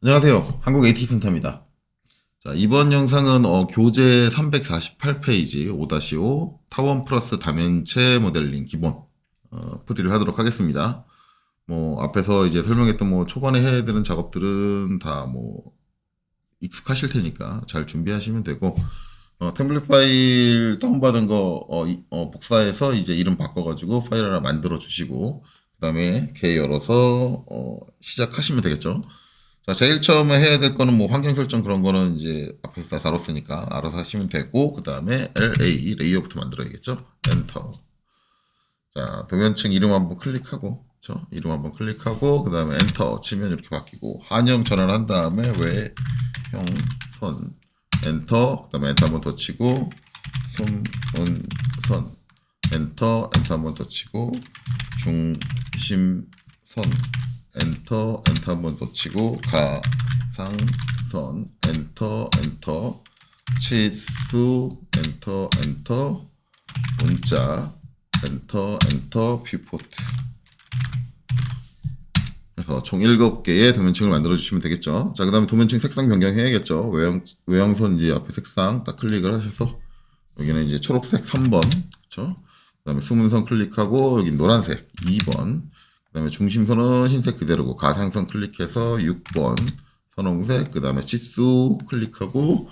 안녕하세요. 한국 AT 센터입니다. 자, 이번 영상은 교재 348페이지 5-5 타원 플러스 다면체 모델링 기본 풀이를 하도록 하겠습니다. 앞에서 이제 설명했던 초반에 해야 되는 작업들은 다 익숙하실 테니까 잘 준비하시면 되고, 템플릿 파일 다운받은 거 복사해서 이제 이름 바꿔가지고 파일 하나 만들어 주시고, 그 다음에 걔 열어서 시작하시면 되겠죠. 자, 제일 처음에 해야 될 거는 환경 설정 그런 거는 이제 앞에서 다 다뤘으니까 알아서 하시면 되고, 그 다음에 LA 레이어부터 만들어야겠죠. 엔터. 자, 도면층 이름 한번 클릭하고, 그쵸? 이름 한번 클릭하고, 그 다음에 엔터 치면 이렇게 바뀌고, 한영 전환한 다음에 외형선 엔터, 그 다음에 엔터 한번 더 치고, 숨은선 엔터, 엔터 한번 더 치고, 중심선 엔터, 엔터 한번 더 치고, 가상선 엔터, 엔터, 치수 엔터, 엔터, 문자 엔터, 엔터, 뷰포트. 그래서 총 7개의 도면층을 만들어 주시면 되겠죠. 자, 그 다음에 도면층 색상 변경해야겠죠. 외형선 이제 앞에 색상 딱 클릭을 하셔서 여기는 이제 초록색 3번, 그쵸? 그 다음에 숨은선 클릭하고 여기 노란색 2번, 그 다음에 중심선은 흰색 그대로고 가상선 클릭해서 6번, 선홍색, 그 다음에 치수 클릭하고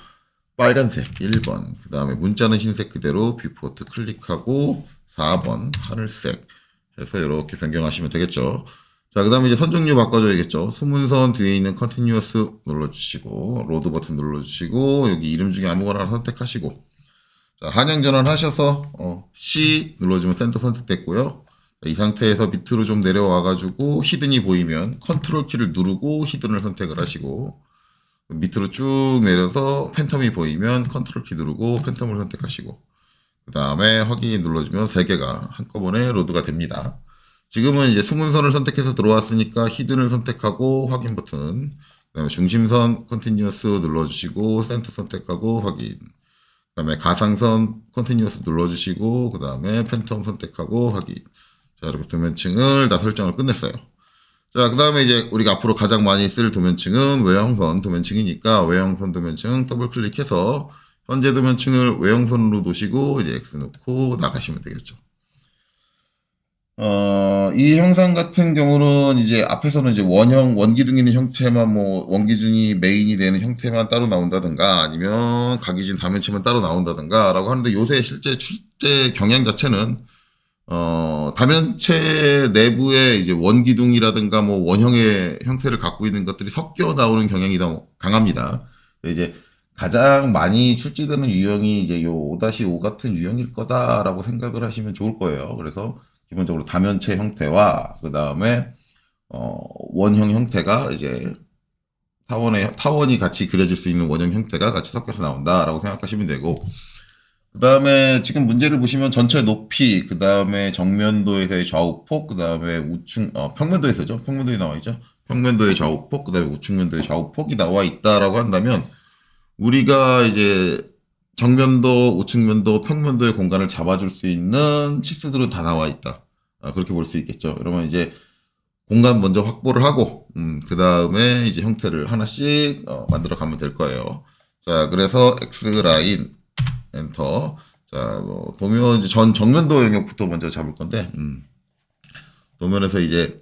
빨간색 1번, 그 다음에 문자는 흰색 그대로 뷰포트 클릭하고 4번 하늘색 해서 이렇게 변경하시면 되겠죠. 자, 그 다음에 이제 선 종류 바꿔줘야겠죠. 숨은선 뒤에 있는 컨티뉴어스 눌러주시고 로드 버튼 눌러주시고 여기 이름 중에 아무거나 선택하시고, 자, 한영 전환 하셔서 C 눌러주면 센터 선택됐고요. 자, 이 상태에서 밑으로 좀 내려와가지고 히든이 보이면 컨트롤 키를 누르고 히든을 선택을 하시고, 밑으로 쭉 내려서 팬텀이 보이면 컨트롤 키 누르고 팬텀을 선택하시고, 그 다음에 확인 눌러주면 3개가 한꺼번에 로드가 됩니다. 지금은 이제 숨은선을 선택해서 들어왔으니까 히든을 선택하고 확인 버튼, 그 다음에 중심선 컨티뉴어스 눌러주시고 센터 선택하고 확인, 그 다음에 가상선 컨티뉴어스 눌러주시고 그 다음에 팬텀 선택하고 확인. 자, 이렇게 도면층을 다 설정을 끝냈어요. 자, 그 다음에 이제 우리가 앞으로 가장 많이 쓸 도면층은 외형선 도면층이니까 외형선 도면층 더블 클릭해서 현재 도면층을 외형선으로 놓으시고 이제 X 넣고 나가시면 되겠죠. 이 형상 같은 경우는 이제 앞에서는 이제 원기둥 있는 형태만 원기둥이 메인이 되는 형태만 따로 나온다든가 아니면 각이진 다면체만 따로 나온다든가 라고 하는데, 요새 실제 출제 경향 자체는 다면체 내부에 이제 원기둥이라든가 원형의 형태를 갖고 있는 것들이 섞여 나오는 경향이 더 강합니다. 이제 가장 많이 출제되는 유형이 이제 요 5-5 같은 유형일 거다라고 생각을 하시면 좋을 거예요. 그래서 기본적으로 다면체 형태와 그 다음에 원형 형태가 이제 타원이 같이 그려질 수 있는 원형 형태가 같이 섞여서 나온다라고 생각하시면 되고, 그 다음에 지금 문제를 보시면 전체 높이, 그 다음에 정면도에서의 좌우폭, 그 다음에 평면도에서죠. 평면도에 나와 있죠. 평면도의 좌우폭, 그 다음에 우측면도의 좌우폭이 나와 있다라고 한다면, 우리가 이제 정면도, 우측면도, 평면도의 공간을 잡아줄 수 있는 치수들은 다 나와 있다. 그렇게 볼 수 있겠죠. 그러면 이제 공간 먼저 확보를 하고, 그 다음에 이제 형태를 하나씩 만들어 가면 될 거예요. 자, 그래서 X라인, 엔터. 자, 도면 이제 정면도 영역부터 먼저 잡을 건데, 도면에서 이제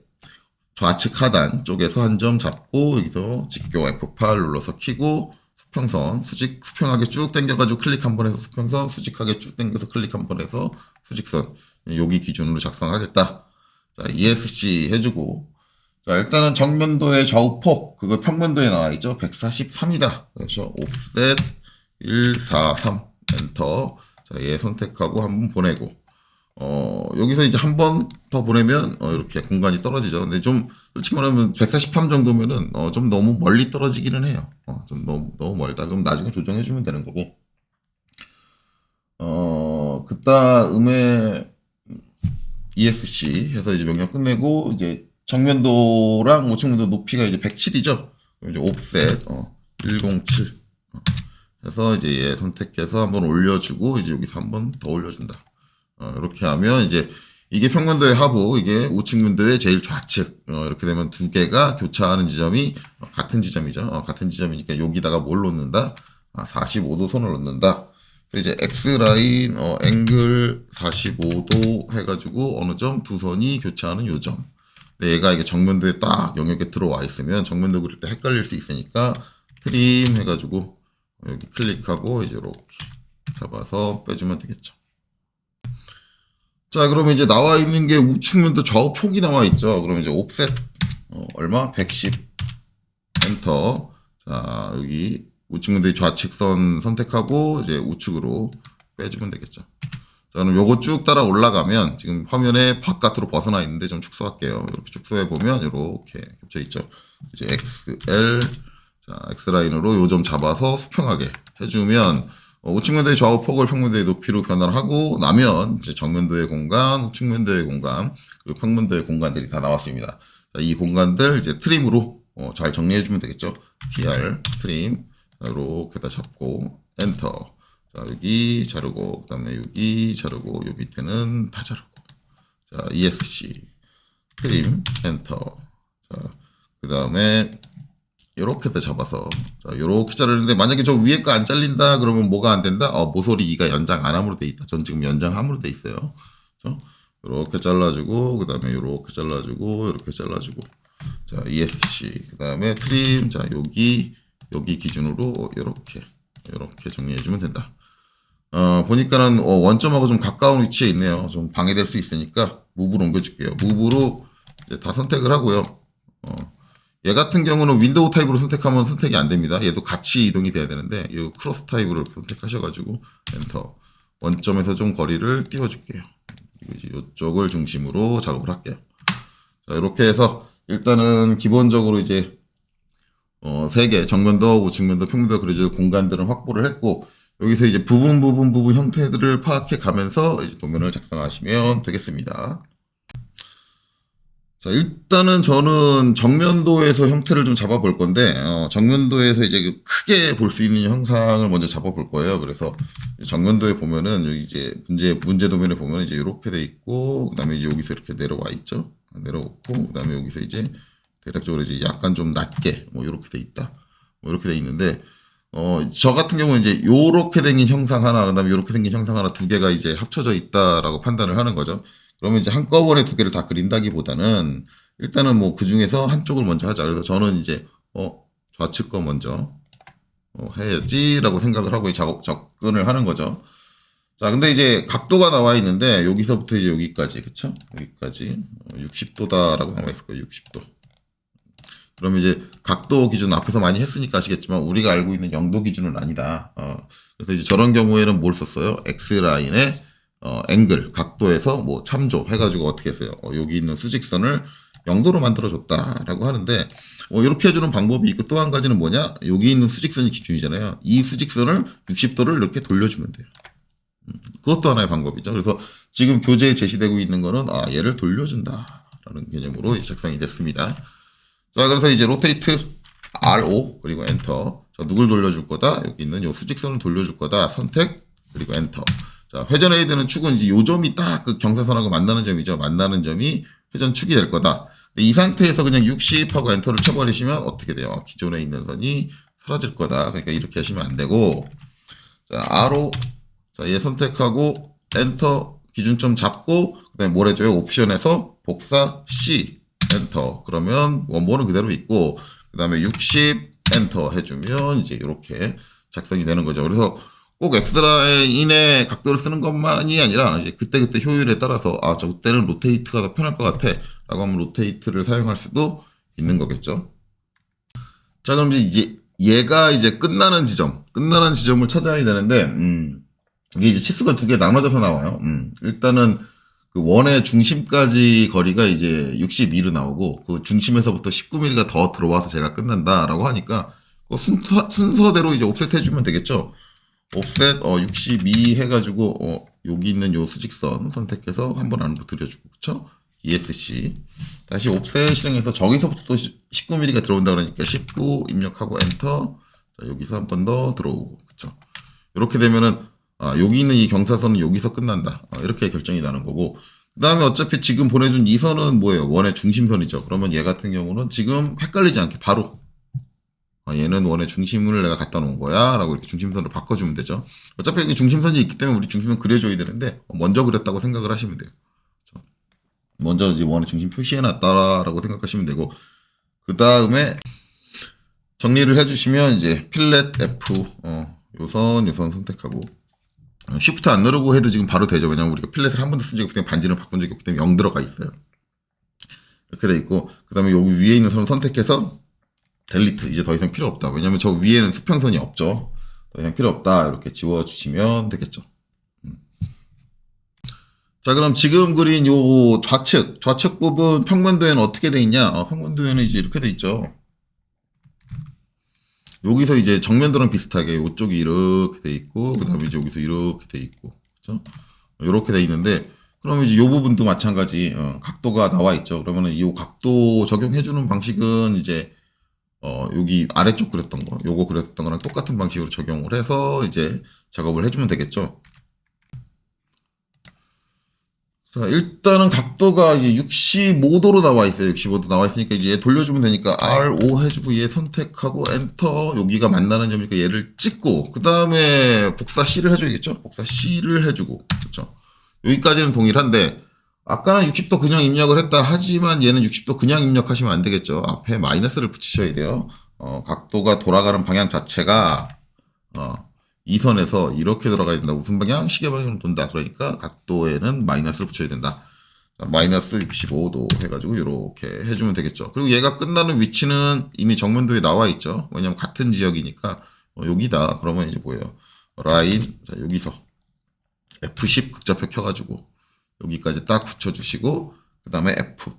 좌측 하단 쪽에서 한 점 잡고, 여기서 직교 F8 눌러서 키고, 수평선, 수평하게 쭉 당겨가지고 클릭 한 번 해서 수평선, 수직하게 쭉 당겨서 클릭 한 번 해서 수직선. 여기 기준으로 작성하겠다. 자, ESC 해주고. 자, 일단은 정면도의 좌우폭, 그거 평면도에 나와 있죠. 143이다. 그래서 옵셋 143, 엔터. 자, 얘 선택하고 한번 보내고. 여기서 이제 한 번 더 보내면, 이렇게 공간이 떨어지죠. 근데 좀, 솔직히 말하면 143 정도면은, 좀 너무 멀리 떨어지기는 해요. 좀 너무 멀다. 그럼 나중에 조정해주면 되는 거고. 그 다음에, ESC 해서 이제 명령 끝내고, 이제 정면도랑 우측면도 높이가 이제 107이죠. 이제 옵셋, 107. 해서 이제 얘 선택해서 한번 올려주고, 이제 여기서 한번 더 올려준다. 이렇게 하면 이제 이게 평면도의 하부, 이게 우측 면도의 제일 좌측. 이렇게 되면 두 개가 교차하는 지점이 같은 지점이죠. 같은 지점이니까 여기다가 뭘 놓는다? 45도 선을 놓는다. 이제 X라인, 앵글 45도 해가지고 어느 점 두 선이 교차하는 요 점. 근데 얘가 이게 정면도에 딱 영역에 들어와 있으면 정면도 그릴 때 헷갈릴 수 있으니까 트림 해가지고 여기 클릭하고 이제 이렇게 잡아서 빼주면 되겠죠. 자, 그러면 이제 나와 있는 게 우측면도 좌우 폭이 나와 있죠. 그러면 이제 옵셋, 얼마? 110. 엔터. 자, 여기 우측면도의 좌측선 선택하고 이제 우측으로 빼주면 되겠죠. 자, 그럼 요거 쭉 따라 올라가면 지금 화면에 바깥으로 벗어나 있는데 좀 축소할게요. 이렇게 축소해 보면 이렇게 겹쳐 있죠. 이제 XL, 자, X라인으로 요 점 잡아서 수평하게 해주면 우측면도의 좌우 폭을 평면도의 높이로 변화를 하고 나면 이제 정면도의 공간, 우측면도의 공간, 그리고 평면도의 공간들이 다 나왔습니다. 자, 이 공간들 이제 트림으로 잘 정리해주면 되겠죠. TR, 트림, 이렇게 다 잡고, 엔터. 자, 여기 자르고, 그 다음에 여기 자르고, 요 밑에는 다 자르고. 자, ESC, 트림, 엔터. 자, 그 다음에 요렇게 다 잡아서 자 요렇게 자르는데 만약에 저 위에 거 안 잘린다 그러면 뭐가 안 된다? 모서리 2가 연장 안함으로 돼 있다. 전 지금 연장함으로 돼 있어요. 그렇죠? 요렇게 잘라주고 그 다음에 요렇게 잘라주고 요렇게 잘라주고 자 ESC 그 다음에 트림 자 여기 기준으로 요렇게 정리해주면 된다. 보니까는 원점하고 좀 가까운 위치에 있네요. 좀 방해될 수 있으니까 무브로 옮겨줄게요. 무브로 이제 다 선택을 하고요. 얘 같은 경우는 윈도우 타입으로 선택하면 선택이 안 됩니다. 얘도 같이 이동이 돼야 되는데 이 크로스 타입으로 선택하셔가지고 엔터. 원점에서 좀 거리를 띄워줄게요. 그리고 이쪽을 중심으로 작업을 할게요. 자, 이렇게 해서 일단은 기본적으로 이제 3개 정면도, 우측면도, 평면도 그려질 공간들은 확보를 했고 여기서 이제 부분 형태들을 파악해 가면서 이제 도면을 작성하시면 되겠습니다. 자, 일단은 저는 정면도에서 형태를 좀 잡아볼 건데, 정면도에서 이제 크게 볼 수 있는 형상을 먼저 잡아볼 거예요. 그래서 정면도에 보면은 여기 이제 문제 도면에 보면 이제 이렇게 돼 있고, 그 다음에 이제 여기서 이렇게 내려와 있죠. 내려오고, 그 다음에 여기서 이제 대략적으로 이제 약간 좀 낮게, 뭐 이렇게 돼 있다. 뭐 이렇게 돼 있는데, 저 같은 경우는 이제 요렇게 생긴 형상 하나, 그 다음에 요렇게 생긴 형상 하나 두 개가 이제 합쳐져 있다라고 판단을 하는 거죠. 그러면 이제 한꺼번에 두 개를 다 그린다기보다는 일단은 뭐 그 중에서 한쪽을 먼저 하자. 그래서 저는 이제 좌측 거 먼저 해야지라고 생각을 하고 접근을 하는 거죠. 자, 근데 이제 각도가 나와 있는데 여기서부터 이제 여기까지, 그쵸? 여기까지 60도다라고 나와 있을 거예요. 60도. 그러면 이제 각도 기준 앞에서 많이 했으니까 아시겠지만 우리가 알고 있는 0도 기준은 아니다. 그래서 이제 저런 경우에는 뭘 썼어요? X라인에 앵글, 각도에서 뭐 참조 해가지고 어떻게 했어요? 여기 있는 수직선을 0도로 만들어줬다라고 하는데, 이렇게 해주는 방법이 있고 또 한 가지는 뭐냐? 여기 있는 수직선이 기준이잖아요. 이 수직선을 60도를 이렇게 돌려주면 돼요. 그것도 하나의 방법이죠. 그래서 지금 교재에 제시되고 있는 거는, 얘를 돌려준다라는 개념으로 작성이 됐습니다. 자, 그래서 이제 로테이트 RO, 그리고 엔터. 자, 누굴 돌려줄 거다? 여기 있는 요 수직선을 돌려줄 거다. 선택, 그리고 엔터. 자, 회전해야 되는 축은 이제 요 점이 딱 그 경사선하고 만나는 점이죠. 만나는 점이 회전축이 될 거다. 이 상태에서 그냥 60하고 엔터를 쳐버리시면 어떻게 돼요? 기존에 있는 선이 사라질 거다. 그러니까 이렇게 하시면 안 되고, 자, R로, 자, 얘 선택하고, 엔터, 기준점 잡고, 그 다음에 뭘 해줘요? 옵션에서 복사 C, 엔터. 그러면 원본은 그대로 있고, 그 다음에 60, 엔터 해주면 이제 이렇게 작성이 되는 거죠. 그래서 꼭 X라인의 각도를 쓰는 것만이 아니라 이제 그때그때 효율에 따라서 저 그때는 로테이트가 더 편할 것 같아 라고 하면 로테이트를 사용할 수도 있는 거겠죠. 자, 그럼 이제 얘가 이제 끝나는 지점을 찾아야 되는데 이게 이제 치수가 두 개 나눠져서 나와요. 일단은 그 원의 중심까지 거리가 이제 62로 나오고 그 중심에서부터 19mm가 더 들어와서 제가 끝난다라고 하니까 그 순서대로 이제 옵셋 해주면 되겠죠. 옵셋 62 해가지고 여기 있는 요 수직선 선택해서 한번 안으로 들여주고, 그쵸? ESC 다시 옵셋 실행해서 저기서부터 또 19mm가 들어온다 그러니까 19 입력하고 엔터. 자, 여기서 한 번 더 들어오고, 그쵸? 이렇게 되면은 여기 있는 이 경사선은 여기서 끝난다. 이렇게 결정이 나는 거고, 그 다음에 어차피 지금 보내준 이 선은 뭐예요? 원의 중심선이죠. 그러면 얘 같은 경우는 지금 헷갈리지 않게 바로 얘는 원의 중심을 내가 갖다 놓은 거야 라고 이렇게 중심선으로 바꿔주면 되죠. 어차피 여기 중심선이 있기 때문에 우리 중심선 그려줘야 되는데 먼저 그렸다고 생각을 하시면 돼요. 먼저 이제 원의 중심 표시해놨다라고 생각하시면 되고, 그 다음에 정리를 해주시면 이제 필렛 F 요선 선택하고 쉬프트 안 누르고 해도 지금 바로 되죠. 왜냐면 우리가 필렛을 한 번도 쓴 적이 없기 때문에 반지를 바꾼 적이 없기 때문에 0 들어가 있어요. 이렇게 돼 있고, 그 다음에 여기 위에 있는 선 선택해서 델리트, 이제 더 이상 필요 없다. 왜냐면 저 위에는 수평선이 없죠. 더 이상 필요 없다. 이렇게 지워주시면 되겠죠. 자, 그럼 지금 그린 요 좌측 부분 평면도에는 어떻게 돼 있냐? 평면도에는 이제 이렇게 돼 있죠. 여기서 이제 정면도랑 비슷하게 이쪽이 이렇게 돼 있고, 그 다음에 이제 여기서 이렇게 돼 있고, 그죠? 이렇게 돼 있는데, 그러면 이제 이 부분도 마찬가지, 각도가 나와 있죠. 그러면은 이 각도 적용해주는 방식은 이제, 여기 아래쪽 그렸던 거, 요거 그렸던 거랑 똑같은 방식으로 적용을 해서 이제 작업을 해주면 되겠죠. 자, 일단은 각도가 이제 65도로 나와 있어요. 65도 나와 있으니까 이제 얘 돌려주면 되니까 R5 해주고 얘 선택하고 엔터, 여기가 만나는 점이니까 얘를 찍고, 그 다음에 복사 C를 해줘야겠죠? 복사 C를 해주고, 그렇죠? 여기까지는 동일한데, 아까는 60도 그냥 입력을 했다 하지만 얘는 60도 그냥 입력하시면 안 되겠죠. 앞에 마이너스를 붙이셔야 돼요. 각도가 돌아가는 방향 자체가, 이 선에서 이렇게 돌아가야 된다. 무슨 방향? 시계 방향으로 돈다. 그러니까 각도에는 마이너스를 붙여야 된다. 마이너스 65도 해가지고 이렇게 해주면 되겠죠. 그리고 얘가 끝나는 위치는 이미 정면도에 나와 있죠. 왜냐면 같은 지역이니까 여기다. 그러면 이제 뭐예요? 라인, 자 여기서 F10 극좌표 켜가지고 여기까지 딱 붙여주시고, 그 다음에 F,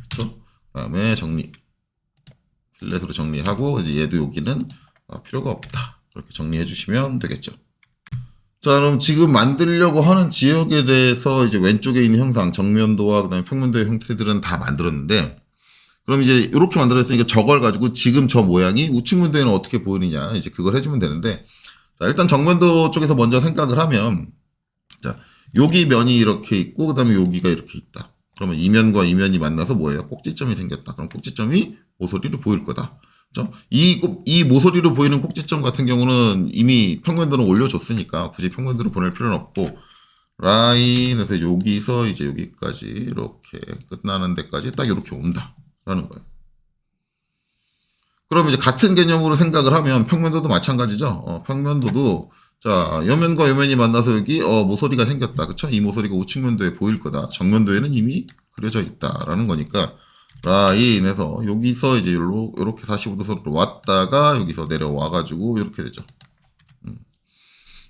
그렇죠? 그 다음에 정리, 필렛으로 정리하고, 이제 얘도 여기는 필요가 없다. 이렇게 정리해 주시면 되겠죠. 자, 그럼 지금 만들려고 하는 지역에 대해서 이제 왼쪽에 있는 형상, 정면도와 그다음에 평면도의 형태들은 다 만들었는데, 그럼 이제 이렇게 만들었으니까 저걸 가지고 지금 저 모양이 우측 면도에는 어떻게 보이느냐, 이제 그걸 해주면 되는데, 자, 일단 정면도 쪽에서 먼저 생각을 하면, 자, 여기 면이 이렇게 있고, 그 다음에 여기가 이렇게 있다. 그러면 이 면과 이 면이 만나서 뭐예요? 꼭지점이 생겼다. 그럼 꼭지점이 모서리로 보일 거다. 그렇죠? 이 모서리로 보이는 꼭지점 같은 경우는 이미 평면도는 올려줬으니까 굳이 평면도로 보낼 필요는 없고, 라인에서 여기서 이제 여기까지 이렇게 끝나는 데까지 딱 이렇게 온다라는 거예요. 그럼 이제 같은 개념으로 생각을 하면 평면도도 마찬가지죠. 평면도도 자, 여면과 여면이 만나서 여기 모서리가 생겼다. 그쵸? 이 모서리가 우측면도에 보일 거다. 정면도에는 이미 그려져 있다라는 거니까 라인에서 여기서 이제 요렇게 45도 선으로 왔다가 여기서 내려와 가지고 이렇게 되죠.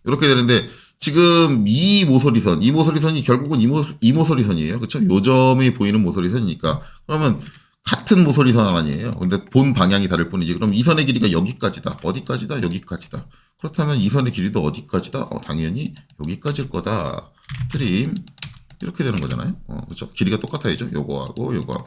이렇게 되는데 지금 이 모서리선이 결국은 이 모서리선이에요. 그쵸? 요 점이 보이는 모서리선이니까 그러면 같은 모서리선 아니에요. 근데 본 방향이 다를 뿐이지. 그럼 이 선의 길이가 여기까지다. 어디까지다? 여기까지다. 그렇다면 이 선의 길이도 어디까지다? 당연히 여기까지일 거다. 트림. 이렇게 되는 거잖아요. 그렇죠? 길이가 똑같아야죠. 요거하고 요거하고.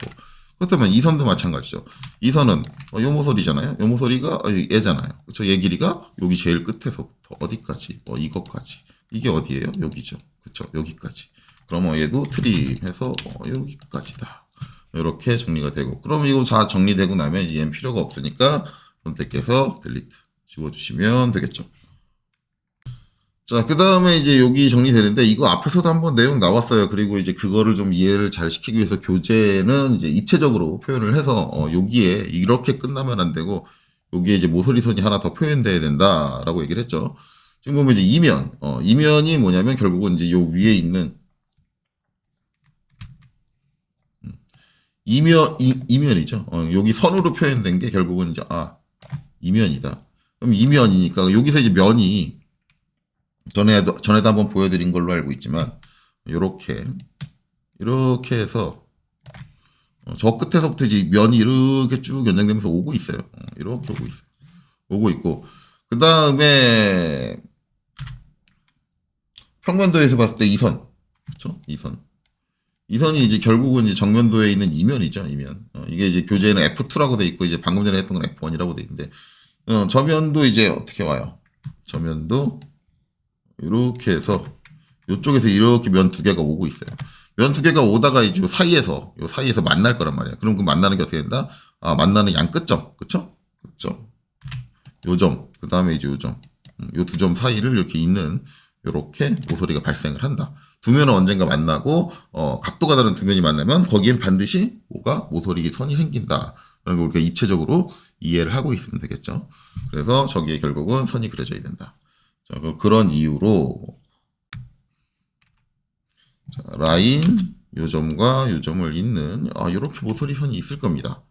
그렇다면 이 선도 마찬가지죠. 이 선은 요 모서리잖아요. 요 모서리가 얘잖아요. 그렇죠? 얘 길이가 여기 제일 끝에서부터 어디까지? 이것까지. 이게 어디예요? 여기죠. 그렇죠? 여기까지. 그러면 얘도 트림해서 여기까지다. 이렇게 정리가 되고. 그럼 이거 다 정리되고 나면 얘는 필요가 없으니까 선택해서 델리트. 지워주시면 되겠죠. 자, 그 다음에 이제 여기 정리되는데, 이거 앞에서도 한번 내용 나왔어요. 그리고 이제 그거를 좀 이해를 잘 시키기 위해서 교재는 이제 입체적으로 표현을 해서, 여기에 이렇게 끝나면 안 되고, 여기에 이제 모서리선이 하나 더 표현돼야 된다라고 얘기를 했죠. 지금 보면 이제 이면이 뭐냐면 결국은 이제 요 위에 있는, 이면이죠. 여기 선으로 표현된 게 결국은 이제, 이면이다. 그럼 이면이니까 여기서 이제 면이 전에도 한번 보여드린 걸로 알고 있지만 이렇게 해서 저 끝에서부터 이제 면이 이렇게 쭉 연장되면서 오고 있어요. 이렇게 오고 있어요. 오고 있고 그 다음에 평면도에서 봤을 때 이 선, 그렇죠? 이 선이 이제 결국은 이제 정면도에 있는 이면이죠. 이면. 이게 이제 교재에는 F2라고 돼 있고 이제 방금 전에 했던 건 F1이라고 돼 있는데 저면도 이제 어떻게 와요? 저면도 이렇게 해서 이쪽에서 이렇게 면 두 개가 오고 있어요. 면 두 개가 오다가 이제 요 사이에서 만날 거란 말이야. 그럼 그 만나는 게 어떻게 된다? 아, 만나는 양 끝점. 그쵸? 끝점. 요 점. 그 다음에 이제 요 점. 요 두 점 사이를 이렇게 있는 요렇게 모서리가 발생을 한다. 두 면은 언젠가 만나고, 각도가 다른 두 면이 만나면 거기엔 반드시 뭐가 모서리 선이 생긴다. 라는 걸 우리가 입체적으로 이해를 하고 있으면 되겠죠. 그래서 저기에 결국은 선이 그려져야 된다. 자, 그런 이유로, 자, 라인, 요 점과 요 점을 잇는, 요렇게 모서리 선이 있을 겁니다.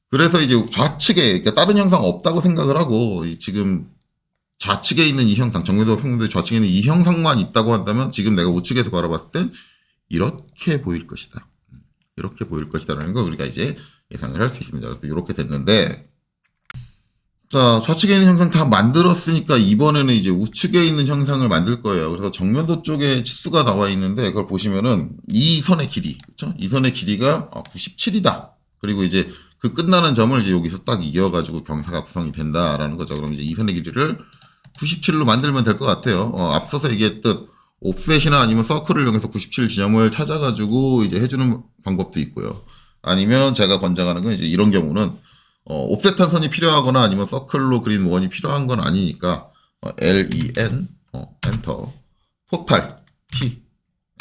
그래서 이제 좌측에, 그러니까 다른 형상 없다고 생각을 하고, 지금 좌측에 있는 이 형상, 정면도와 평면도의 좌측에 있는 이 형상만 있다고 한다면 지금 내가 우측에서 바라봤을 땐 이렇게 보일 것이다. 이렇게 보일 것이다라는 걸 우리가 이제 예상을 할 수 있습니다. 그래서 이렇게 됐는데, 자, 좌측에 있는 형상 다 만들었으니까 이번에는 이제 우측에 있는 형상을 만들 거예요. 그래서 정면도 쪽에 치수가 나와 있는데 그걸 보시면은 이 선의 길이, 그렇죠? 이 선의 길이가 97이다. 그리고 이제 그 끝나는 점을 이제 여기서 딱 이어가지고 경사가 구성이 된다라는 거죠. 그럼 이제 이 선의 길이를 97로 만들면 될 것 같아요. 앞서서 얘기했듯 옵셋이나 아니면 서클을 이용해서 97 지점을 찾아가지고 이제 해주는 방법도 있고요. 아니면 제가 권장하는 건 이제 이런 경우는 옵셋한 선이 필요하거나 아니면 서클로 그린 원이 필요한 건 아니니까 LEN 엔터 토탈 T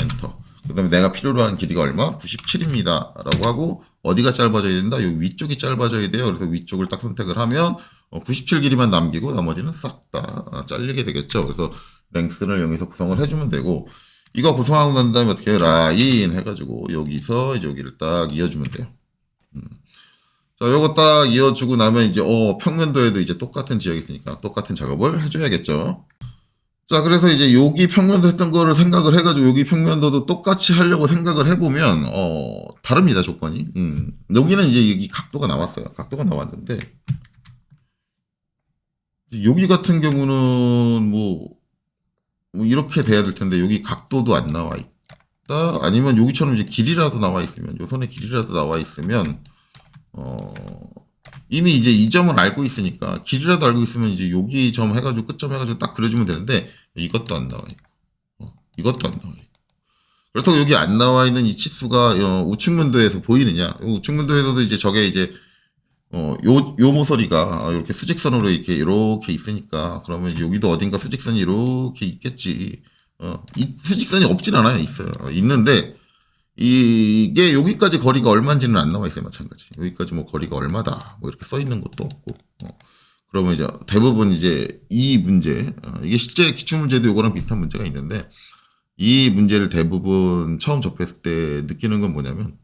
엔터 그 다음에 내가 필요로 한 길이가 얼마? 97입니다 라고 하고 어디가 짧아져야 된다? 요 위쪽이 짧아져야 돼요. 그래서 위쪽을 딱 선택을 하면 97 길이만 남기고 나머지는 싹 다 잘리게 되겠죠. 그래서 랭스를 이용해서 구성을 해주면 되고 이거 구성하고 난 다음에 어떻게 해요? 라인 해가지고 여기서 이제 여기를 딱 이어주면 돼요. 자, 요거 딱 이어주고 나면 이제 평면도에도 이제 똑같은 지역이 있으니까 똑같은 작업을 해줘야겠죠. 자, 그래서 이제 여기 평면도 했던 거를 생각을 해가지고 여기 평면도도 똑같이 하려고 생각을 해보면 다릅니다, 조건이. 여기는 이제 여기 각도가 나왔어요. 각도가 나왔는데 여기 같은 경우는 뭐 이렇게 돼야 될 텐데 여기 각도도 안 나와 있다. 아니면 여기처럼 이제 길이라도 나와 있으면 요 선의 길이라도 나와 있으면 이미 이제 이 점을 알고 있으니까 길이라도 알고 있으면 이제 여기 점 해가지고 끝점 해가지고 딱 그려주면 되는데 이것도 안 나와 있고 이것도 안 나와 있고 그렇다고 여기 안 나와 있는 이 치수가 우측면도에서 보이느냐? 우측면도에서도 이제 저게 이제 요 모서리가 이렇게 수직선으로 이렇게 있으니까 그러면 여기도 어딘가 수직선이 이렇게 있겠지. 이 수직선이 없진 않아요. 있어요. 있는데 이게 여기까지 거리가 얼마인지는 안 나와 있어요. 마찬가지. 여기까지 뭐 거리가 얼마다 뭐 이렇게 써 있는 것도 없고. 그러면 이제 대부분 이제 이 문제 이게 실제 기출문제도 이거랑 비슷한 문제가 있는데 이 문제를 대부분 처음 접했을 때 느끼는 건 뭐냐면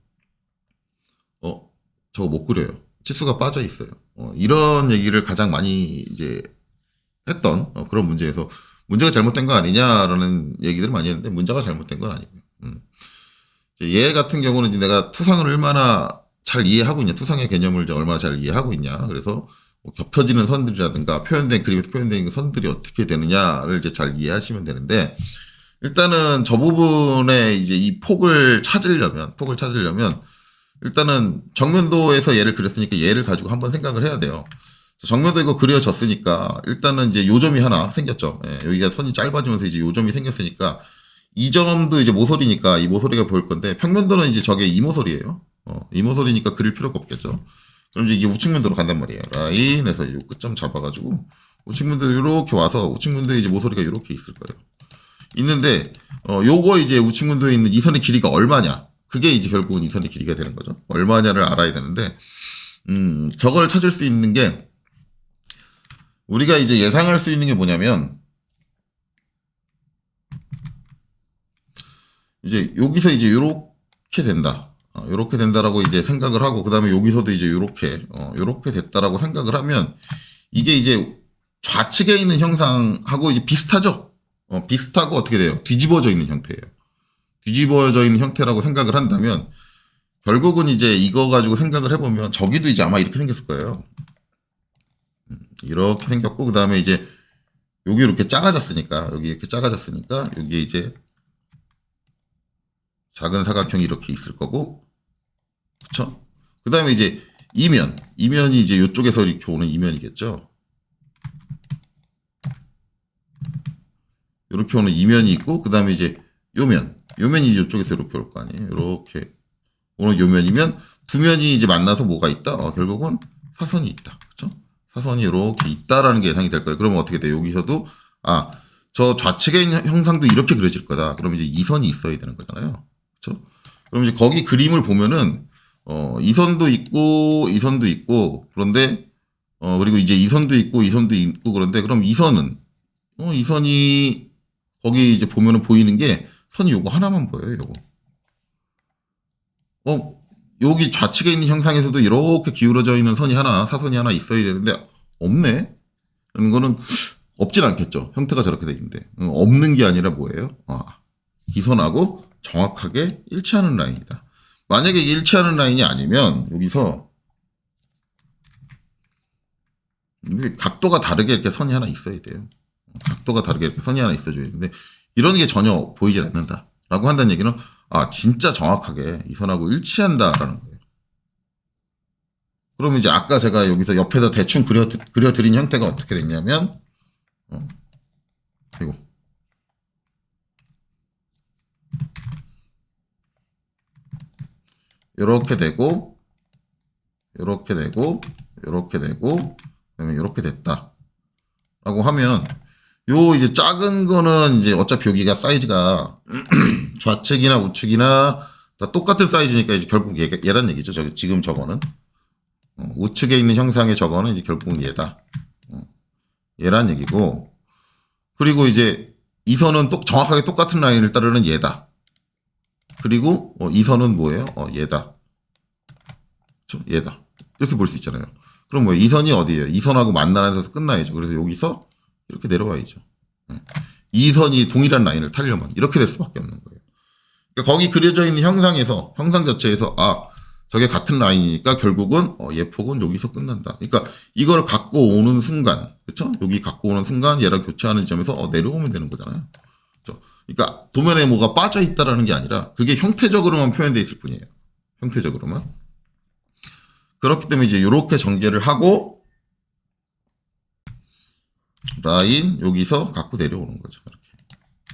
저거 못 그려요. 치수가 빠져 있어요. 이런 얘기를 가장 많이 이제 했던 그런 문제에서 문제가 잘못된 거 아니냐라는 얘기들을 많이 했는데 문제가 잘못된 건 아니고요. 얘 같은 경우는 이제 내가 투상을 얼마나 잘 이해하고 있냐, 투상의 개념을 이제 얼마나 잘 이해하고 있냐. 그래서 뭐 겹쳐지는 선들이라든가 그림에서 표현된 선들이 어떻게 되느냐를 이제 잘 이해하시면 되는데 일단은 저 부분에 이제 이 폭을 찾으려면 일단은 정면도에서 얘를 그렸으니까 얘를 가지고 한번 생각을 해야 돼요. 정면도 이거 그려졌으니까 일단은 이제 요점이 하나 생겼죠. 여기가 선이 짧아지면서 이제 요점이 생겼으니까 이 점도 이제 모서리니까 이 모서리가 보일 건데 평면도는 이제 저게 이 모서리예요. 이 모서리니까 그릴 필요가 없겠죠. 그럼 이제 이게 우측면도로 간단 말이에요. 라인에서 이 끝점 잡아가지고 우측면도 이렇게 와서 우측면도에 이제 모서리가 이렇게 있을 거예요. 있는데 요거 이제 우측면도에 있는 이 선의 길이가 얼마냐? 그게 이제 결국은 이 선의 길이가 되는 거죠. 얼마냐를 알아야 되는데 저걸 찾을 수 있는 게 우리가 이제 예상할 수 있는 게 뭐냐면 이제 여기서 이제 요렇게 된다. 요렇게 된다라고 이제 생각을 하고 그다음에 여기서도 이제 요렇게 됐다라고 생각을 하면 이게 이제 좌측에 있는 형상하고 이제 비슷하죠. 비슷하고 어떻게 돼요? 뒤집어져 있는 형태예요. 뒤집어져 있는 형태라고 생각을 한다면 결국은 이제 이거 가지고 생각을 해보면 저기도 이제 아마 이렇게 생겼을 거예요. 이렇게 생겼고 그다음에 이제 여기 이렇게 작아졌으니까 여기에 이제 작은 사각형이 이렇게 있을 거고 그쵸? 그 다음에 이제 이면이 이제 이쪽에서 이렇게 오는 이면이겠죠. 이렇게 오는 이면이 있고 그 다음에 이제 요면 요면이 이쪽에서 이렇게 올 거 아니에요. 이렇게 오늘 요면이면 두 면이 이제 만나서 뭐가 있다? 결국은 사선이 있다. 그렇죠? 사선이 이렇게 있다라는 게 예상이 될 거예요. 그러면 어떻게 돼요? 여기서도 저 좌측에 있는 형상도 이렇게 그려질 거다. 그럼 이제 이 선이 있어야 되는 거잖아요. 그렇죠? 그럼 이제 거기 그림을 보면은 이 선도 있고 이 선도 있고 그런데 그리고 이제 이 선도 있고 이 선도 있고 그런데 그럼 이 선은 이 선이 거기 이제 보면은 보이는 게 선이 요거 하나만 보여요. 요거. 여기 좌측에 있는 형상에서도 이렇게 기울어져 있는 선이 하나, 사선이 하나 있어야 되는데 없네. 이런 거는 없진 않겠죠. 형태가 저렇게 돼 있는데 없는 게 아니라 뭐예요? 이 선하고 정확하게 일치하는 라인이다. 만약에 일치하는 라인이 아니면 여기서 각도가 다르게 이렇게 선이 하나 있어야 돼요. 각도가 다르게 이렇게 선이 하나 있어줘야 되는데 이런 게 전혀 보이질 않는다. 라고 한다는 얘기는 진짜 정확하게 이 선하고 일치한다라는 거예요. 그러면 이제 아까 제가 여기서 옆에다 대충 그려드린 형태가 어떻게 됐냐면 이거 이렇게 되고 이렇게 되고 이렇게 되고 그다음에 이렇게 됐다 라고 하면 요 이제 작은 거는 이제 어차피 여기가 사이즈가 좌측이나 우측이나 다 똑같은 사이즈니까 이제 결국 얘란 얘기죠. 지금 저거는 우측에 있는 형상의 저거는 이제 결국은 얘다. 얘란 얘기고 그리고 이제 이 선은 정확하게 똑같은 라인을 따르는 얘다. 그리고 이 선은 뭐예요? 얘다. 그렇죠? 얘다. 이렇게 볼 수 있잖아요. 그럼 이 선이 어디예요? 이 선하고 만나는 데서 끝나야죠. 그래서 여기서 이렇게 내려와야죠. 이 선이 동일한 라인을 타려면 이렇게 될 수밖에 없는 거예요. 그러니까 거기 그려져 있는 형상 자체에서 저게 같은 라인이니까 결국은 얘 폭은 여기서 끝난다. 그러니까 이걸 갖고 오는 순간, 그렇죠? 여기 갖고 오는 순간 얘랑 교체하는 점에서 내려오면 되는 거잖아요. 그렇죠? 그러니까 도면에 뭐가 빠져 있다라는 게 아니라 그게 형태적으로만 표현되어 있을 뿐이에요. 형태적으로만. 그렇기 때문에 이제 이렇게 전개를 하고 라인 여기서 갖고 내려오는 거죠. 이렇게.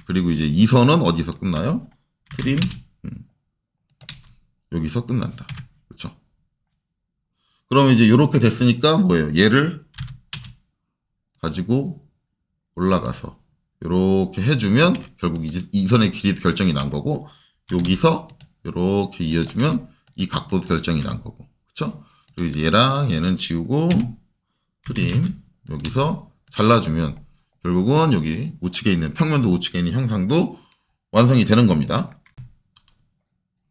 그리고 이제 이 선은 어디서 끝나요? 트림 여기서 끝난다. 그렇죠? 그러면 이제 이렇게 됐으니까 뭐예요? 얘를 가지고 올라가서 이렇게 해주면 결국 이제 이 선의 길이 결정이 난 거고 여기서 이렇게 이어주면 이 각도도 결정이 난 거고 그렇죠? 그리고 이제 얘랑 얘는 지우고 트림 여기서 잘라주면 결국은 여기 우측에 있는 평면도 우측에 있는 형상도 완성이 되는 겁니다.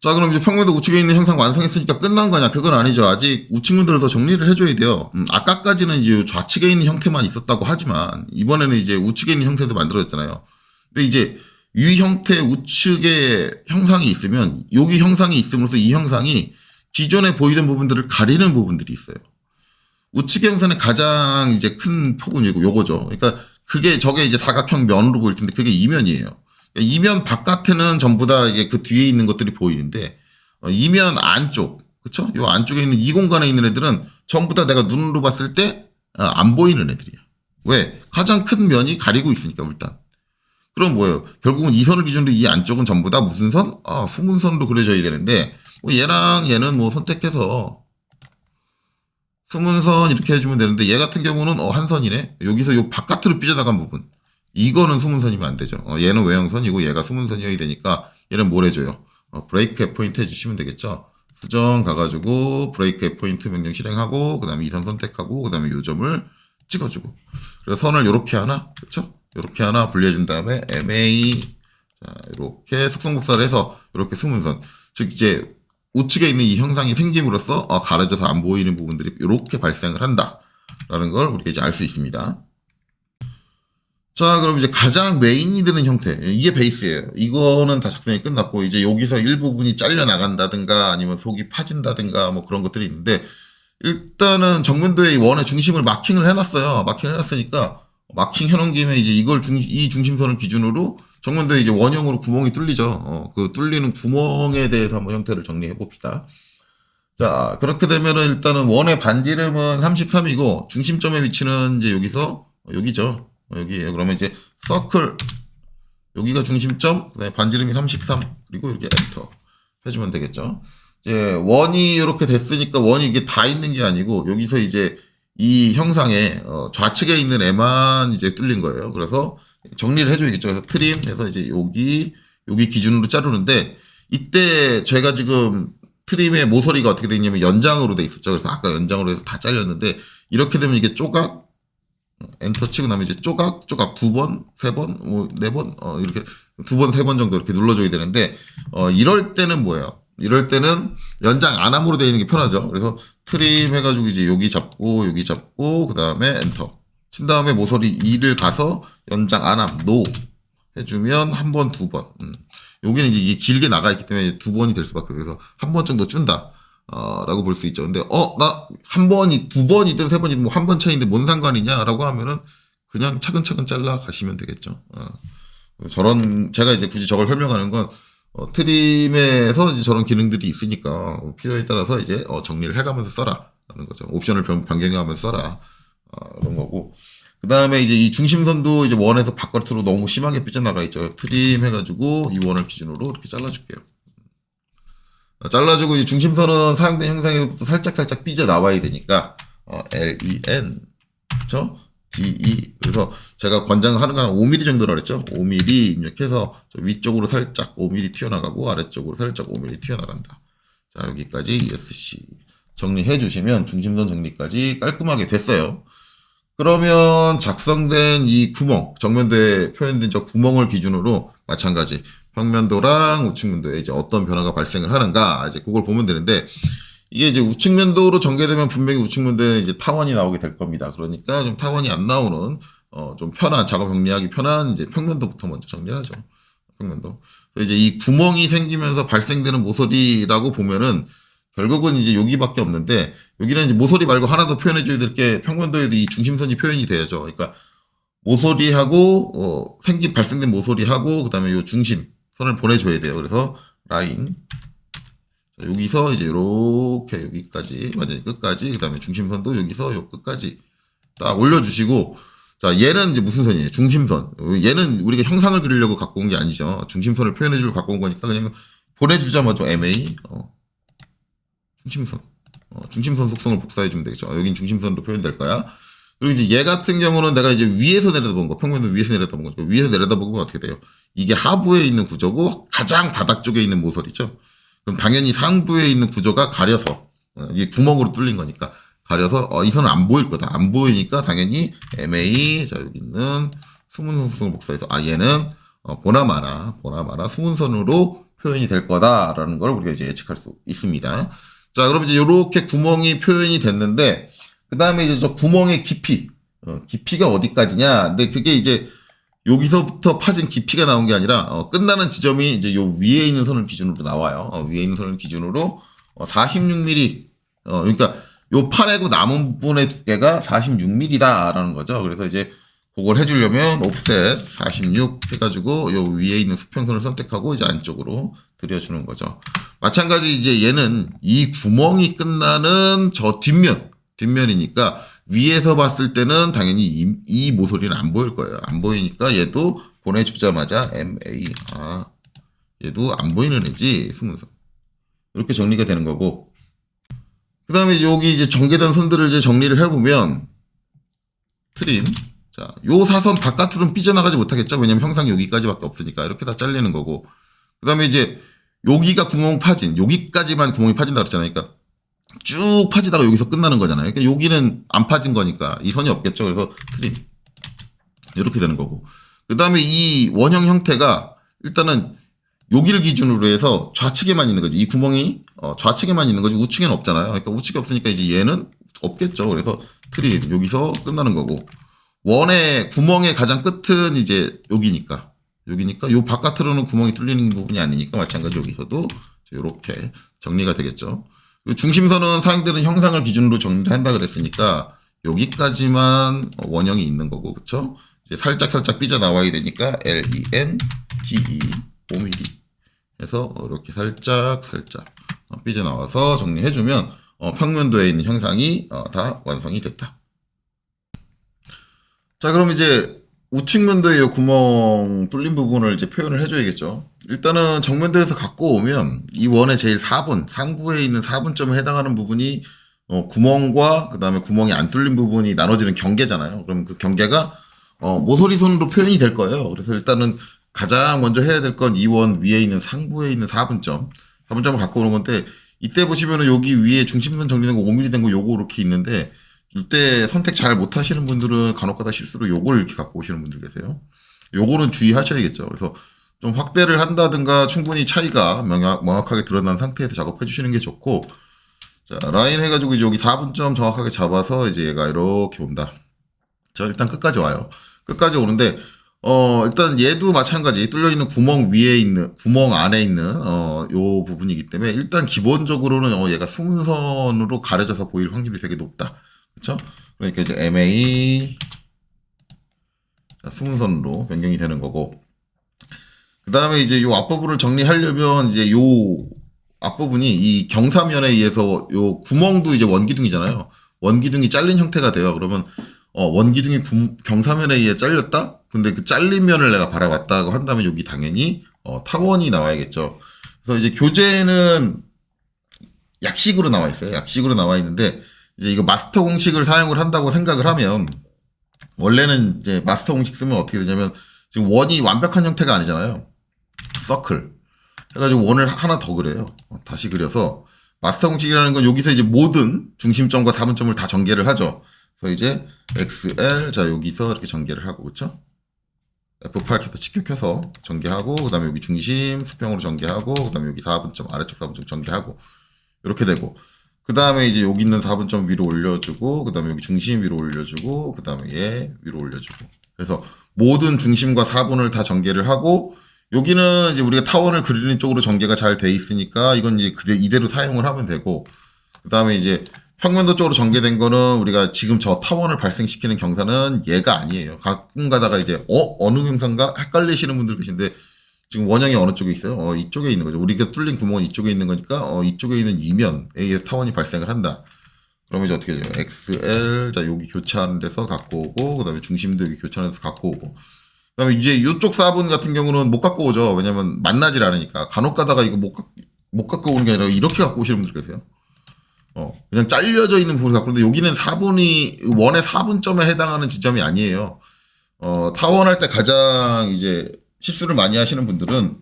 자, 그럼 이제 평면도 우측에 있는 형상 완성했으니까 끝난 거냐? 그건 아니죠. 아직 우측면들을 더 정리를 해줘야 돼요. 아까까지는 이제 좌측에 있는 형태만 있었다고 하지만 이번에는 이제 우측에 있는 형태도 만들어졌잖아요. 근데 이제 위 형태 우측에 형상이 있으면 여기 형상이 있음으로써 이 형상이 기존에 보이던 부분들을 가리는 부분들이 있어요. 우측 형상의 가장 이제 큰 폭은 요거죠. 그러니까 저게 이제 사각형 면으로 보일 텐데 그게 이면이에요. 이면 바깥에는 전부 다 이게 그 뒤에 있는 것들이 보이는데 이면 안쪽, 그쵸? 요 안쪽에 있는 이 공간에 있는 애들은 전부 다 내가 눈으로 봤을 때 안 보이는 애들이야. 왜? 가장 큰 면이 가리고 있으니까 일단. 그럼 뭐예요? 결국은 이 선을 기준으로 이 안쪽은 전부 다 무슨 선? 수문선으로 그려져야 되는데 얘랑 얘는 뭐 선택해서 수문선 이렇게 해주면 되는데 얘 같은 경우는 한 선이네. 여기서 요 바깥으로 삐져나간 부분. 이거는 수문선이면 안 되죠. 얘는 외형선이고 얘가 수문선이어야 되니까 얘는 뭘 해줘요? 브레이크 F포인트 해주시면 되겠죠. 수정 가가지고 브레이크 F포인트 명령 실행하고 그 다음에 이 선 선택하고 그 다음에 요 점을 찍어주고 그래서 선을 요렇게 하나 그렇죠? 요렇게 하나 분리해준 다음에 MA 자 이렇게 속성복사를 해서 이렇게 수문선 즉 이제 우측에 있는 이 형상이 생김으로써 가려져서 안 보이는 부분들이 이렇게 발생을 한다라는 걸 우리가 이제 알 수 있습니다. 자, 그럼 이제 가장 메인이 되는 형태. 이게 베이스예요. 이거는 다 작성이 끝났고, 이제 여기서 일부분이 잘려나간다든가, 아니면 속이 파진다든가, 뭐 그런 것들이 있는데, 일단은 정면도의 원의 중심을 마킹을 해놨어요. 마킹을 해놨으니까, 마킹 해놓은 김에 이제 이 중심선을 기준으로 정면도에 이제 원형으로 구멍이 뚫리죠. 그 뚫리는 구멍에 대해서 한번 형태를 정리해 봅시다. 자, 그렇게 되면은 일단은 원의 반지름은 33이고, 중심점의 위치는 이제 여기죠. 여기에요. 그러면 이제 서클 여기가 중심점, 그다음에 반지름이 33. 그리고 이렇게 엔터 해주면 되겠죠. 이제 원이 이렇게 됐으니까 원이 이게 다 있는 게 아니고 여기서 이제 이 형상의 좌측에 있는 애만 이제 뚫린 거예요. 그래서 정리를 해줘야겠죠. 그래서 트림 해서 이제 여기 기준으로 자르는데 이때 제가 지금 트림의 모서리가 어떻게 되냐면 연장으로 돼 있었죠. 그래서 아까 연장으로 해서 다 잘렸는데 이렇게 되면 이게 조각 엔터 치고 나면 이제 조각 두 번, 세 번, 뭐 네 번 이렇게 두 번, 세 번 정도 이렇게 눌러줘야 되는데 이럴 때는 뭐예요? 이럴 때는 연장 안함으로 되어 있는 게 편하죠. 그래서 트림 해가지고 이제 여기 잡고 그 다음에 엔터 친 다음에 모서리 2를 가서 연장 안함 노 해주면 한 번, 두 번. 여기는 이제 이게 길게 나가 있기 때문에 두 번이 될 수밖에 없어요. 그래서 한 번 정도 준다. 라고 볼 수 있죠. 근데, 나 한 번이, 두 번이든 세 번이든 뭐 한 번 차이인데 뭔 상관이냐라고 하면은 그냥 차근차근 잘라 가시면 되겠죠. 제가 이제 굳이 저걸 설명하는 건, 트림에서 이제 저런 기능들이 있으니까 필요에 따라서 이제 정리를 해가면서 써라. 라는 거죠. 옵션을 변경하면서 써라. 그런 거고. 그 다음에 이제 이 중심선도 이제 원에서 바깥으로 너무 심하게 삐져나가 있죠. 트림 해가지고 이 원을 기준으로 이렇게 잘라줄게요. 잘라주고 이 중심선은 사용된 형상에서부터 살짝 삐져나와야 되니까 LEN 그쵸? DE 그래서 제가 권장하는 건 5mm 정도라 그랬죠. 5mm 입력해서 위쪽으로 살짝 5mm 튀어나가고 아래쪽으로 살짝 5mm 튀어나간다. 자 여기까지 ESC 정리해 주시면 중심선 정리까지 깔끔하게 됐어요. 그러면 작성된 이 구멍, 정면도에 표현된 저 구멍을 기준으로 마찬가지 평면도랑 우측면도에 이제 어떤 변화가 발생을 하는가 이제 그걸 보면 되는데 이게 이제 우측면도로 전개되면 분명히 우측면도에 이제 타원이 나오게 될 겁니다. 그러니까 좀 타원이 안 나오는 좀 편한 작업 정리하기 편한 이제 평면도부터 먼저 정리하죠. 평면도. 그래서 이제 이 구멍이 생기면서 발생되는 모서리라고 보면은 결국은 이제 여기밖에 없는데 여기는 이제 모서리 말고 하나 더 표현해줘야 될 게 평면도에도 이 중심선이 표현이 돼야죠. 그러니까 모서리하고 발생된 모서리하고 그다음에 요 중심선을 보내줘야 돼요. 그래서 라인 자, 여기서 이제 이렇게 여기까지 완전히 끝까지 그다음에 중심선도 여기서 요 끝까지 딱 올려주시고 자 얘는 이제 무슨 선이에요? 중심선. 얘는 우리가 형상을 그리려고 갖고 온 게 아니죠. 중심선을 표현해주려고 갖고 온 거니까 그냥 보내주자마자 MA 중심선. 중심선 속성을 복사해주면 되겠죠. 여긴 중심선으로 표현될 거야. 그리고 이제 얘 같은 경우는 내가 이제 위에서 내려다본 거, 평면도 위에서 내려다본 거죠. 위에서 내려다보면 어떻게 돼요? 이게 하부에 있는 구조고 가장 바닥 쪽에 있는 모서리죠. 그럼 당연히 상부에 있는 구조가 가려서 이게 구멍으로 뚫린 거니까 가려서 이 선은 안 보일 거다. 안 보이니까 당연히 MA 자 여기 있는 숨은 속성을 복사해서 얘는 보나마나 숨은선으로 표현이 될 거다라는 걸 우리가 이제 예측할 수 있습니다. 자, 그럼 이제 이렇게 구멍이 표현이 됐는데, 그 다음에 이제 저 구멍의 깊이, 깊이가 어디까지냐. 근데 그게 이제 여기서부터 파진 깊이가 나온 게 아니라, 끝나는 지점이 이제 요 위에 있는 선을 기준으로 나와요. 위에 있는 선을 기준으로 46mm, 그러니까 요 판하고 남은 부분의 두께가 46mm다라는 거죠. 그래서 이제 그걸 해주려면 옵셋 46 해가지고 요 위에 있는 수평선을 선택하고 이제 안쪽으로 들여주는 거죠. 마찬가지 이제 얘는 이 구멍이 끝나는 저 뒷면이니까 위에서 봤을 때는 당연히 이 모서리는 안 보일 거예요. 안 보이니까 얘도 보내주자마자 MA 얘도 안 보이는 애지 숨은선 이렇게 정리가 되는 거고 그 다음에 여기 이제 전개된 선들을 이제 정리를 해보면 트림 자, 요 사선 바깥으로는 삐져나가지 못하겠죠. 왜냐면 형상이 여기까지밖에 없으니까 이렇게 다 잘리는 거고 그 다음에 이제 여기가 구멍 파진 여기까지만 구멍이 파진다 그랬잖아요. 그러니까 쭉 파지다가 여기서 끝나는 거잖아요. 그러니까 여기는 안 파진 거니까 이 선이 없겠죠. 그래서 트림 이렇게 되는 거고 그 다음에 이 원형 형태가 일단은 여기를 기준으로 해서 좌측에만 있는 거지. 이 구멍이 좌측에만 있는 거지 우측에는 없잖아요. 그러니까 우측에 없으니까 이제 얘는 없겠죠. 그래서 트림 여기서 끝나는 거고 원의 구멍의 가장 끝은 이제 여기니까 요 바깥으로는 구멍이 뚫리는 부분이 아니니까 마찬가지 여기서도 이렇게 정리가 되겠죠. 중심선은 사용되는 형상을 기준으로 정리를 한다 그랬으니까 여기까지만 원형이 있는 거고 그쵸? 이제 살짝 삐져나와야 되니까 LEN DE 5mm 해서 이렇게 살짝 삐져나와서 정리해주면 평면도에 있는 형상이 다 완성이 됐다. 자, 그럼 이제 우측면도의 이 구멍 뚫린 부분을 이제 표현을 해줘야겠죠. 일단은 정면도에서 갖고 오면 이 원의 제일 4분, 상부에 있는 4분점에 해당하는 부분이 구멍과 그 다음에 구멍이 안 뚫린 부분이 나눠지는 경계잖아요. 그럼 그 경계가 모서리선으로 표현이 될 거예요. 그래서 일단은 가장 먼저 해야 될 건 이 원 위에 있는 상부에 있는 4분점을 갖고 오는 건데, 이때 보시면은 여기 위에 중심선 정리된 거 5mm 된 거 요거 이렇게 있는데, 이때 선택 잘 못 하시는 분들은 간혹가다 실수로 요걸 이렇게 갖고 오시는 분들 계세요. 요거는 주의하셔야겠죠. 그래서 좀 확대를 한다든가 충분히 차이가 명확하게 드러난 상태에서 작업해 주시는 게 좋고, 자, 라인 해가지고 이제 여기 4분점 정확하게 잡아서 이제 얘가 이렇게 온다. 자, 일단 끝까지 와요. 끝까지 오는데, 일단 얘도 마찬가지. 뚫려있는 구멍 위에 있는, 구멍 안에 있는, 요 부분이기 때문에 일단 기본적으로는 얘가 수문선으로 가려져서 보일 확률이 되게 높다. 그쵸? 그러니까 이제 MA, 수문선으로 변경이 되는 거고. 그 다음에 이제 요 앞부분을 정리하려면 이제 요 앞부분이 이 경사면에 의해서 요 구멍도 이제 원기둥이잖아요. 원기둥이 잘린 형태가 돼요. 그러면 원기둥이 경사면에 의해 잘렸다? 근데 그 잘린 면을 내가 바라봤다고 한다면 여기 당연히 타원이 나와야겠죠. 그래서 이제 교재는 약식으로 나와 있어요. 약식으로 나와 있는데 이제 이거 마스터 공식을 사용을 한다고 생각을 하면, 원래는 이제 마스터 공식 쓰면 어떻게 되냐면, 지금 원이 완벽한 형태가 아니잖아요. 서클 해가지고 원을 하나 더 그려요. 다시 그려서 마스터 공식이라는 건 여기서 이제 모든 중심점과 4분점을 다 전개를 하죠. 그래서 이제 XL, 자 여기서 이렇게 전개를 하고, 그쵸? F8 켜서 직격해서 전개하고, 그 다음에 여기 중심 수평으로 전개하고, 그 다음에 여기 4분점 아래쪽 4분점 전개하고, 이렇게 되고, 그 다음에 이제 여기 있는 4분점 위로 올려주고, 그 다음에 여기 중심 위로 올려주고, 그 다음에 얘 위로 올려주고. 그래서 모든 중심과 4분을 다 전개를 하고, 여기는 이제 우리가 타원을 그리는 쪽으로 전개가 잘 돼 있으니까 이건 이제 이대로 사용을 하면 되고, 그 다음에 이제 평면도 쪽으로 전개된 거는 우리가 지금 저 타원을 발생시키는 경사는 얘가 아니에요. 가끔 가다가 이제 어느 경사인가 헷갈리시는 분들 계신데, 지금 원형이 어느 쪽에 있어요? 이쪽에 있는 거죠. 우리가 뚫린 구멍은 이쪽에 있는 거니까 이쪽에 있는 이면에 의해서 타원이 발생을 한다. 그러면 이제 어떻게 돼요? XL, 자 여기 교차하는 데서 갖고 오고, 그 다음에 중심도 여기 교차하는 데서 갖고 오고, 그 다음에 이제 이쪽 4분 같은 경우는 못 갖고 오죠. 왜냐면 만나질 않으니까. 간혹 가다가 이거 못 갖고 오는 게 아니라 이렇게 갖고 오시는 분들 계세요. 그냥 잘려져 있는 부분을 갖고 오는데, 여기는 4분이 원의 4분점에 해당하는 지점이 아니에요. 타원할 때 가장 이제 실수를 많이 하시는 분들은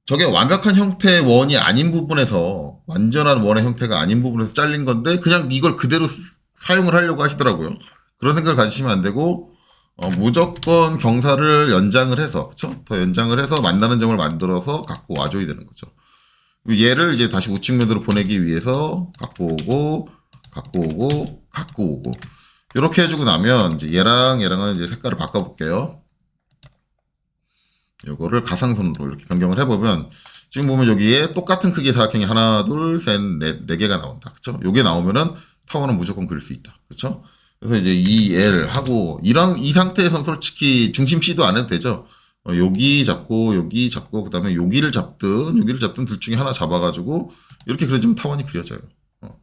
저게 완벽한 형태의 원이 아닌 부분에서, 완전한 원의 형태가 아닌 부분에서 잘린 건데 그냥 이걸 그대로 사용을 하려고 하시더라고요. 그런 생각을 가지시면 안 되고, 무조건 경사를 연장을 해서, 그쵸? 더 연장을 해서 만나는 점을 만들어서 갖고 와줘야 되는 거죠. 얘를 이제 다시 우측면으로 보내기 위해서 갖고 오고, 갖고 오고, 갖고 오고. 이렇게 해주고 나면 이제 얘랑은 이제 색깔을 바꿔볼게요. 요거를 가상선으로 이렇게 변경을 해보면, 지금 보면 여기에 똑같은 크기의 사각형이 하나, 둘, 셋, 네 개가 나온다. 그쵸? 요게 나오면은 타원은 무조건 그릴 수 있다. 그쵸? 그래서 이제 이 L 하고, 이 상태에선 솔직히 중심 C도 안 해도 되죠? 여기 잡고, 그 다음에 여기를 잡든 둘 중에 하나 잡아가지고, 이렇게 그려주면 타원이 그려져요.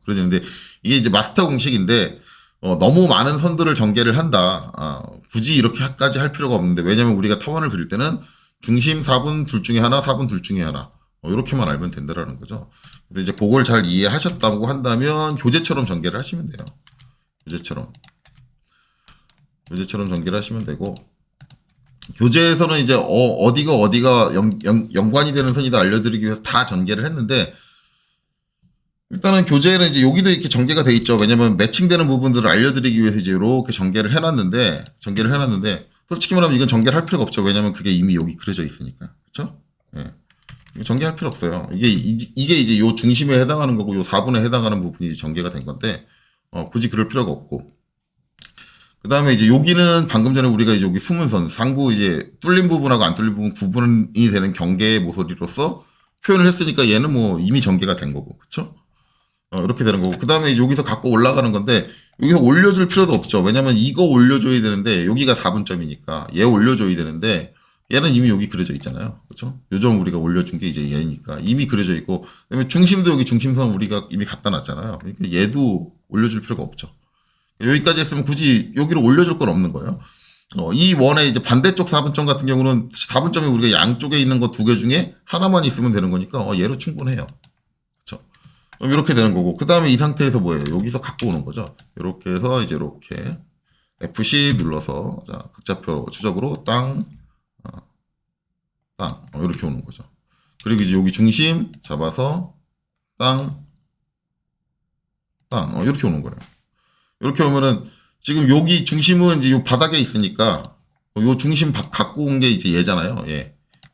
그려지는데, 이게 이제 마스터 공식인데, 너무 많은 선들을 전개를 한다. 굳이 이렇게까지 할 필요가 없는데, 왜냐면 우리가 타원을 그릴 때는 중심 4분 둘 중에 하나, 4분 둘 중에 하나. 이렇게만 알면 된다라는 거죠. 그래서 이제 그걸 잘 이해하셨다고 한다면 교재처럼 전개를 하시면 돼요. 교재처럼 전개를 하시면 되고, 교재에서는 이제 어디가 연관이 되는 선이다 알려드리기 위해서 다 전개를 했는데, 일단은 교재에는 이제 여기도 이렇게 전개가 돼 있죠. 왜냐면 매칭되는 부분들을 알려드리기 위해서 이제 이렇게 전개를 해놨는데, 솔직히 말하면 이건 전개를 할 필요가 없죠. 왜냐면 그게 이미 여기 그려져 있으니까. 그쵸? 예. 이거 전개할 필요 없어요. 이게 이제 요 중심에 해당하는 거고, 요 4분에 해당하는 부분이 전개가 된 건데, 굳이 그럴 필요가 없고. 그 다음에 이제 여기는 방금 전에 우리가 이제 여기 수문선, 상부 이제 뚫린 부분하고 안 뚫린 부분 구분이 되는 경계의 모서리로서 표현을 했으니까 얘는 뭐 이미 전개가 된 거고. 그쵸? 이렇게 되는 거고. 그 다음에 여기서 갖고 올라가는 건데, 여기서 올려줄 필요도 없죠. 왜냐면 이거 올려줘야 되는데, 여기가 4분점이니까 얘 올려줘야 되는데, 얘는 이미 여기 그려져 있잖아요. 그쵸? 요점 우리가 올려준 게 이제 얘니까 이미 그려져 있고, 그 다음에 중심도 여기 중심선 우리가 이미 갖다 놨잖아요. 그러니까 얘도 올려줄 필요가 없죠. 여기까지 했으면 굳이 여기를 올려줄 건 없는 거예요. 이 원의 이제 반대쪽 4분점 같은 경우는 4분점이 우리가 양쪽에 있는 거 두 개 중에 하나만 있으면 되는 거니까 얘로 충분해요. 그렇죠? 그럼 이렇게 되는 거고 그 다음에 이 상태에서 뭐예요? 여기서 갖고 오는 거죠. 이렇게 해서 이제 이렇게 F10 눌러서 자 극좌표 추적으로 땅 이렇게 오는 거죠. 그리고 이제 여기 중심 잡아서 땅 이렇게 오는 거예요. 이렇게 오면은 지금 여기 중심은 이제 요 바닥에 있으니까 요 중심 갖고 온 게 이제 얘잖아요.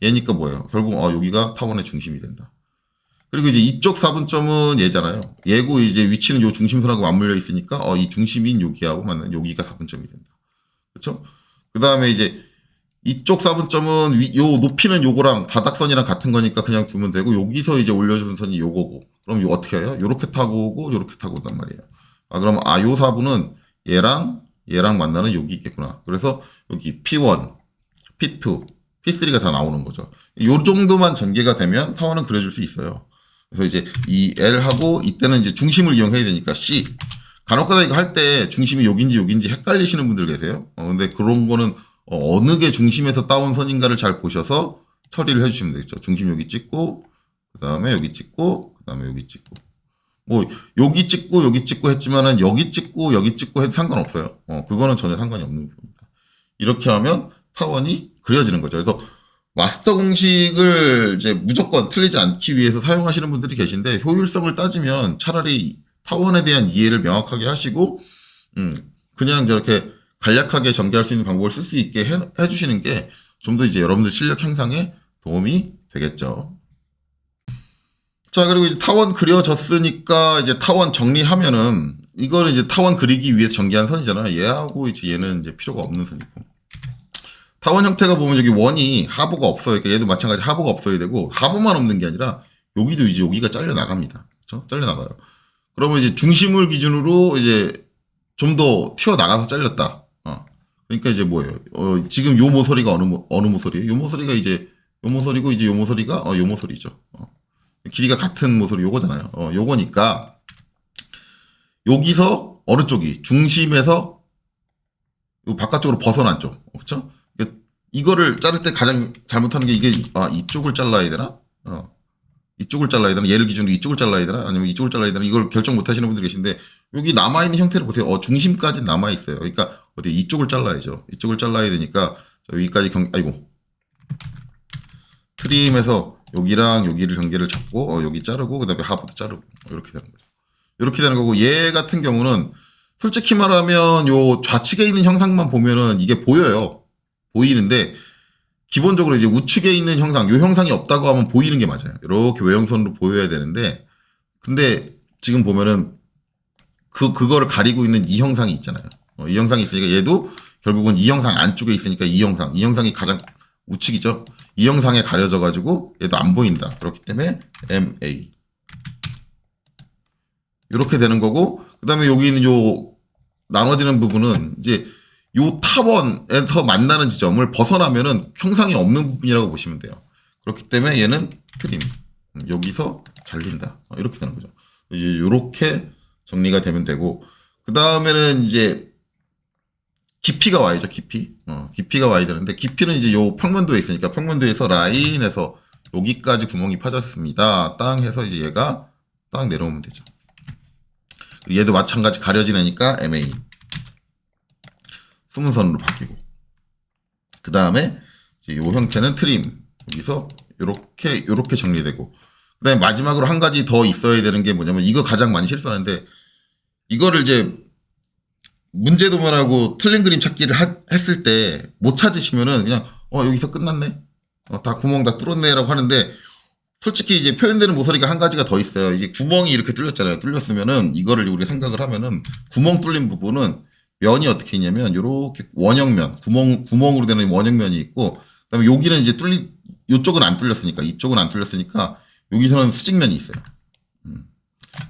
얘니까 뭐예요? 결국 여기가 타원의 중심이 된다. 그리고 이제 이쪽 4분점은 얘잖아요. 얘고 이제 위치는 요 중심선하고 맞물려 있으니까 이 중심인 여기하고 맞는 여기가 4분점이 된다. 그렇죠? 그 다음에 이제 이쪽 4분점은 요 높이는 요거랑 바닥선이랑 같은 거니까 그냥 두면 되고 여기서 이제 올려주는 선이 요거고 그럼 요 어떻게 해요? 요렇게 타고 오고 요렇게 타고 온단 말이에요. 그럼 요 4분은 얘랑 만나는 여기 있겠구나. 그래서 여기 P1, P2, P3가 다 나오는 거죠. 요 정도만 전개가 되면 타원은 그려줄 수 있어요. 그래서 이제 이 L하고 이때는 이제 중심을 이용해야 되니까 C. 간혹가다 이거 할 때 중심이 여긴지 헷갈리시는 분들 계세요. 근데 그런 거는 어느 게 중심에서 따온 선인가를 잘 보셔서 처리를 해주시면 되겠죠. 중심 여기 찍고, 그 다음에 여기 찍고, 그 다음에 여기 찍고. 뭐 여기 찍고 했지만은 여기 찍고 해도 상관없어요. 그거는 전혀 상관이 없는 부분입니다. 이렇게 하면 타원이 그려지는 거죠. 그래서 마스터 공식을 이제 무조건 틀리지 않기 위해서 사용하시는 분들이 계신데 효율성을 따지면 차라리 타원에 대한 이해를 명확하게 하시고 그냥 저렇게 간략하게 전개할 수 있는 방법을 쓸 수 있게 해주시는 게 좀 더 이제 여러분들 실력 향상에 도움이 되겠죠. 자, 그리고 이제 타원 그려졌으니까 이제 타원 정리하면은 이거는 이제 타원 그리기 위해 전개한 선이잖아요. 얘하고 이제 얘는 이제 필요가 없는 선이고. 타원 형태가 보면 여기 원이 하부가 없어요. 그러니까 얘도 마찬가지 하부가 없어야 되고 하부만 없는 게 아니라 여기도 이제 여기가 잘려 나갑니다. 그렇죠? 잘려 나가요. 그러면 이제 중심을 기준으로 이제 좀 더 튀어 나가서 잘렸다. 그러니까 이제 뭐예요? 지금 요 모서리가 어느 모서리예요? 요 모서리가 이제 요 모서리고 이제 요 모서리가 요 모서리죠. 길이가 같은 모서리 요거잖아요. 요거니까 여기서 어느 쪽이 중심에서 요 바깥쪽으로 벗어난 쪽, 그렇죠? 이거를 자를 때 가장 잘못하는 게 이게 이쪽을 잘라야 되나? 이쪽을 잘라야 되나? 얘를 기준으로 이쪽을 잘라야 되나? 아니면 이쪽을 잘라야 되나? 이걸 결정 못 하시는 분들이 계신데 여기 남아있는 형태를 보세요. 중심까지 남아있어요. 그러니까 어디 이쪽을 잘라야죠. 이쪽을 잘라야 되니까 여기까지 트림에서 여기랑 여기를 경계를 잡고 여기 자르고 그 다음에 하부도 자르고 이렇게 되는 거죠. 이렇게 되는 거고 얘 같은 경우는 솔직히 말하면 요 좌측에 있는 형상만 보면은 이게 보여요. 보이는데 기본적으로 이제 우측에 있는 형상, 요 형상이 없다고 하면 보이는 게 맞아요. 이렇게 외형선으로 보여야 되는데 근데 지금 보면은 그거를 가리고 있는 이 형상이 있잖아요. 이 형상이 있으니까 얘도 결국은 이 형상 안쪽에 있으니까 이 형상이 가장 우측이죠. 이 형상에 가려져 가지고 얘도 안 보인다. 그렇기 때문에 MA 이렇게 되는 거고 그 다음에 여기 있는 요 나눠지는 부분은 이제 요 타원에서 만나는 지점을 벗어나면은 형상이 없는 부분이라고 보시면 돼요. 그렇기 때문에 얘는 트림 여기서 잘린다. 이렇게 되는 거죠. 이제 요렇게 정리가 되면 되고 그 다음에는 이제 깊이가 와야죠. 깊이가 와야 되는데 깊이는 이제 요 평면도에 있으니까 평면도에서 라인에서 여기까지 구멍이 파졌습니다. 땅 해서 이제 얘가 딱 내려오면 되죠. 얘도 마찬가지 가려지니까 MA 숨은 선으로 바뀌고 그 다음에 이 형태는 트림 여기서 요렇게 정리되고 그 다음에 마지막으로 한 가지 더 있어야 되는 게 뭐냐면 이거 가장 많이 실수하는데 이거를 이제 문제도면하고 틀린 그림 찾기를 했을 때 못 찾으시면은 그냥 여기서 끝났네 다 구멍 다 뚫었네라고 하는데 솔직히 이제 표현되는 모서리가 한 가지가 더 있어요. 이게 구멍이 이렇게 뚫렸잖아요. 뚫렸으면은 이거를 우리가 생각을 하면은 구멍 뚫린 부분은 면이 어떻게 있냐면 요렇게 원형면 구멍으로 되는 원형면이 있고 그다음에 여기는 이제 요쪽은 안 뚫렸으니까 이쪽은 안 뚫렸으니까 여기서는 수직면이 있어요.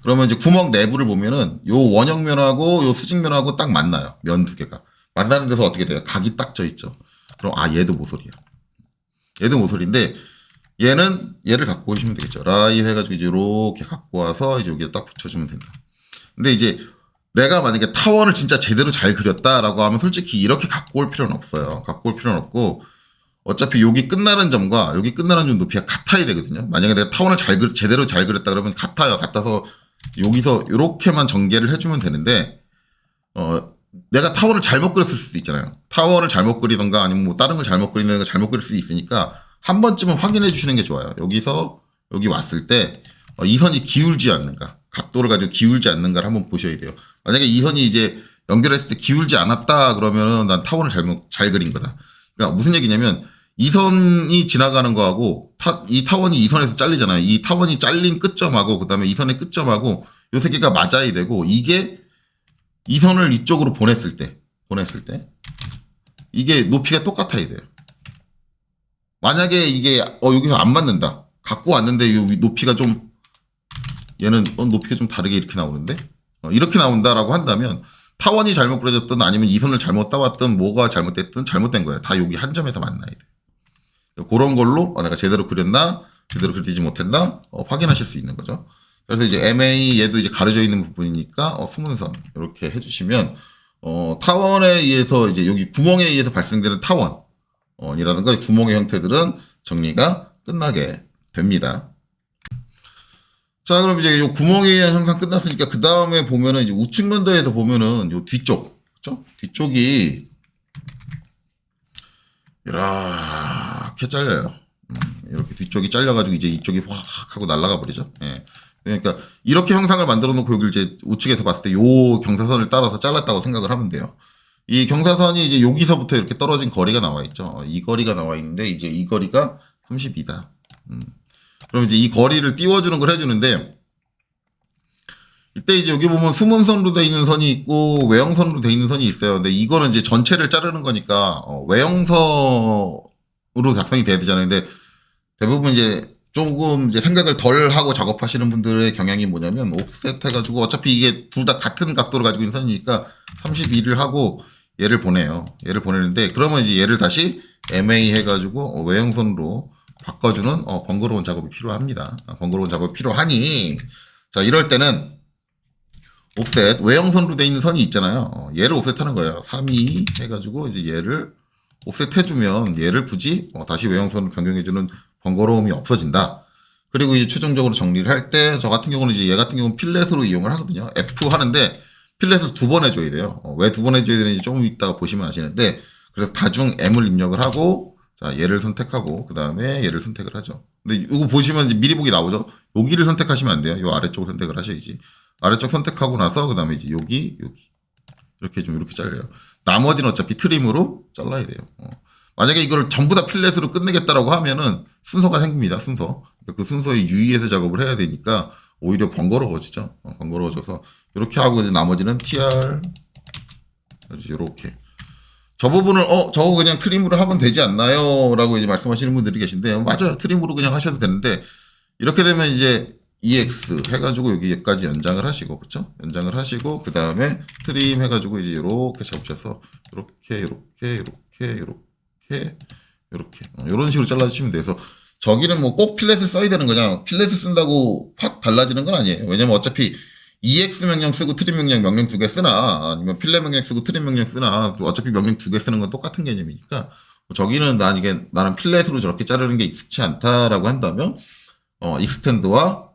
그러면 이제 구멍 내부를 보면은 요 원형면하고 요 수직면하고 딱 만나요. 면 두 개가 만나는 데서 어떻게 돼요? 각이 딱 져 있죠. 그럼 얘도 모서리야. 얘도 모서리인데 얘를 갖고 오시면 되겠죠. 라인 해가지고 이제 이렇게 갖고 와서 이제 여기에 딱 붙여주면 된다. 근데 이제 내가 만약에 타원을 진짜 제대로 잘 그렸다라고 하면 솔직히 이렇게 갖고 올 필요는 없어요. 갖고 올 필요는 없고 어차피 여기 끝나는 점과 여기 끝나는 점 높이가 같아야 되거든요. 만약에 내가 타원을 제대로 잘 그렸다 그러면 같아요. 같아서 여기서 이렇게만 전개를 해주면 되는데 내가 타원을 잘못 그렸을 수도 있잖아요. 타원을 잘못 그리던가 아니면 뭐 다른 걸 잘못 그리는 거 잘못 그릴 수도 있으니까 한 번쯤은 확인해 주시는 게 좋아요. 여기서 여기 왔을 때 이 선이 기울지 않는가, 각도를 가지고 기울지 않는가를 한번 보셔야 돼요. 만약에 이 선이 이제 연결했을 때 기울지 않았다 그러면은 난 타원을 잘 그린 거다. 그러니까 무슨 얘기냐면 이 선이 지나가는 거하고 이 타원이 이 선에서 잘리잖아요. 이 타원이 잘린 끝점하고 그다음에 이 선의 끝점하고 요 세 개가 맞아야 되고 이게 이 선을 이쪽으로 보냈을 때 이게 높이가 똑같아야 돼요. 만약에 이게 여기서 안 맞는다. 갖고 왔는데 요 높이가 좀 얘는 높이가 좀 다르게 이렇게 나오는데 이렇게 나온다라고 한다면 타원이 잘못 그려졌든 아니면 이 선을 잘못 따왔든 뭐가 잘못됐든 잘못된 거예요. 다 여기 한 점에서 만나야 돼. 그런 걸로 내가 제대로 그렸나 제대로 그리지 못했나 확인하실 수 있는 거죠. 그래서 이제 MA 얘도 이제 가려져 있는 부분이니까 수문선 이렇게 해주시면 타원에 의해서 이제 여기 구멍에 의해서 발생되는 타원이라든가 구멍의 형태들은 정리가 끝나게 됩니다. 자, 그럼 이제 요 구멍에 의한 형상 끝났으니까 그 다음에 보면은 이제 우측 면도에서 보면은 요 뒤쪽, 그쵸? 뒤쪽이 이렇게 잘려요. 이렇게 뒤쪽이 잘려가지고 이제 이쪽이 확 하고 날아가 버리죠. 예. 그러니까 이렇게 형상을 만들어 놓고 여기를 이제 우측에서 봤을 때 요 경사선을 따라서 잘랐다고 생각을 하면 돼요. 이 경사선이 이제 여기서부터 이렇게 떨어진 거리가 나와 있죠. 이 거리가 나와 있는데 이제 이 거리가 32다. 그럼 이제 이 거리를 띄워주는 걸 해주는데 이때 이제 여기 보면 수문선으로 되어 있는 선이 있고 외형선으로 되어 있는 선이 있어요. 근데 이거는 이제 전체를 자르는 거니까 외형선으로 작성이 돼야 되잖아요. 근데 대부분 이제 조금 이제 생각을 덜 하고 작업하시는 분들의 경향이 뭐냐면 옵셋 해가지고 어차피 이게 둘 다 같은 각도를 가지고 있는 선이니까 32를 하고 얘를 보내요. 얘를 보내는데 그러면 이제 얘를 다시 MA 해가지고 외형선으로 바꿔주는 번거로운 작업이 필요합니다. 번거로운 작업이 필요하니 자 이럴 때는 옵셋 외형선으로 되어 있는 선이 있잖아요. 얘를 옵셋하는 거예요. 32 해가지고 이제 얘를 옵셋 해주면 얘를 굳이 다시 외형선으로 변경해주는 번거로움이 없어진다. 그리고 이제 최종적으로 정리를 할 때 저 같은 경우는 이제 얘 같은 경우는 필렛으로 이용을 하거든요. F 하는데 필렛을 2번 해줘야 돼요. 왜 2번 해줘야 되는지 조금 이따가 보시면 아시는데 그래서 다중 M을 입력을 하고 자 얘를 선택하고 그 다음에 얘를 선택을 하죠. 근데 이거 보시면 이제 미리 보기 나오죠. 여기를 선택하시면 안 돼요. 요 아래쪽을 선택을 하셔야지. 아래쪽 선택하고 나서 그 다음에 이제 여기 이렇게 좀 이렇게 잘려요. 나머지는 어차피 트림으로 잘라야 돼요. 만약에 이걸 전부 다 필렛으로 끝내겠다라고 하면은 순서가 생깁니다. 순서. 그러니까 그 순서에 유의해서 작업을 해야 되니까 오히려 번거로워지죠. 번거로워져서 이렇게 하고 이제 나머지는 TR 이렇게. 저 부분을 저거 그냥 트림으로 하면 되지 않나요? 라고 이제 말씀하시는 분들이 계신데 맞아요. 트림으로 그냥 하셔도 되는데 이렇게 되면 이제 EX 해가지고 여기까지 연장을 하시고 그쵸? 연장을 하시고 그 다음에 트림 해가지고 이제 이렇게 잡으셔서 이렇게 이런 식으로 잘라주시면 돼요. 그래서 저기는 뭐 꼭 필렛을 써야 되는 거냐? 필렛을 쓴다고 팍 달라지는 건 아니에요. 왜냐면 어차피 EX 명령 쓰고 트림 명령 두 개 쓰나 아니면 필렛 명령 쓰고 트림 명령 쓰나 어차피 명령 두 개 쓰는 건 똑같은 개념이니까 저기는 나는 필렛으로 저렇게 자르는 게 익숙치 않다라고 한다면 익스텐드와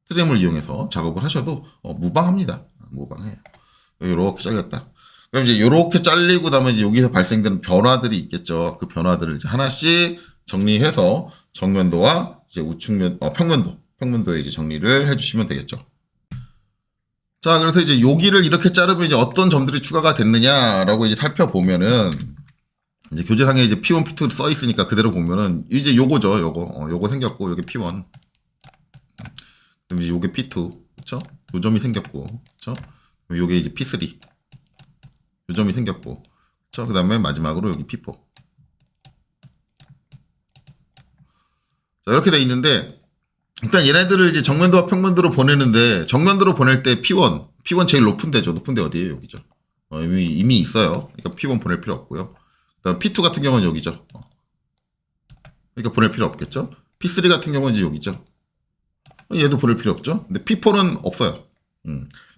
트림을 이용해서 작업을 하셔도 무방합니다. 무방해요. 이렇게 잘렸다. 그럼 이제 이렇게 잘리고 나면 이제 여기서 발생되는 변화들이 있겠죠. 그 변화들을 이제 하나씩 정리해서 정면도와 이제 우측면 평면도에 이제 정리를 해주시면 되겠죠. 자, 그래서 이제 여기를 이렇게 자르면 이제 어떤 점들이 추가가 됐느냐라고 이제 살펴보면은 이제 교재상에 이제 P1, P2 써 있으니까 그대로 보면은 이제 요거죠. 요거 생겼고 여기 P1. 그럼 이제 요게 P2. 그쵸? 요 점이 생겼고. 그쵸? 요게 이제 P3. 요 점이 생겼고. 그쵸? 그 다음에 마지막으로 여기 P4. 자, 이렇게 돼 있는데 일단 얘네들을 이제 정면도와 평면도로 보내는데 정면도로 보낼 때 P1 제일 높은 데죠. 높은 데 어디예요? 여기죠. 이미 있어요. 그러니까 P1 보낼 필요 없고요. 그다음 P2 같은 경우는 여기죠. 그러니까 보낼 필요 없겠죠. P3 같은 경우는 이제 여기죠. 얘도 보낼 필요 없죠. 근데 P4는 없어요.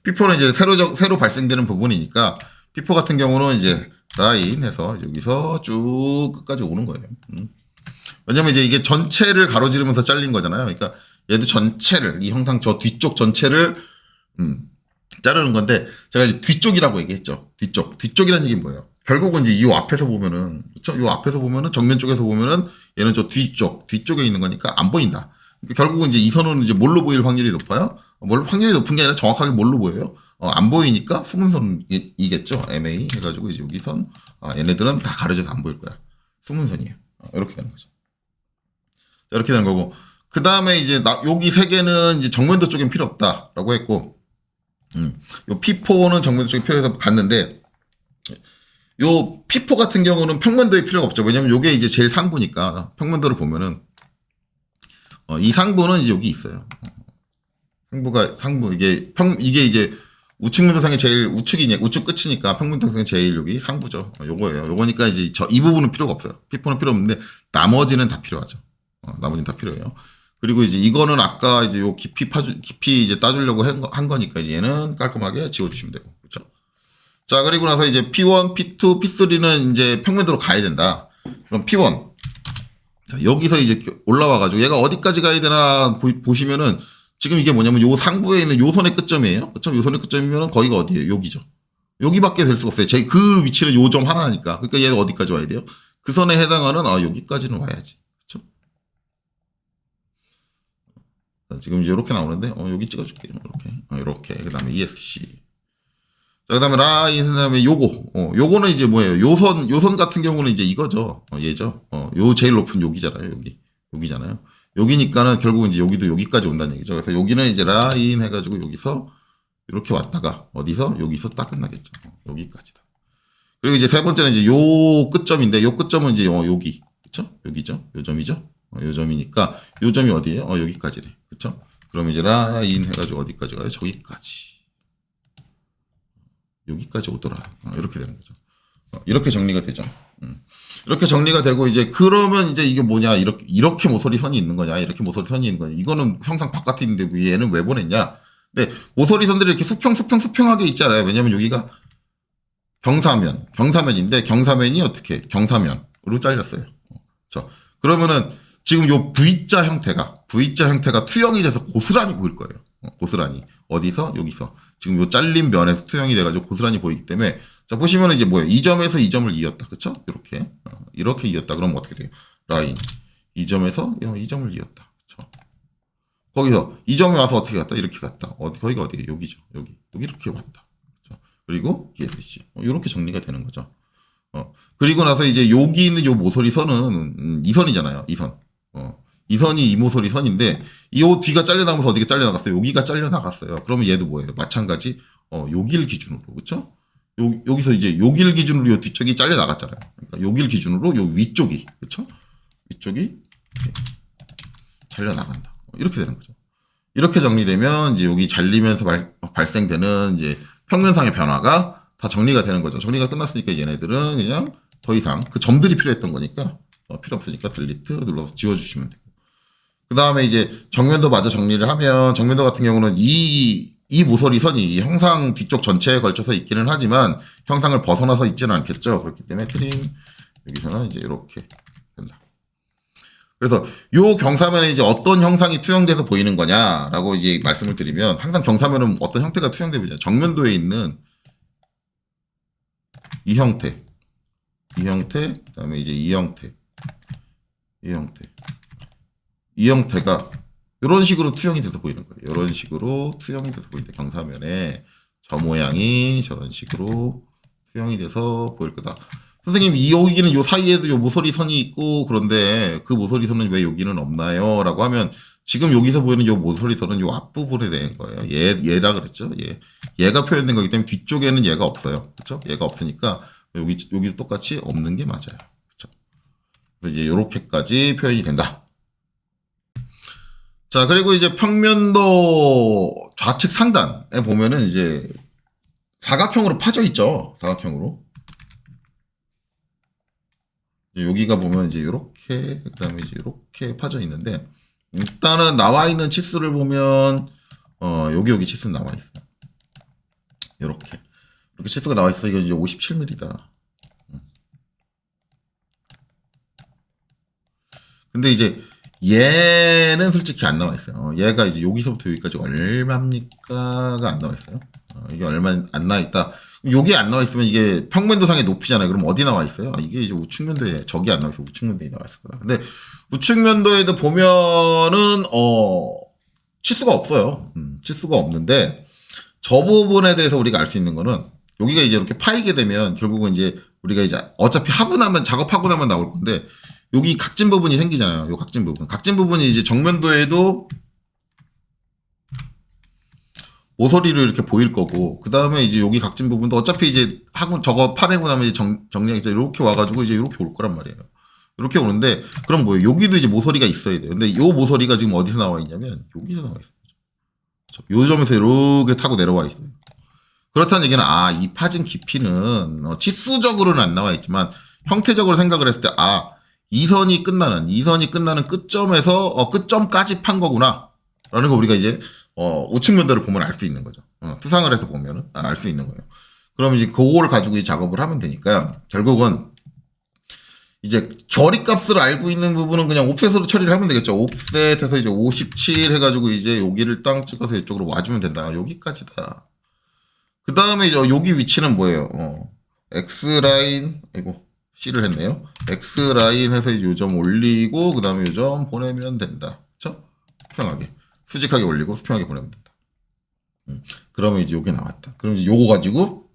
피포는 이제 새로 발생되는 부분이니까 피포 같은 경우는 이제 라인 해서 여기서 쭉 끝까지 오는 거예요. 왜냐면 이제 이게 전체를 가로지르면서 잘린 거잖아요. 그러니까 얘도 전체를 이 형상 저 뒤쪽 전체를 자르는 건데 제가 이제 뒤쪽이라고 얘기했죠. 뒤쪽이라는 얘기는 뭐예요? 결국은 이제 이 앞에서 보면은 그렇죠? 이 앞에서 보면은 정면 쪽에서 보면은 얘는 저 뒤쪽에 있는 거니까 안 보인다. 그러니까 결국은 이제 이 선은 이제 뭘로 보일 확률이 높아요? 확률이 높은 게 아니라 정확하게 뭘로 보여요? 안 보이니까 숨은 선이겠죠. MA 해가지고 이제 여기 선 얘네들은 다 가려져서 안 보일 거야. 숨은 선이에요. 이렇게 되는 거죠. 이렇게 되는 거고 그 다음에 이제 여기 세 개는 이제 정면도 쪽엔 필요 없다라고 했고 요 P4는 정면도 쪽에 필요해서 갔는데 요 P4 같은 경우는 평면도에 필요가 없죠. 왜냐면 요게 이제 제일 상부니까 평면도를 보면은 이 상부는 이제 여기 있어요. 상부 이게 이제 우측면도상의 제일 우측 끝이니까 평면도상의 제일 여기 상부죠. 요거예요. 요거니까 이제 이 부분은 필요가 없어요. P4는 필요 없는데 나머지는 다 필요하죠. 나머지는 다 필요해요. 그리고 이제 이거는 아까 이제 요 깊이 이제 따주려고 한 거니까 이제 얘는 깔끔하게 지워주시면 되고. 그렇죠? 자, 그리고 나서 이제 P1, P2, P3는 이제 평면도로 가야 된다. 그럼 P1. 자, 여기서 이제 올라와가지고 얘가 어디까지 가야 되나 보시면은 지금 이게 뭐냐면 요 상부에 있는 요 선의 끝점이에요. 그렇죠? 요 선의 끝점이면 거기가 어디예요? 여기죠. 여기밖에 될 수가 없어요. 그 위치는 요 점 하나니까. 그러니까 얘가 어디까지 와야 돼요? 그 선에 해당하는 여기까지는 와야지. 그렇죠? 지금 이제 이렇게 나오는데 여기 찍어줄게요. 이렇게 그다음에 ESC. 자, 그다음에 라인 그다음에 요거는 이제 뭐예요? 요선 같은 경우는 이제 이거죠. 얘죠. 요 제일 높은 여기잖아요. 여기잖아요. 여기니까는 결국은 이제 여기도 여기까지 온다는 얘기죠. 그래서 여기는 이제 라인 해가지고 여기서 이렇게 왔다가 여기서 딱 끝나겠죠. 여기까지다. 그리고 이제 세 번째는 이제 요 끝점인데 요 끝점은 이제 여기 그렇죠? 여기죠. 요 점이죠. 요 점이니까 요 점이 어디예요? 여기까지래. 그렇죠? 그럼 이제 라인 해가지고 어디까지 가요? 저기까지. 여기까지 오더라. 이렇게 되는 거죠. 이렇게 정리가 되죠. 이렇게 정리가 되고 이제 그러면 이제 이게 뭐냐 이렇게 모서리 선이 있는 거냐 이렇게 모서리 선이 있는 거냐 이거는 형상 바깥에 있는데 얘는 왜 보냈냐? 근데 모서리 선들이 이렇게 수평하게 있잖아요. 왜냐면 여기가 경사면인데 경사면이 어떻게 경사면으로 잘렸어요. 그렇죠? 그러면은 지금 요 V자 형태가 투영이 돼서 고스란히 보일 거예요. 고스란히 어디서 여기서 지금 요 잘린 면에서 투영이 돼가지고 고스란히 보이기 때문에 자 보시면 이제 뭐예요? 이 점에서 이 점을 이었다, 그렇죠? 이렇게 이었다. 그러면 어떻게 돼요? 라인 이 점에서 이 점을 이었다, 그렇죠? 거기서 이 점에 와서 어떻게 갔다? 이렇게 갔다. 거기가 어디예요? 여기죠. 여기 이렇게 왔다, 그렇죠? 그리고 ESC 이렇게 정리가 되는 거죠. 그리고 나서 이제 여기 있는 요 모서리 선은 이 선이잖아요. 이 선. 이 선이 이 모서리 선인데 이 뒤가 잘려나가면서 어디가 잘려나갔어요? 여기가 잘려나갔어요. 그러면 얘도 뭐예요? 마찬가지 여기를 기준으로 그렇죠? 여기서 이제 여기를 기준으로 요 뒤쪽이 잘려나갔잖아요. 그러니까 여기를 기준으로 요 위쪽이 그렇죠? 위쪽이 잘려나간다. 이렇게 되는 거죠. 이렇게 정리되면 이제 여기 잘리면서 발생되는 이제 평면상의 변화가 다 정리가 되는 거죠. 정리가 끝났으니까 얘네들은 그냥 더 이상 그 점들이 필요했던 거니까 필요 없으니까 딜리트 눌러서 지워주시면 되고. 그 다음에 이제 정면도 마저 정리를 하면 정면도 같은 경우는 이 모서리 선이 이 형상 뒤쪽 전체에 걸쳐서 있기는 하지만 형상을 벗어나서 있지는 않겠죠. 그렇기 때문에 트림 여기서는 이제 이렇게 된다. 그래서 요 경사면에 이제 어떤 형상이 투영돼서 보이는 거냐라고 이제 말씀을 드리면 항상 경사면은 어떤 형태가 투영돼 보이냐. 정면도에 있는 이 형태, 그다음에 이제 이 형태가 이런 식으로 투영이 돼서 보이는 거예요. 이런 식으로 투영이 돼서 보인다. 경사면에 저 모양이 저런 식으로 투영이 돼서 보일 거다. 선생님, 여기는 요 사이에도 요 모서리 선이 있고 그런데 그 모서리 선은 왜 여기는 없나요? 라고 하면 지금 여기서 보이는 요 모서리 선은 요 앞부분에 대한 거예요. 얘라 그랬죠. 얘가 표현된 거기 때문에 뒤쪽에는 얘가 없어요. 그렇죠? 얘가 없으니까 여기도 똑같이 없는 게 맞아요. 그렇죠? 그래서 이제 요렇게까지 표현이 된다. 자, 그리고 이제 평면도 좌측 상단에 보면은 이제 사각형으로 파져 있죠. 사각형으로. 여기가 보면 이제 이렇게, 그 다음에 이제 이렇게 파져 있는데, 일단은 나와 있는 치수를 보면, 여기 치수 나와 있어요. 이렇게 치수가 나와 있어. 이건 이제 57mm다. 근데 이제 얘는 솔직히 안 나와 있어요. 얘가 이제 여기서부터 여기까지 얼마입니까가 안 나와 있어요. 이게 얼마 안 나와 있다. 여기 안 나와 있으면 이게 평면도상의 높이잖아요. 그럼 어디 나와 있어요? 이게 이제 우측면도에 저기 안 나와 있어. 우측면도에 나와 있을 거다. 근데 우측면도에도 보면은 치수가 없어요. 치수가 없는데 저 부분에 대해서 우리가 알 수 있는 거는 여기가 이제 이렇게 파이게 되면 결국은 이제 우리가 이제 어차피 하고 나면 작업하고 나면 나올 건데 여기 각진 부분이 생기잖아요. 요 각진 부분. 각진 부분이 이제 정면도에도 모서리로 이렇게 보일 거고, 그 다음에 이제 여기 각진 부분도 어차피 이제 하고 저거 파내고 나면 이제 정리해서 이렇게 와가지고 이제 이렇게 올 거란 말이에요. 이렇게 오는데, 그럼 뭐예요? 여기도 이제 모서리가 있어야 돼요. 근데 요 모서리가 지금 어디서 나와 있냐면, 여기서 나와 있어요. 요 점에서 이렇게 타고 내려와 있어요. 그렇다는 얘기는, 이 파진 깊이는, 치수적으로는 안 나와 있지만, 형태적으로 생각을 했을 때, 이 선이 끝나는 끝점에서, 끝점까지 판 거구나. 라는 거 우리가 이제, 우측면도를 보면 알 수 있는 거죠. 투상을 해서 보면은, 알 수 있는 거예요. 그럼 이제 그거를 가지고 이 작업을 하면 되니까, 결국은, 이제 결의값을 알고 있는 부분은 그냥 옵셋으로 처리를 하면 되겠죠. 옵셋해서 이제 57 해가지고 이제 여기를 땅 찍어서 이쪽으로 와주면 된다. 여기까지다. 그 다음에 이제 여기 위치는 뭐예요? X라인, 아이고, C를 했네요. X라인 해서 요 점 올리고, 그 다음에 요 점 보내면 된다. 그쵸? 수평하게. 수직하게 올리고, 수평하게 보내면 된다. 그러면 이제 요게 나왔다. 그럼 이제 요거 가지고,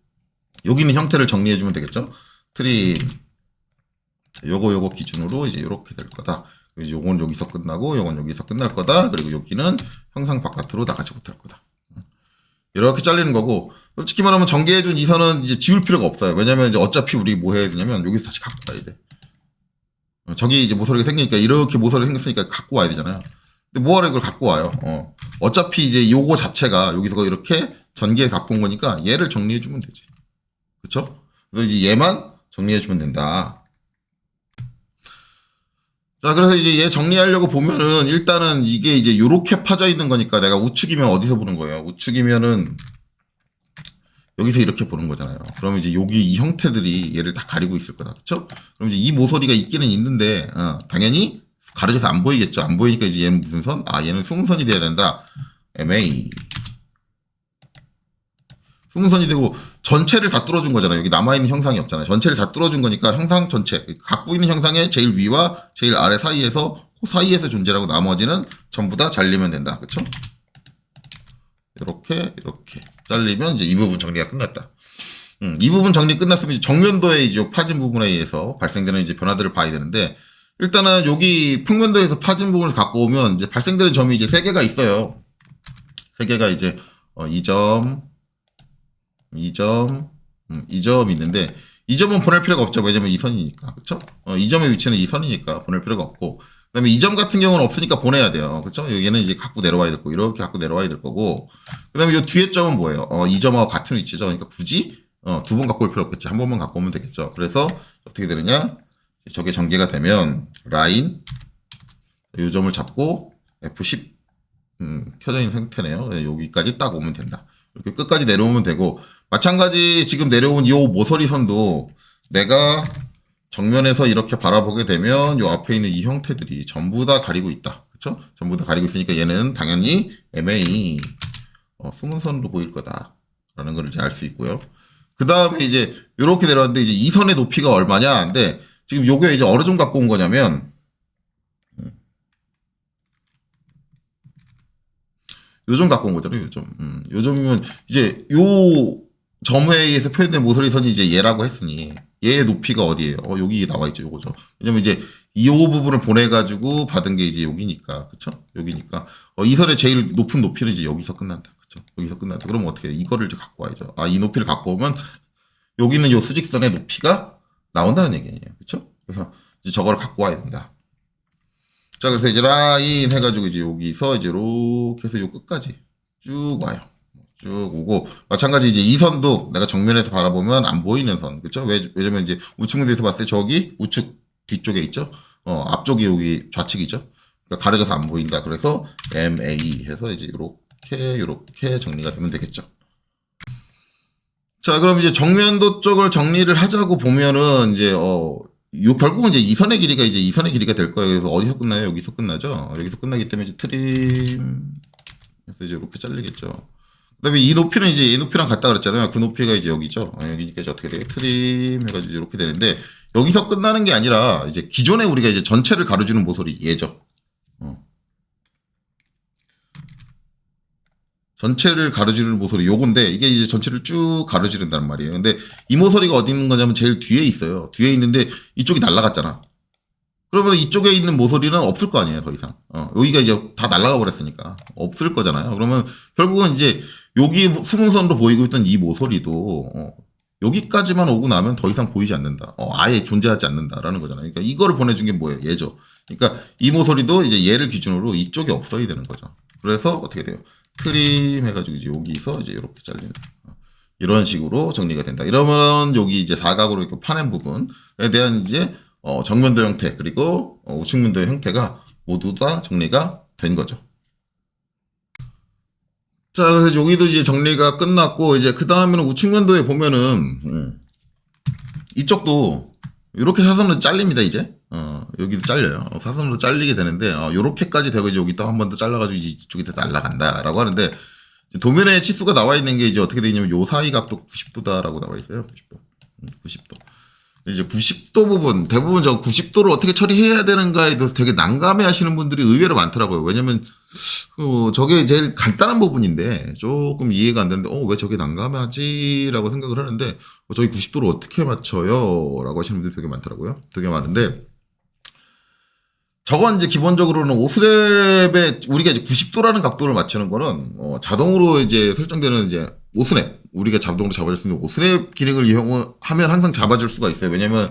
여기 있는 형태를 정리해주면 되겠죠? 트림. 요거 기준으로 이제 요렇게 될 거다. 이제 요건 여기서 끝나고, 요건 여기서 끝날 거다. 그리고 여기는 형상 바깥으로 나가지 못할 거다. 이렇게 잘리는 거고, 솔직히 말하면 전개해준 이 선은 이제 지울 필요가 없어요. 왜냐면 이제 어차피 우리 뭐 해야 되냐면 여기서 다시 갖고 와야 돼. 저기 이제 모서리가 생기니까 이렇게 모서리 생겼으니까 갖고 와야 되잖아요. 근데 뭐하러 이걸 갖고 와요? 어차피 이제 요거 자체가 여기서 이렇게 전개해 갖고 온 거니까 얘를 정리해주면 되지. 그쵸? 그래서 이제 얘만 정리해주면 된다. 자, 그래서 이제 얘 정리하려고 보면은 일단은 이게 이제 요렇게 파져 있는 거니까 내가 우측이면 어디서 보는 거예요? 우측이면은 여기서 이렇게 보는 거잖아요. 그러면 이제 여기 이 형태들이 얘를 다 가리고 있을 거다. 그쵸? 그럼 이제 이 모서리가 있기는 있는데, 당연히 가려져서 안 보이겠죠. 안 보이니까 이제 얘는 무슨 선? 얘는 수문선이 돼야 된다. MA. 수문선이 되고 전체를 다 뚫어준 거잖아요. 여기 남아있는 형상이 없잖아요. 전체를 다 뚫어준 거니까 형상 전체, 갖고 있는 형상의 제일 위와 제일 아래 사이에서 그 사이에서 존재하고 나머지는 전부 다 잘리면 된다. 그쵸? 이렇게 잘리면 이제 이 부분 정리가 끝났다. 이 부분 정리 끝났으면 이제 정면도의 이제 파진 부분에 의해서 발생되는 이제 변화들을 봐야 되는데, 일단은 여기 평면도에서 파진 부분을 갖고 오면 이제 발생되는 점이 이제 3개가 있어요. 3개가 이제 이 점, 이 점 있는데, 이 점은 보낼 필요가 없죠. 왜냐면 이 선이니까. 그쵸? 이 점의 위치는 이 선이니까 보낼 필요가 없고, 그 다음에 이 점 같은 경우는 없으니까 보내야 돼요. 그쵸? 여기는 이제 갖고 내려와야 될 거고, 이렇게 갖고 내려와야 될 거고, 그 다음에 이 뒤에 점은 뭐예요? 이 점하고 같은 위치죠. 그러니까 굳이, 2번 갖고 올 필요 없겠지. 한 번만 갖고 오면 되겠죠. 그래서 어떻게 되느냐? 저게 전개가 되면, 라인, 이 점을 잡고, F10, 켜져 있는 상태네요. 여기까지 딱 오면 된다. 이렇게 끝까지 내려오면 되고, 마찬가지 지금 내려온 이 모서리 선도 내가 정면에서 이렇게 바라보게 되면 요 앞에 있는 이 형태들이 전부 다 가리고 있다. 그쵸? 전부 다 가리고 있으니까 얘는 당연히 MA 수문선으로 보일 거다. 라는 걸 이제 알 수 있고요. 그 다음에 이제 요렇게 내려왔는데 이제 이 선의 높이가 얼마냐? 근데 지금 요게 이제 어느 정도 갖고 온 거냐면 요점 갖고 온 거잖아요. 요점. 요점이면 이제 요 점에 의해서 표현된 모서리 선이 이제 얘라고 했으니 얘의 높이가 어디예요? 여기 나와 있죠. 요거죠. 왜냐면 이제 이 부분을 보내가지고 받은 게 이제 여기니까. 그쵸? 여기니까. 이 선의 제일 높은 높이는 이제 여기서 끝난다. 그쵸? 여기서 끝난다. 그러면 어떻게 해? 이거를 이제 갖고 와야죠. 이 높이를 갖고 오면 여기는 요 수직선의 높이가 나온다는 얘기예요. 그쵸? 그래서 이제 저걸 갖고 와야 된다. 자, 그래서 이제 라인 해가지고 이제 여기서 이제 이렇게 해서 요 끝까지 쭉 와요. 쭉 오고, 마찬가지 이제 이 선도 내가 정면에서 바라보면 안 보이는 선. 그쵸? 왜냐면 이제 우측면에서 봤을 때 저기 우측 뒤쪽에 있죠? 앞쪽이 여기 좌측이죠? 그러니까 가려져서 안 보인다. 그래서 MA 해서 이제 요렇게 정리가 되면 되겠죠. 자, 그럼 이제 정면도 쪽을 정리를 하자고 보면은 이제 결국은 이제 이 선의 길이가 이제 이 선의 길이가 될 거예요. 그래서 어디서 끝나요? 여기서 끝나죠. 여기서 끝나기 때문에 이제 트림 그래서 이제 이렇게 잘리겠죠. 그다음에 이 높이는 이제 이 높이랑 같다 그랬잖아요. 그 높이가 이제 여기죠. 여기니까 이제 어떻게 돼요? 트림 해가지고 이렇게 되는데 여기서 끝나는 게 아니라 이제 기존에 우리가 이제 전체를 가로주는 모서리 얘죠. 전체를 가로지르는 모서리 요건데 이게 이제 전체를 쭉 가로지른다는 말이에요. 근데 이 모서리가 어디 있는 거냐면 제일 뒤에 있어요. 뒤에 있는데 이쪽이 날아갔잖아. 그러면 이쪽에 있는 모서리는 없을 거 아니에요, 더 이상. 여기가 이제 다 날아가 버렸으니까 없을 거잖아요. 그러면 결국은 이제 여기 수문선으로 보이고 있던 이 모서리도 여기까지만 오고 나면 더 이상 보이지 않는다. 아예 존재하지 않는다라는 거잖아요. 그러니까 이거를 보내준 게 뭐예요? 얘죠. 그러니까 이 모서리도 이제 얘를 기준으로 이쪽에 없어야 되는 거죠. 그래서 어떻게 돼요? 트림 해가지고 이제 여기서 이제 이렇게 잘리는 이런 식으로 정리가 된다. 이러면 여기 이제 사각으로 이렇게 파낸 부분에 대한 이제 정면도 형태 그리고 우측면도 형태가 모두 다 정리가 된 거죠. 자, 그래서 여기도 이제 정리가 끝났고 이제 그 다음에는 우측면도에 보면은 이쪽도 이렇게 사선으로 잘립니다. 이제 여기도 잘려요. 사선으로 잘리게 되는데 요렇게까지 되고 이제 여기 또 한 번 더 잘라가지고 이쪽이 더 날아간다라고 하는데 도면에 치수가 나와 있는 게 이제 어떻게 되냐면 요 사이 각도 90도다라고 나와 있어요. 90도. 90도. 이제 90도 부분 대부분 저 90도를 어떻게 처리해야 되는가에 대해서 되게 난감해 하시는 분들이 의외로 많더라고요. 왜냐면 저게 제일 간단한 부분인데 조금 이해가 안 되는데 왜 저게 난감하지라고 생각을 하는데 저기 90도를 어떻게 맞춰요? 라고 하시는 분들이 되게 많더라고요. 되게 많은데 저건 이제 기본적으로는 오스랩에 우리가 이제 90도라는 각도를 맞추는 거는 자동으로 이제 설정되는 이제 오스랩 우리가 자동으로 잡아줄 수 있는 오스랩 기능을 이용하면 항상 잡아줄 수가 있어요. 왜냐면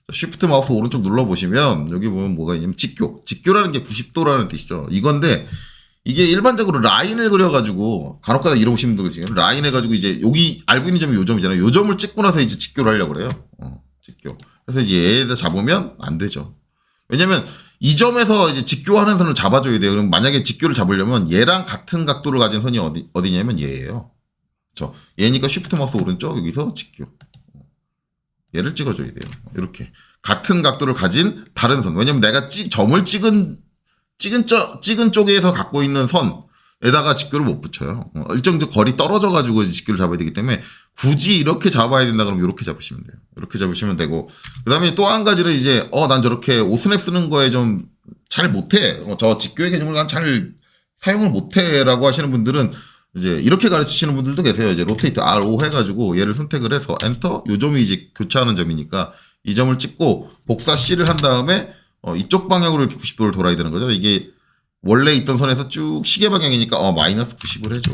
쉬프트 마우스 오른쪽 눌러보시면 여기 보면 뭐가 있냐면 직교라는 게 90도라는 뜻이죠. 이건데 이게 일반적으로 라인을 그려가지고 간혹가다 잃어보시는 분들 지금 라인 해가지고 이제 여기 알고 있는 점이 요 점이잖아요. 요 점을 찍고 나서 이제 직교를 하려고 그래요. 직교. 그래서 이제 얘에다 잡으면 안 되죠. 왜냐면 이 점에서 이제 직교하는 선을 잡아줘야 돼요. 그럼 만약에 직교를 잡으려면 얘랑 같은 각도를 가진 선이 어디냐면 얘예요. 그렇죠. 얘니까 쉬프트 마우스 오른쪽 여기서 직교. 얘를 찍어줘야 돼요. 이렇게 같은 각도를 가진 다른 선. 왜냐면 내가 점을 찍은 쪽에서 갖고 있는 선에다가 직교를 못 붙여요. 일정 거리 떨어져가지고 직교를 잡아야 되기 때문에 굳이 이렇게 잡아야 된다 그러면 이렇게 잡으시면 돼요. 이렇게 잡으시면 되고 그 다음에 또 한 가지는 이제 난 저렇게 오스냅 쓰는 거에 좀 잘 못해. 저 직교의 개념을 난 잘 사용을 못해라고 하시는 분들은 이제 이렇게 가르치시는 분들도 계세요. 이제 로테이트 R5 해가지고 얘를 선택을 해서 엔터 요 점이 이제 교차하는 점이니까 이 점을 찍고 복사 C를 한 다음에 이쪽 방향으로 이렇게 90도를 돌아야 되는 거죠. 이게 원래 있던 선에서 쭉 시계 방향이니까 마이너스 90을 해줘.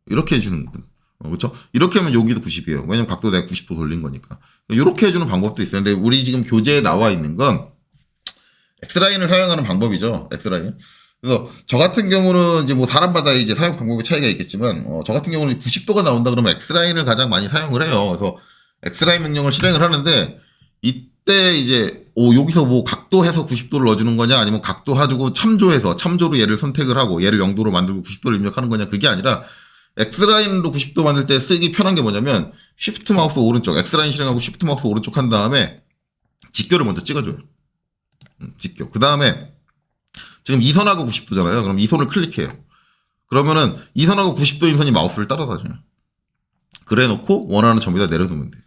이렇게 해주는 분. 그렇죠? 이렇게 하면 여기도 90이에요. 왜냐면 각도 내가 90도 돌린 거니까. 이렇게 해주는 방법도 있어요. 근데 우리 지금 교재에 나와 있는 건 X라인을 사용하는 방법이죠. X라인. 그래서 저 같은 경우는 이제 뭐 사람마다 이제 사용 방법의 차이가 있겠지만 저 같은 경우는 90도가 나온다 그러면 X라인을 가장 많이 사용을 해요. 그래서 X라인 명령을 실행을 하는데 이때 이제 여기서 뭐 각도해서 90도를 넣어주는 거냐 아니면 각도 해주고 참조로 얘를 선택을 하고 얘를 0도로 만들고 90도를 입력하는 거냐 그게 아니라 X라인으로 90도 만들 때 쓰기 편한 게 뭐냐면 쉬프트 마우스 오른쪽 X라인 실행하고 쉬프트 마우스 오른쪽 한 다음에 직교를 먼저 찍어줘요. 직교. 그 다음에 지금 이 선하고 90도잖아요. 그럼 이 선을 클릭해요. 그러면은 이 선하고 90도인 선이 마우스를 따라다녀요. 그래 놓고 원하는 점에다 내려놓으면 돼요.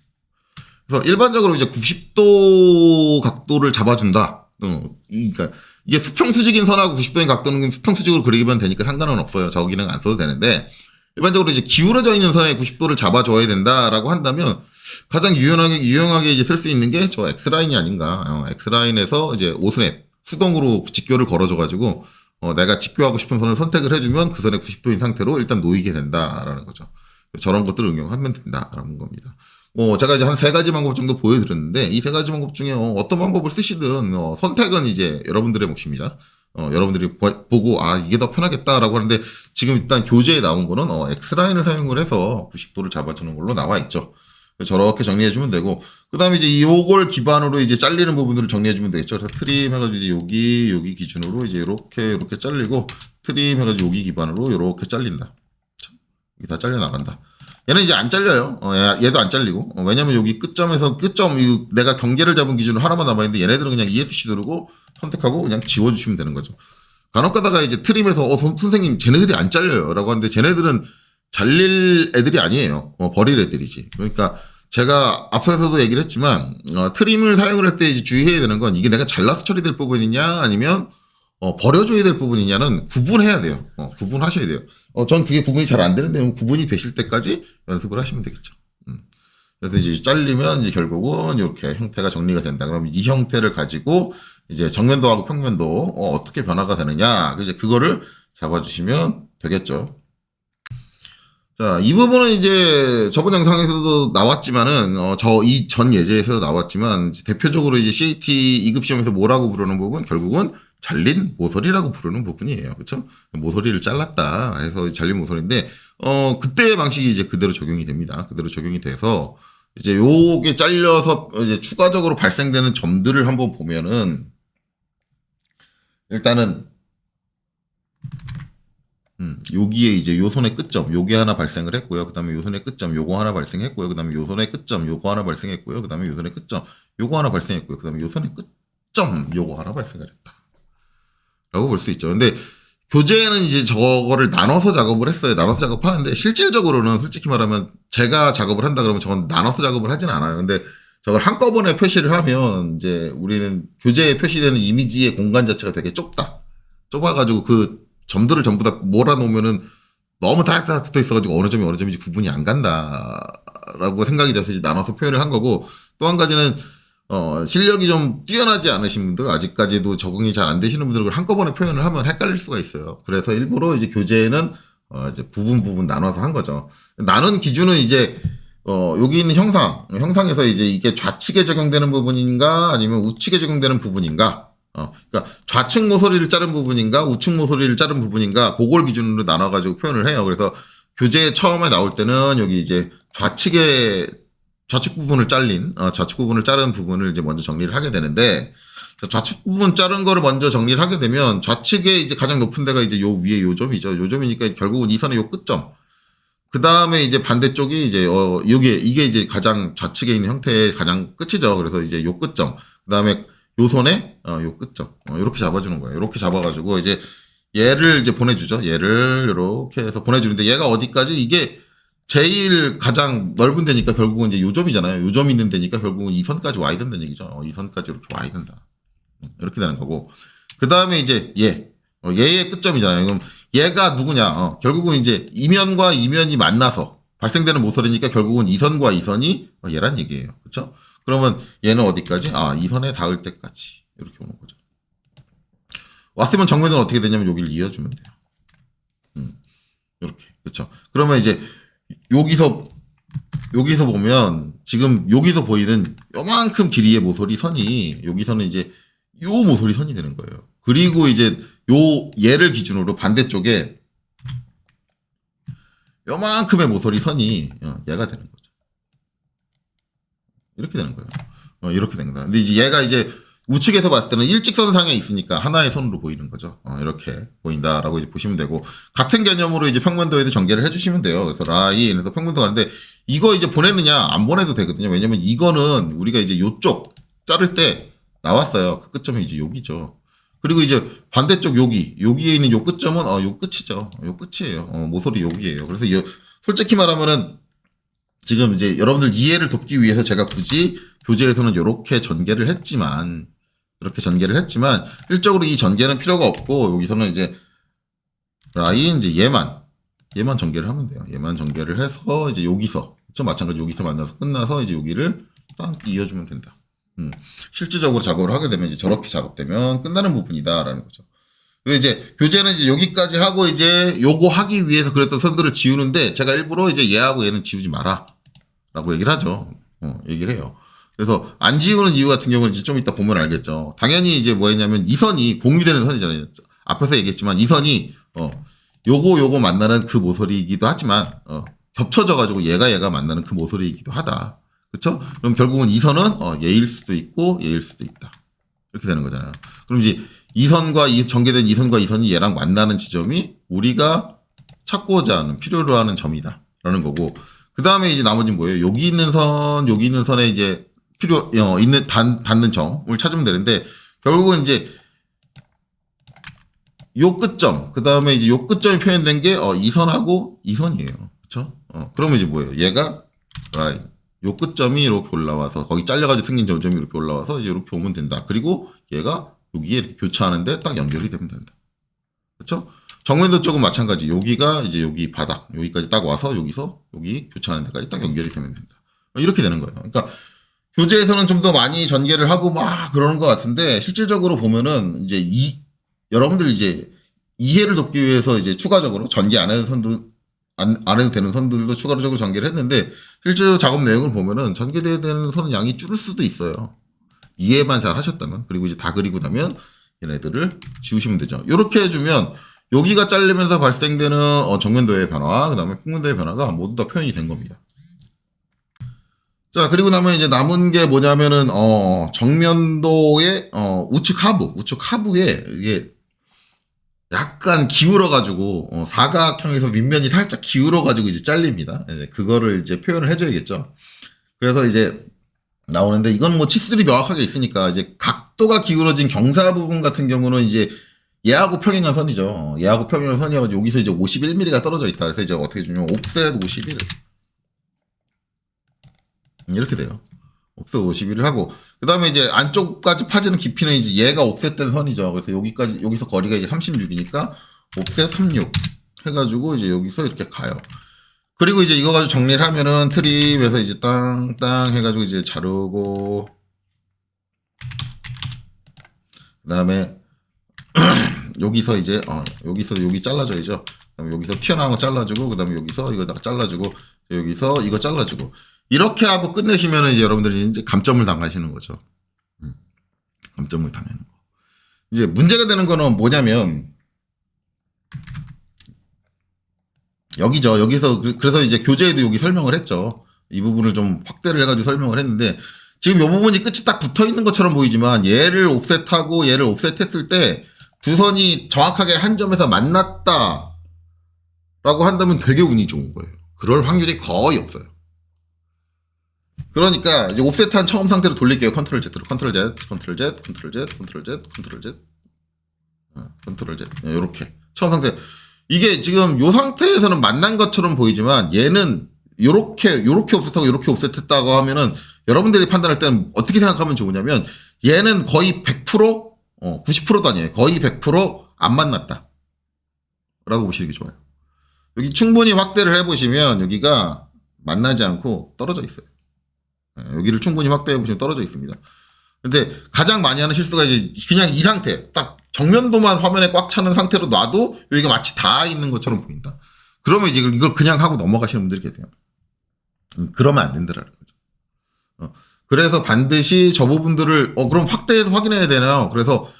그래서 일반적으로 이제 90도 각도를 잡아준다. 그러니까 이게 수평수직인 선하고 90도인 각도는 수평수직으로 그리면 되니까 상관은 없어요. 저 기능 안 써도 되는데 일반적으로 이제 기울어져 있는 선에 90도를 잡아줘야 된다라고 한다면 가장 유용하게 이제 쓸 수 있는 게 저 X라인이 아닌가. X라인에서 이제 오스냅 수동으로 직교를 걸어줘가지고 내가 직교하고 싶은 선을 선택을 해주면 그 선에 90도인 상태로 일단 놓이게 된다라는 거죠. 저런 것들을 응용하면 된다라는 겁니다. 제가 이제 한 3가지 방법 정도 보여드렸는데 이 3가지 방법 중에 어떤 방법을 쓰시든 선택은 이제 여러분들의 몫입니다. 여러분들이 보고 이게 더 편하겠다라고 하는데 지금 일단 교재에 나온 거는 X라인을 사용을 해서 90도를 잡아주는 걸로 나와 있죠. 저렇게 정리해주면 되고 그 다음에 이제 요걸 기반으로 이제 잘리는 부분들을 정리해주면 되겠죠. 그래서 트림 해가지고 이제 여기 기준으로 이제 이렇게 잘리고 트림 해가지고 여기 기반으로 이렇게 잘린다. 여기 다 잘려 나간다. 얘는 이제 안 잘려요. 얘도 안 잘리고. 왜냐면 여기 끝점에서 내가 경계를 잡은 기준으로 하나만 남아있는데 얘네들은 그냥 ESC 누르고 선택하고 그냥 지워주시면 되는 거죠. 간혹 가다가 이제 트림에서 선생님 쟤네들이 안 잘려요 라고 하는데 쟤네들은 잘릴 애들이 아니에요. 버릴 애들이지. 그러니까 제가 앞에서도 얘기를 했지만 트림을 사용을 할 때 이제 주의해야 되는 건 이게 내가 잘라서 처리될 부분이냐 아니면 버려줘야 될 부분이냐는 구분해야 돼요. 구분하셔야 돼요. 전 그게 구분이 잘 안 되는데 구분이 되실 때까지 연습을 하시면 되겠죠. 그래서 이제 잘리면 이제 결국은 이렇게 형태가 정리가 된다. 그럼 이 형태를 가지고 이제 정면도하고 평면도 어떻게 변화가 되느냐. 이제 그거를 잡아주시면 되겠죠. 자, 이 부분은 이제 저번 영상에서도 나왔지만은, 이 전 예제에서도 나왔지만, 대표적으로 이제 CAT 2급 시험에서 뭐라고 부르는 부분? 결국은 잘린 모서리라고 부르는 부분이에요. 그쵸? 모서리를 잘랐다 해서 잘린 모서리인데, 그때의 방식이 이제 그대로 적용이 됩니다. 그대로 적용이 돼서, 이제 요게 잘려서 이제 추가적으로 발생되는 점들을 한번 보면은, 일단은, 여기에 이제 요 손의 끝점, 요게 하나 발생을 했고요. 그 다음에 요 손의 끝점, 요거 하나 발생했고요. 그 다음에 요 손의 끝점, 요거 하나 발생했고요. 그 다음에 요 손의 끝점, 요거 하나 발생했고요. 그 다음에 요 손의 끝점, 요거 하나 발생을 했다. 라고 볼 수 있죠. 근데 교재에는 이제 저거를 나눠서 작업을 했어요. 나눠서 작업하는데 실질적으로는 솔직히 말하면 제가 작업을 한다 그러면 저건 나눠서 작업을 하진 않아요. 근데 저걸 한꺼번에 표시를 하면 이제 우리는 교재에 표시되는 이미지의 공간 자체가 되게 좁아가지고 그 점들을 전부 다 몰아놓으면은 너무 다닥다닥 붙어 있어가지고 어느 점이 어느 점인지 구분이 안 간다라고 생각이 돼서 이제 나눠서 표현을 한 거고, 또 한 가지는 실력이 좀 뛰어나지 않으신 분들, 아직까지도 적응이 잘 안 되시는 분들을 한꺼번에 표현을 하면 헷갈릴 수가 있어요. 그래서 일부러 이제 교재에는 이제 부분 나눠서 한 거죠. 나눈 기준은 이제 여기 있는 형상에서 이제 이게 좌측에 적용되는 부분인가 아니면 우측에 적용되는 부분인가, 그러니까 좌측 모서리를 자른 부분인가 우측 모서리를 자른 부분인가, 그걸 기준으로 나눠가지고 표현을 해요. 그래서 교재 처음에 나올 때는 여기 이제 좌측 부분을 자른 부분을 이제 먼저 정리를 하게 되는데, 좌측 부분 자른 거를 먼저 정리를 하게 되면 좌측에 이제 가장 높은 데가 이제 요 위에 요 점이죠. 요 점이니까 결국은 이 선의 요 끝점. 그 다음에 이제 반대쪽이 이제 이게 이제 가장 좌측에 있는 형태의 가장 끝이죠. 그래서 이제 요 끝점. 그 다음에 요 손에 요 끝점. 이렇게 잡아주는 거예요. 이렇게 잡아가지고 이제 얘를 이제 보내주죠. 얘를 이렇게 해서 보내주는데, 얘가 어디까지, 이게 제일 가장 넓은 데니까 결국은 이제 요 점이잖아요. 요 점 있는 데니까 결국은 이 선까지 와야 된다는 얘기죠. 이 선까지 이렇게 와야 된다. 이렇게 되는 거고. 그 다음에 이제 얘의 끝점이잖아요. 그럼 얘가 누구냐? 결국은 이제 이면과 이면이 만나서 발생되는 모서리니까 결국은 이 선과 이 선이 얘란 얘기예요. 그렇죠? 그러면 얘는 어디까지? 이 선에 닿을 때까지 이렇게 오는 거죠. 왔으면 정면은 어떻게 되냐면 여기를 이어주면 돼요. 이렇게. 그렇죠? 그러면 이제 여기서 보면 지금 여기서 보이는 요만큼 길이의 모서리 선이 여기서는 이제 요 모서리 선이 되는 거예요. 그리고 이제 얘를 기준으로 반대쪽에 요만큼의 모서리 선이 얘가 되는 거죠. 이렇게 되는 거예요. 이렇게 되는 거다. 근데 이제 얘가 이제 우측에서 봤을 때는 일직선상에 있으니까 하나의 선으로 보이는 거죠. 이렇게 보인다라고 이제 보시면 되고, 같은 개념으로 이제 평면도에도 전개를 해주시면 돼요. 그래서 라인에서 평면도 가는데, 이거 이제 보내느냐 안 보내도 되거든요. 왜냐면 이거는 우리가 이제 요쪽 자를 때 나왔어요. 그 끝점이 이제 여기죠. 그리고 이제 반대쪽 여기에 있는 요 끝점은 요 끝이죠. 요 끝이에요. 모서리 여기에요. 그래서 솔직히 말하면은 지금 이제 여러분들 이해를 돕기 위해서 제가 굳이 교재에서는 이렇게 전개를 했지만, 실적으로 이 전개는 필요가 없고, 여기서는 이제 라인 이제 얘만 전개를 하면 돼요. 얘만 전개를 해서 이제 여기서, 그쵸? 마찬가지로 여기서 만나서 끝나서 이제 여기를 딱 이어주면 된다. 실질적으로 작업을 하게 되면 이제 저렇게 작업되면 끝나는 부분이다라는 거죠. 근데 이제 교재는 이제 여기까지 하고 이제 요거 하기 위해서 그랬던 선들을 지우는데, 제가 일부러 이제 얘하고 얘는 지우지 마라 라고 얘기를 하죠. 얘기를 해요. 그래서 안 지우는 이유 같은 경우는 이제 좀 이따 보면 알겠죠. 당연히 이제 뭐였냐면 이 선이 공유되는 선이잖아요. 앞에서 얘기했지만 이 선이 요거 만나는 그 모서리이기도 하지만 겹쳐져가지고 얘가 만나는 그 모서리이기도 하다. 그렇죠? 그럼 결국은 이 선은 얘일 수도 있고 얘일 수도 있다. 이렇게 되는 거잖아요. 그럼 이제 이 선과 전개된 이 선과 이 선이 얘랑 만나는 지점이 우리가 찾고자 하는, 필요로 하는 점이다라는 거고, 그 다음에 이제 나머지는 뭐예요? 여기 있는 선, 여기 있는 선에 이제 있는, 닿는 점을 찾으면 되는데, 결국은 이제, 요 끝점, 그 다음에 이제 요 끝점이 표현된 게, 이 선하고 이 선이에요. 그쵸? 그러면 이제 뭐예요? 얘가, 라인. 요 끝점이 이렇게 올라와서, 거기 잘려가지고 생긴 점점이 이렇게 올라와서, 이제 이렇게 오면 된다. 그리고 얘가 여기에 이렇게 교차하는데 딱 연결이 되면 된다. 그쵸? 정면도 쪽은 마찬가지. 여기가 이제 여기 바닥, 여기까지 딱 와서 여기서 여기 교차하는 데까지 딱 연결이 되면 된다. 이렇게 되는 거예요. 그러니까 교재에서는 좀 더 많이 전개를 하고 막 그러는 것 같은데 실질적으로 보면은 이제 여러분들 이제 이해를 돕기 위해서 이제 추가적으로 전개 안 해도 안 해도 되는 선들도 추가적으로 전개를 했는데 실제로 작업 내용을 보면은 전개돼야 되는 선은 양이 줄을 수도 있어요. 이해만 잘 하셨다면. 그리고 이제 다 그리고 나면 얘네들을 지우시면 되죠. 이렇게 해주면 여기가 잘리면서 발생되는 정면도의 변화, 그 다음에 평면도의 변화가 모두 다 표현이 된 겁니다. 자, 그리고 나면 이제 남은 게 뭐냐면은, 정면도의, 우측 하부에 이게 약간 기울어가지고, 사각형에서 윗면이 살짝 기울어가지고 이제 잘립니다. 이제 그거를 이제 표현을 해줘야겠죠. 그래서 이제 나오는데, 이건 뭐 치수들이 명확하게 있으니까, 이제 각도가 기울어진 경사 부분 같은 경우는 이제 얘하고 평행한 선이죠. 얘하고 평행한 선이어가지고 여기서 이제 51mm가 떨어져 있다. 그래서 이제 어떻게 주냐면 옵셋 51 이렇게 돼요. 옵셋 51을 하고 그 다음에 이제 안쪽까지 파지는 깊이는 이제 얘가 옵셋된 선이죠. 그래서 여기서 거리가 이제 36이니까 옵셋 36 해가지고 이제 여기서 이렇게 가요. 그리고 이제 이거 가지고 정리를 하면은 트립에서 이제 땅땅 해가지고 이제 자르고 그 다음에 여기서 이제 여기서 여기 잘라줘야죠. 그다음에 여기서 튀어나온 거 잘라주고 그다음에 여기서 이거 다 잘라주고 여기서 이거 잘라주고 이렇게 하고 끝내시면은 이제 여러분들이 이제 감점을 당하시는 거죠. 감점을 당하는 거. 이제 문제가 되는 거는 뭐냐면 여기죠. 여기서 그래서 이제 교재에도 여기 설명을 했죠. 이 부분을 좀 확대를 해가지고 설명을 했는데 지금 이 부분이 끝이 딱 붙어 있는 것처럼 보이지만 얘를 옵셋하고 얘를 옵셋했을 때 두 선이 정확하게 한 점에서 만났다라고 한다면 되게 운이 좋은 거예요. 그럴 확률이 거의 없어요. 그러니까 이제 옵셋한 처음 상태로 돌릴게요. 컨트롤 Z로 컨트롤 Z, 컨트롤 Z, 컨트롤 Z, 컨트롤 Z, 컨트롤 Z, 컨트롤 Z 이렇게 처음 상태. 이게 지금 이 상태에서는 만난 것처럼 보이지만 얘는 요렇게 옵셋하고 요렇게 옵셋했다고 하면은 여러분들이 판단할 때는 어떻게 생각하면 좋으냐면 얘는 거의 100% 90%도 아니에요. 거의 100% 안 만났다. 라고 보시는 게 좋아요. 여기 충분히 확대를 해보시면 여기가 만나지 않고 떨어져 있어요. 여기를 충분히 확대해보시면 떨어져 있습니다. 근데 가장 많이 하는 실수가 이제 그냥 이 상태, 딱 정면도만 화면에 꽉 차는 상태로 놔도 여기가 마치 다 있는 것처럼 보인다. 그러면 이제 이걸 그냥 하고 넘어가시는 분들이 계세요. 그러면 안 된다라는 거죠. 그래서 반드시 저 부분들을 그럼 확대해서 확인해야 되나요? 그래서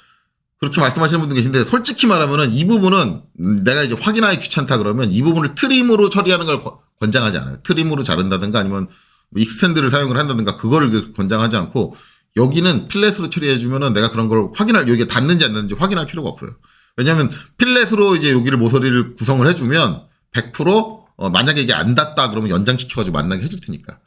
그렇게 말씀하시는 분들 계신데 솔직히 말하면은 이 부분은 내가 이제 확인하기 귀찮다 그러면 이 부분을 트림으로 처리하는 걸 권장하지 않아요. 트림으로 자른다든가 아니면 뭐 익스텐드를 사용을 한다든가 그거를 권장하지 않고 여기는 필렛으로 처리해주면은 내가 그런 걸 여기에 닿는지 안 닿는지 확인할 필요가 없어요. 왜냐하면 필렛으로 이제 여기를 모서리를 구성을 해주면 100% 만약에 이게 안 닿다 그러면 연장시켜가지고 만나게 해줄 테니까.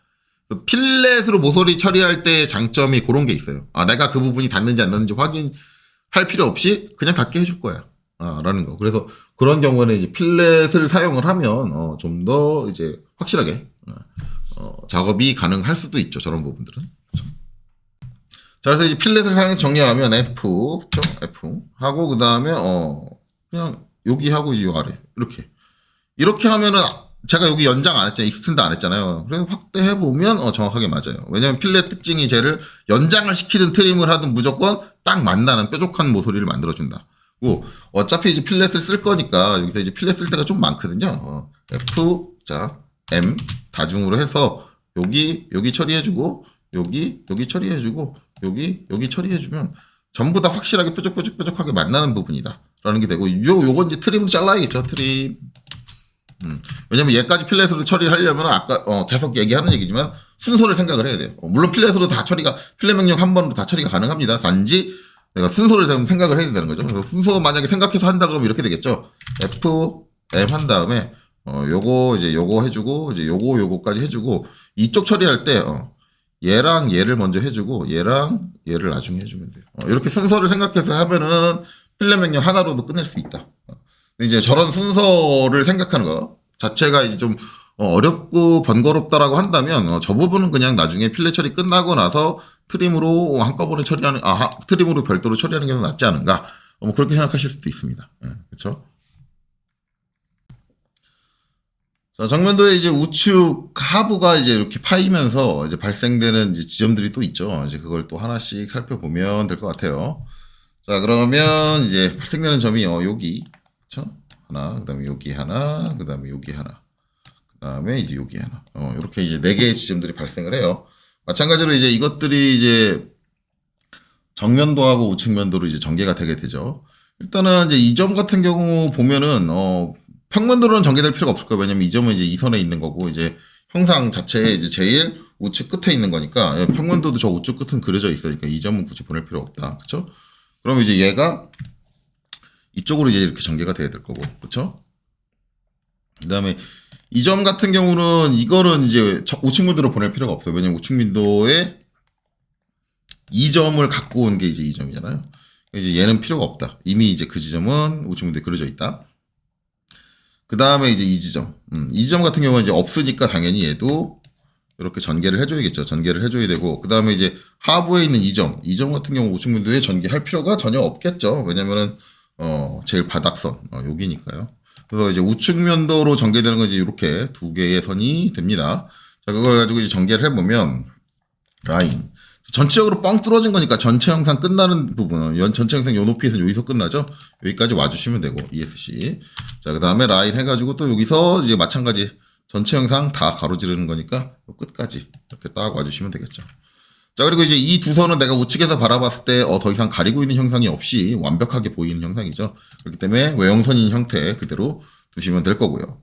필렛으로 모서리 처리할 때의 장점이 그런 게 있어요. 내가 그 부분이 닿는지 안 닿는지 확인할 필요 없이 그냥 닿게 해줄 거야. 라는 거. 그래서 그런 경우에는 이제 필렛을 사용을 하면 좀 더 이제 확실하게 작업이 가능할 수도 있죠. 저런 부분들은. 그렇죠? 자, 그래서 이제 필렛을 사용해서 정리하면 F 하고 그 다음에 그냥 여기 하고 이제 요 아래 이렇게 하면은 제가 여기 연장 안 했잖아요. 익스텐드 안 했잖아요. 그래서 확대해 보면 정확하게 맞아요. 왜냐면 필렛 특징이 쟤를 연장을 시키든 트림을 하든 무조건 딱 만나는 뾰족한 모서리를 만들어준다. 고 어차피 이제 필렛을 쓸 거니까 여기서 이제 필렛 쓸 때가 좀 많거든요. F 자 M 다중으로 해서 여기 처리해주고 여기 처리해주고 여기 처리해주면 전부 다 확실하게 뾰족하게 만나는 부분이다라는 게 되고 요건 이제 트림으로 잘라야겠죠. 트림. 왜냐면 얘까지 필렛으로 처리하려면 아까 계속 얘기하는 얘기지만 순서를 생각을 해야 돼요. 물론 필렛으로 다 필렛 명령 한 번으로 다 처리가 가능합니다. 단지 내가 순서를 생각을 해야 된다는 거죠. 그래서 순서 만약에 생각해서 한다 그러면 이렇게 되겠죠. F, M 한 다음에 요거 이제 요거 해주고 이제 요거까지 해주고 이쪽 처리할 때 얘랑 얘를 먼저 해주고 얘랑 얘를 나중에 해주면 돼요. 이렇게 순서를 생각해서 하면은 필름 명령 하나로도 끝낼 수 있다. 근데 이제 저런 순서를 생각하는 거 자체가 이제 좀 어렵고 번거롭다라고 한다면 저 부분은 그냥 나중에 필레 처리 끝나고 나서 트림으로 한꺼번에 처리하는 트림으로 별도로 처리하는 게 더 낫지 않은가? 뭐 그렇게 생각하실 수도 있습니다. 그렇죠? 자, 정면도에 이제 우측 하부가 이제 이렇게 파이면서 이제 발생되는 이제 지점들이 또 있죠. 이제 그걸 또 하나씩 살펴보면 될 것 같아요. 자, 그러면 이제 발생되는 점이 여기, 그렇죠? 하나, 그다음에 여기 하나, 그다음에 여기 하나, 그다음에 이제 여기 하나. 이렇게 이제 네 개의 지점들이 발생을 해요. 마찬가지로 이제 이것들이 이제 정면도하고 우측면도로 이제 전개가 되게 되죠. 일단은 이제 이 점 같은 경우 보면은 평면도로는 전개될 필요가 없을 거예요. 왜냐면 이 점은 이제 이 선에 있는 거고 이제 형상 자체에 이제 제일 우측 끝에 있는 거니까 평면도도 저 우측 끝은 그려져 있으니까 이 점은 굳이 보낼 필요 없다. 그렇죠? 그럼 이제 얘가 이쪽으로 이제 이렇게 전개가 돼야 될 거고, 그렇죠? 그다음에 이 점 같은 경우는 이거는 이제 우측면도로 보낼 필요가 없어요. 왜냐면 우측면도에 이 점을 갖고 온 게 이제 이 점이잖아요. 이제 얘는 필요가 없다. 이미 이제 그 지점은 우측면도에 그려져 있다. 그 다음에 이제 이 지점. 이 지점 같은 경우는 이제 없으니까 당연히 얘도 이렇게 전개를 해줘야겠죠. 전개를 해줘야 되고. 그 다음에 이제 하부에 있는 이 점 같은 경우 우측면도에 전개할 필요가 전혀 없겠죠. 왜냐면은, 제일 바닥선, 여기니까요. 그래서 이제 우측면도로 전개되는 건 이제 이렇게 두 개의 선이 됩니다. 자, 그걸 가지고 이제 전개를 해보면, 라인. 전체적으로 뻥 뚫어진 거니까 전체 영상 끝나는 부분은 전체 영상 요 높이에서 여기서 끝나죠. 여기까지 와주시면 되고 ESC. 자, 그 다음에 라인 해가지고 또 여기서 이제 마찬가지 전체 영상 다 가로지르는 거니까 끝까지 이렇게 딱 와주시면 되겠죠. 자, 그리고 이제 이 두 선은 내가 우측에서 바라봤을 때 더 이상 가리고 있는 형상이 없이 완벽하게 보이는 형상이죠. 그렇기 때문에 외형선인 형태 그대로 두시면 될 거고요.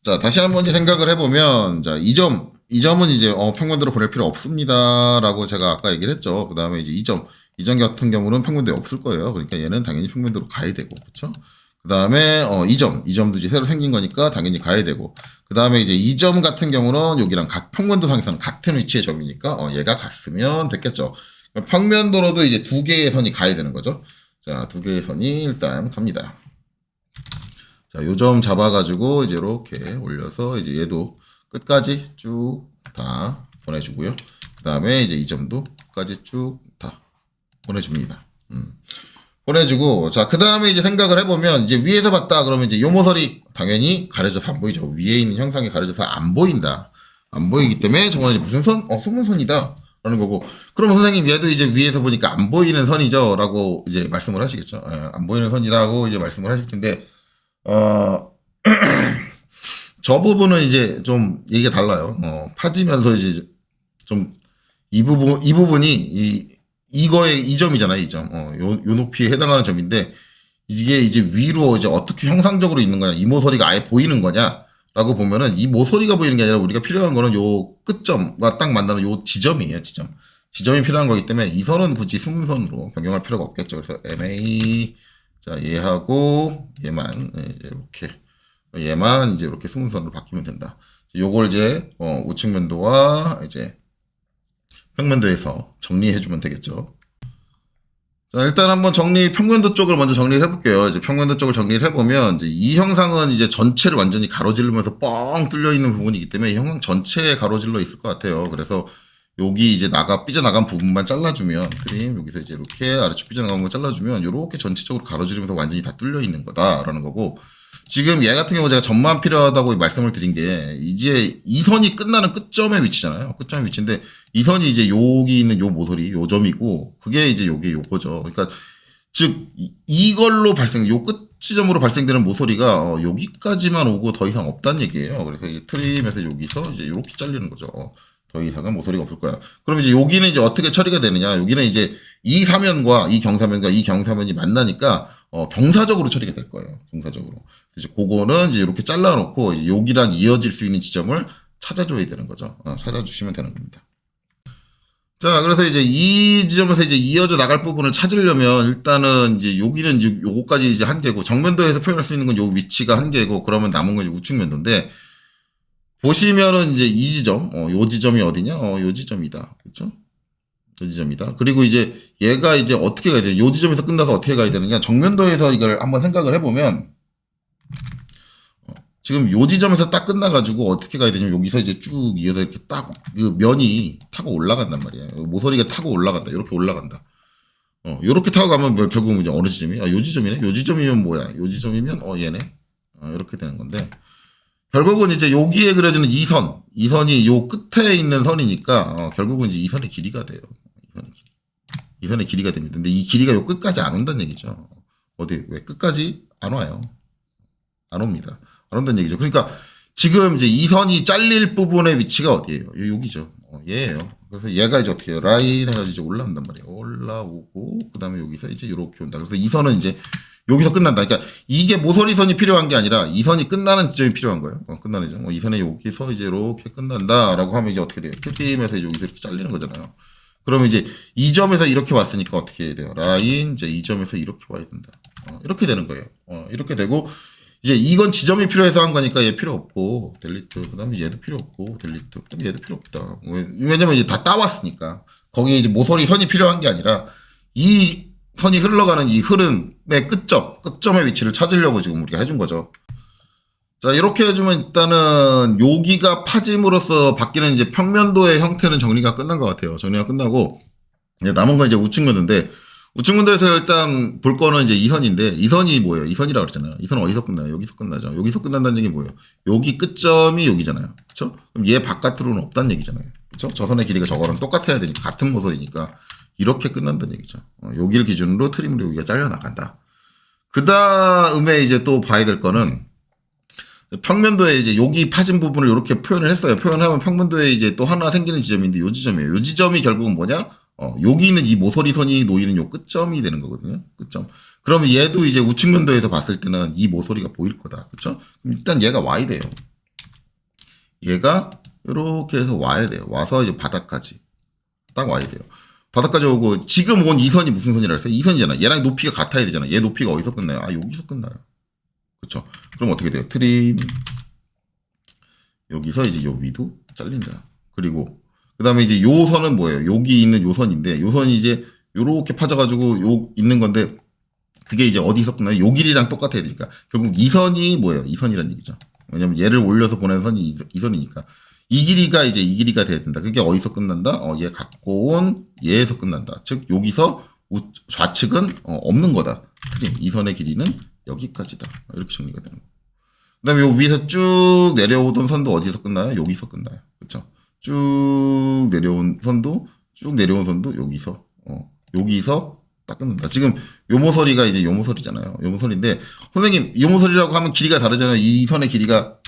자, 다시 한번 이제 생각을 해보면, 자, 이 점은 이제, 평면도로 보낼 필요 없습니다. 라고 제가 아까 얘기를 했죠. 그 다음에 이제 이 점 같은 경우는 평면도에 없을 거예요. 그러니까 얘는 당연히 평면도로 가야 되고, 그쵸? 그 다음에, 이 점도 이제 새로 생긴 거니까 당연히 가야 되고, 그 다음에 이제 이 점 같은 경우는 여기랑 평면도상에서는 같은 위치의 점이니까, 얘가 갔으면 됐겠죠. 평면도로도 이제 두 개의 선이 가야 되는 거죠. 자, 두 개의 선이 일단 갑니다. 자, 요 점 잡아가지고 이제 이렇게 올려서 이제 얘도 끝까지 쭉 다 보내주고요. 그 다음에 이제 이 점도 끝까지 쭉 다 보내줍니다. 보내주고, 자, 그 다음에 이제 생각을 해보면, 이제 위에서 봤다, 그러면 이제 요 모서리 당연히 가려져서 안 보이죠. 위에 있는 형상이 가려져서 안 보인다. 안 보이기 때문에 정말 이제 무슨 선? 숨은 선이다. 라는 거고. 그러면 선생님, 얘도 이제 위에서 보니까 안 보이는 선이죠. 라고 이제 말씀을 하시겠죠. 안 보이는 선이라고 이제 말씀을 하실 텐데, 저 부분은 이제 좀 얘기가 달라요. 파지면서 이제 좀 이 부분이 이거의 이 점이잖아요. 이 점. 요 높이에 해당하는 점인데 이게 이제 위로 이제 어떻게 형상적으로 있는 거냐. 이 모서리가 아예 보이는 거냐. 라고 보면은 이 모서리가 보이는 게 아니라 우리가 필요한 거는 요 끝점과 딱 만나는 요 지점이에요. 지점이 필요한 거기 때문에 이 선은 굳이 숨선으로 변경할 필요가 없겠죠. 그래서 MA 자, 얘하고 얘만 이렇게 얘만 이제 이렇게 승선으로 바뀌면 된다. 요걸 이제 우측면도와 이제 평면도에서 정리해주면 되겠죠. 자, 일단 한번 평면도 쪽을 먼저 정리를 해볼게요. 이제 평면도 쪽을 정리를 해보면 이제 이 형상은 이제 전체를 완전히 가로지르면서 뻥 뚫려 있는 부분이기 때문에 이 형상 전체에 가로질러 있을 것 같아요. 그래서 여기 이제 삐져나간 부분만 잘라주면, 여기서 이제 이렇게 아래쪽 삐져나간 거 잘라주면, 요렇게 전체적으로 가로지르면서 완전히 다 뚫려 있는 거다라는 거고, 지금 얘 같은 경우 제가 점만 필요하다고 말씀을 드린 게, 이제 이 선이 끝나는 끝점의 위치잖아요. 끝점의 위치인데, 이 선이 이제 여기 있는 요 모서리, 요 점이고, 그게 이제 요거죠. 그러니까, 즉, 이걸로 요 끝 지점으로 발생되는 모서리가 여기까지만 오고 더 이상 없다는 얘기예요. 그래서 이제 트림에서 여기서 이제 이렇게 잘리는 거죠. 더 이상은 모서리가 없을 거야. 그럼 이제 여기는 이제 어떻게 처리가 되느냐? 여기는 이제 이 사면과 이 경사면이 만나니까 경사적으로 처리가 될 거예요. 경사적으로. 이제 그거는 이제 이렇게 잘라놓고 이제 여기랑 이어질 수 있는 지점을 찾아줘야 되는 거죠. 찾아주시면 되는 겁니다. 자, 그래서 이제 이 지점에서 이제 이어져 나갈 부분을 찾으려면 일단은 이제 여기는 이제 요거까지 이제 한 개고 정면도에서 표현할 수 있는 건 요 위치가 한 개고 그러면 남은 건 이제 우측면도인데 보시면은 이제 이 지점, 요 지점이 어디냐? 요 지점이다. 그렇죠? 요 지점이다. 그리고 이제 얘가 이제 어떻게 가야 되냐? 요 지점에서 끝나서 어떻게 가야 되느냐? 정면도에서 이걸 한번 생각을 해보면 지금 요 지점에서 딱 끝나가지고 어떻게 가야 되냐면 여기서 이제 쭉 이어서 이렇게 딱 그 면이 타고 올라간단 말이야. 모서리가 타고 올라간다. 이렇게 올라간다. 요렇게 타고 가면 결국은 이제 어느 지점이야? 요 지점이네? 요 지점이면 뭐야? 요 지점이면 얘네? 이렇게 되는 건데 결국은 이제 여기에 그려지는 이 선이 요 끝에 있는 선이니까 결국은 이제 이 선의 길이가 돼요. 이 선의 길이가 됩니다. 근데 이 길이가 요 끝까지 안 온다는 얘기죠. 어디 왜 끝까지 안 와요? 안 옵니다. 안 온다는 얘기죠. 그러니까 지금 이제 이 선이 잘릴 부분의 위치가 어디예요? 여기죠. 얘예요. 그래서 얘가 이제 어떻게 해요? 라인 해가지고 이제 올라온단 말이에요. 올라오고 그 다음에 여기서 이제 이렇게 온다. 그래서 이 선은 이제 여기서 끝난다. 그러니까 이게 모서리선이 필요한 게 아니라 이 선이 끝나는 지점이 필요한 거예요. 끝나는 지점. 이 선에 여기서 이제 이렇게 끝난다라고 하면 이제 어떻게 돼요? 트림에서 여기서 이렇게 잘리는 거잖아요. 그러면 이제 이 점에서 이렇게 왔으니까 어떻게 해야 돼요? 라인 이제 이 점에서 이렇게 와야 된다. 이렇게 되는 거예요. 이렇게 되고 이제 이건 지점이 필요해서 한 거니까 얘 필요 없고 델리트. 그다음에 얘도 필요 없고 델리트. 그다음에 얘도 필요 없다. 왜냐면 이제 다 따왔으니까 거기에 이제 모서리 선이 필요한 게 아니라 이 선이 흘러가는 이 흐름의 끝점의 위치를 찾으려고 지금 우리가 해준 거죠. 자, 이렇게 해주면 일단은 여기가 파짐으로써 바뀌는 이제 평면도의 형태는 정리가 끝난 것 같아요. 정리가 끝나고 이제 남은 건 이제 우측면도인데 우측면도에서 일단 볼 거는 이제 이 선인데 이 선이 뭐예요? 이 선이라고 그랬잖아요. 이 선은 어디서 끝나요? 여기서 끝나죠. 여기서 끝난다는 얘기 뭐예요? 여기 끝점이 여기잖아요. 그렇죠? 그럼 얘 바깥으로는 없다는 얘기잖아요. 그렇죠? 저 선의 길이가 저거랑 똑같아야 되니까 같은 모서리니까 이렇게 끝난다는 얘기죠. 여기를 기준으로 트림으로 여기가 잘려나간다. 그 다음에 이제 또 봐야 될 거는 평면도에 이제 여기 파진 부분을 이렇게 표현을 했어요. 표현하면 평면도에 이제 또 하나 생기는 지점인데 요 지점이에요. 요 지점이 결국은 뭐냐? 여기 있는 이 모서리 선이 놓이는 요 끝점이 되는 거거든요. 끝점. 그러면 얘도 이제 우측면도에서 봤을 때는 이 모서리가 보일 거다. 그쵸? 그럼 일단 얘가 와야 돼요. 얘가 이렇게 해서 와야 돼요. 와서 이제 바닥까지. 딱 와야 돼요. 바닥까지 오고 지금 온 이 선이 무슨 선이라 했어요? 이 선이잖아. 얘랑 높이가 같아야 되잖아. 얘 높이가 어디서 끝나요? 여기서 끝나요. 그쵸? 그럼 어떻게 돼요? 트림. 여기서 이제 요 위도 잘린다. 그리고 그 다음에 이제 요 선은 뭐예요? 여기 있는 요 선인데 요 선이 이제 요렇게 파져가지고 요 있는 건데 그게 이제 어디서 끝나요? 요 길이랑 똑같아야 되니까 결국 이 선이 뭐예요? 이 선이란 얘기죠. 왜냐면 얘를 올려서 보낸 선이 이 선이니까 이 길이가 이제 이 길이가 돼야 된다. 그게 어디서 끝난다? 얘 갖고 온 얘에서 끝난다. 즉 여기서 좌측은 없는 거다. 트림. 이 선의 길이는 여기까지다. 이렇게 정리가 되는 거. 그다음에 요 위에서 쭉 내려오던 선도 어디서 끝나요? 여기서 끝나요. 그렇죠? 쭉 내려온 선도 여기서 딱 끝난다. 지금 요 모서리가 이제 요 모서리잖아요. 요 모서리인데 선생님 요 모서리라고 하면 길이가 다르잖아요. 이 선의 길이가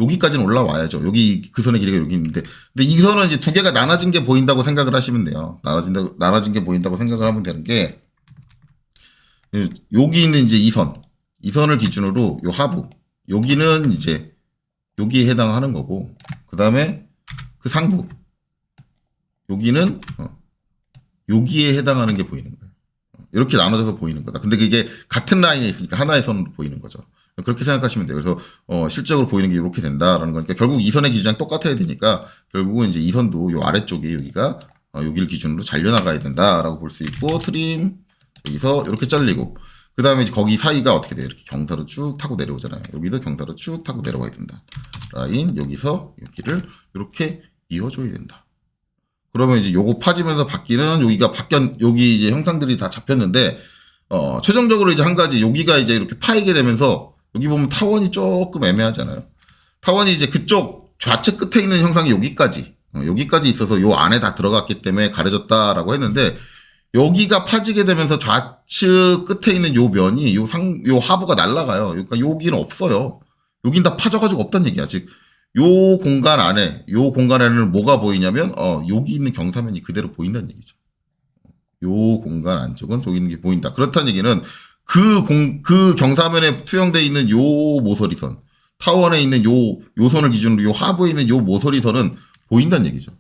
여기까지는 올라와야죠. 여기 그 선의 길이가 여기 있는데 근데 이 선은 이제 두 개가 나눠진 게 보인다고 생각을 하시면 돼요. 나눠진 게 보인다고 생각을 하면 되는 게 여기 있는 이제 이 선을 기준으로 요 하부 여기는 이제 여기에 해당하는 거고 그 다음에 그 상부 여기는 여기에 해당하는 게 보이는 거예요. 이렇게 나눠져서 보이는 거다. 근데 그게 같은 라인에 있으니까 하나의 선으로 보이는 거죠. 그렇게 생각하시면 돼요. 그래서 실적으로 보이는 게 이렇게 된다라는 거니까 결국 이 선의 기준이랑 똑같아야 되니까 결국은 이제 이 선도 요 아래쪽에 여기가 여기를 기준으로 잘려나가야 된다라고 볼 수 있고 트림 여기서 이렇게 잘리고 그 다음에 거기 사이가 어떻게 돼요? 이렇게 경사로 쭉 타고 내려오잖아요. 여기도 경사로 쭉 타고 내려와야 된다. 라인 여기서 여기를 이렇게 이어줘야 된다. 그러면 이제 요거 파지면서 바뀌는 여기 이제 형상들이 다 잡혔는데 최종적으로 이제 한 가지 여기가 이제 이렇게 파이게 되면서 여기 보면 타원이 조금 애매하잖아요. 타원이 이제 그쪽 좌측 끝에 있는 형상이 여기까지 있어서 요 안에 다 들어갔기 때문에 가려졌다라고 했는데 여기가 파지게 되면서 좌측 끝에 있는 요 면이 요 하부가 날아가요. 그러니까 여기는 없어요. 여긴 다 파져가지고 없다는 얘기야. 즉, 요 공간에는 뭐가 보이냐면, 여기 있는 경사면이 그대로 보인다는 얘기죠. 요 공간 안쪽은 여기 있는 게 보인다. 그렇다는 얘기는 그 경사면에 투영되어 있는 요 모서리선, 타원에 있는 요 선을 기준으로 요 하부에 있는 요 모서리선은 보인다는 얘기죠.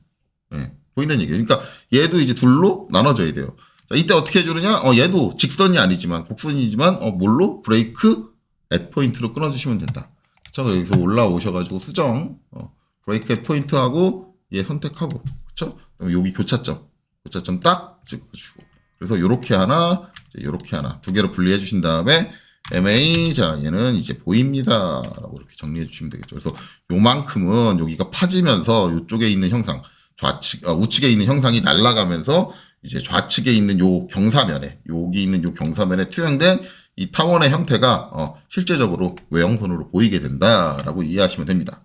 예, 보인다는 얘기예요. 그러니까 얘도 이제 둘로 나눠져야 돼요. 자, 이때 어떻게 해주느냐? 얘도 직선이 아니지만 곡선이지만 뭘로? 브레이크 앳 포인트로 끊어주시면 된다. 그쵸? 여기서 올라오셔가지고 수정 브레이크 앳 포인트하고 얘 선택하고 그쵸? 그럼 여기 교차점 딱 찍어주고 그래서 요렇게 하나 요렇게 하나 두 개로 분리해 주신 다음에 MA 자 얘는 이제 보입니다 라고 이렇게 정리해 주시면 되겠죠. 그래서 요만큼은 여기가 파지면서 요쪽에 있는 형상 우측에 있는 형상이 날아가면서 이제 좌측에 있는 요 경사면에 여기 있는 요 경사면에 투영된 이 타원의 형태가 실제적으로 외형선으로 보이게 된다라고 이해하시면 됩니다.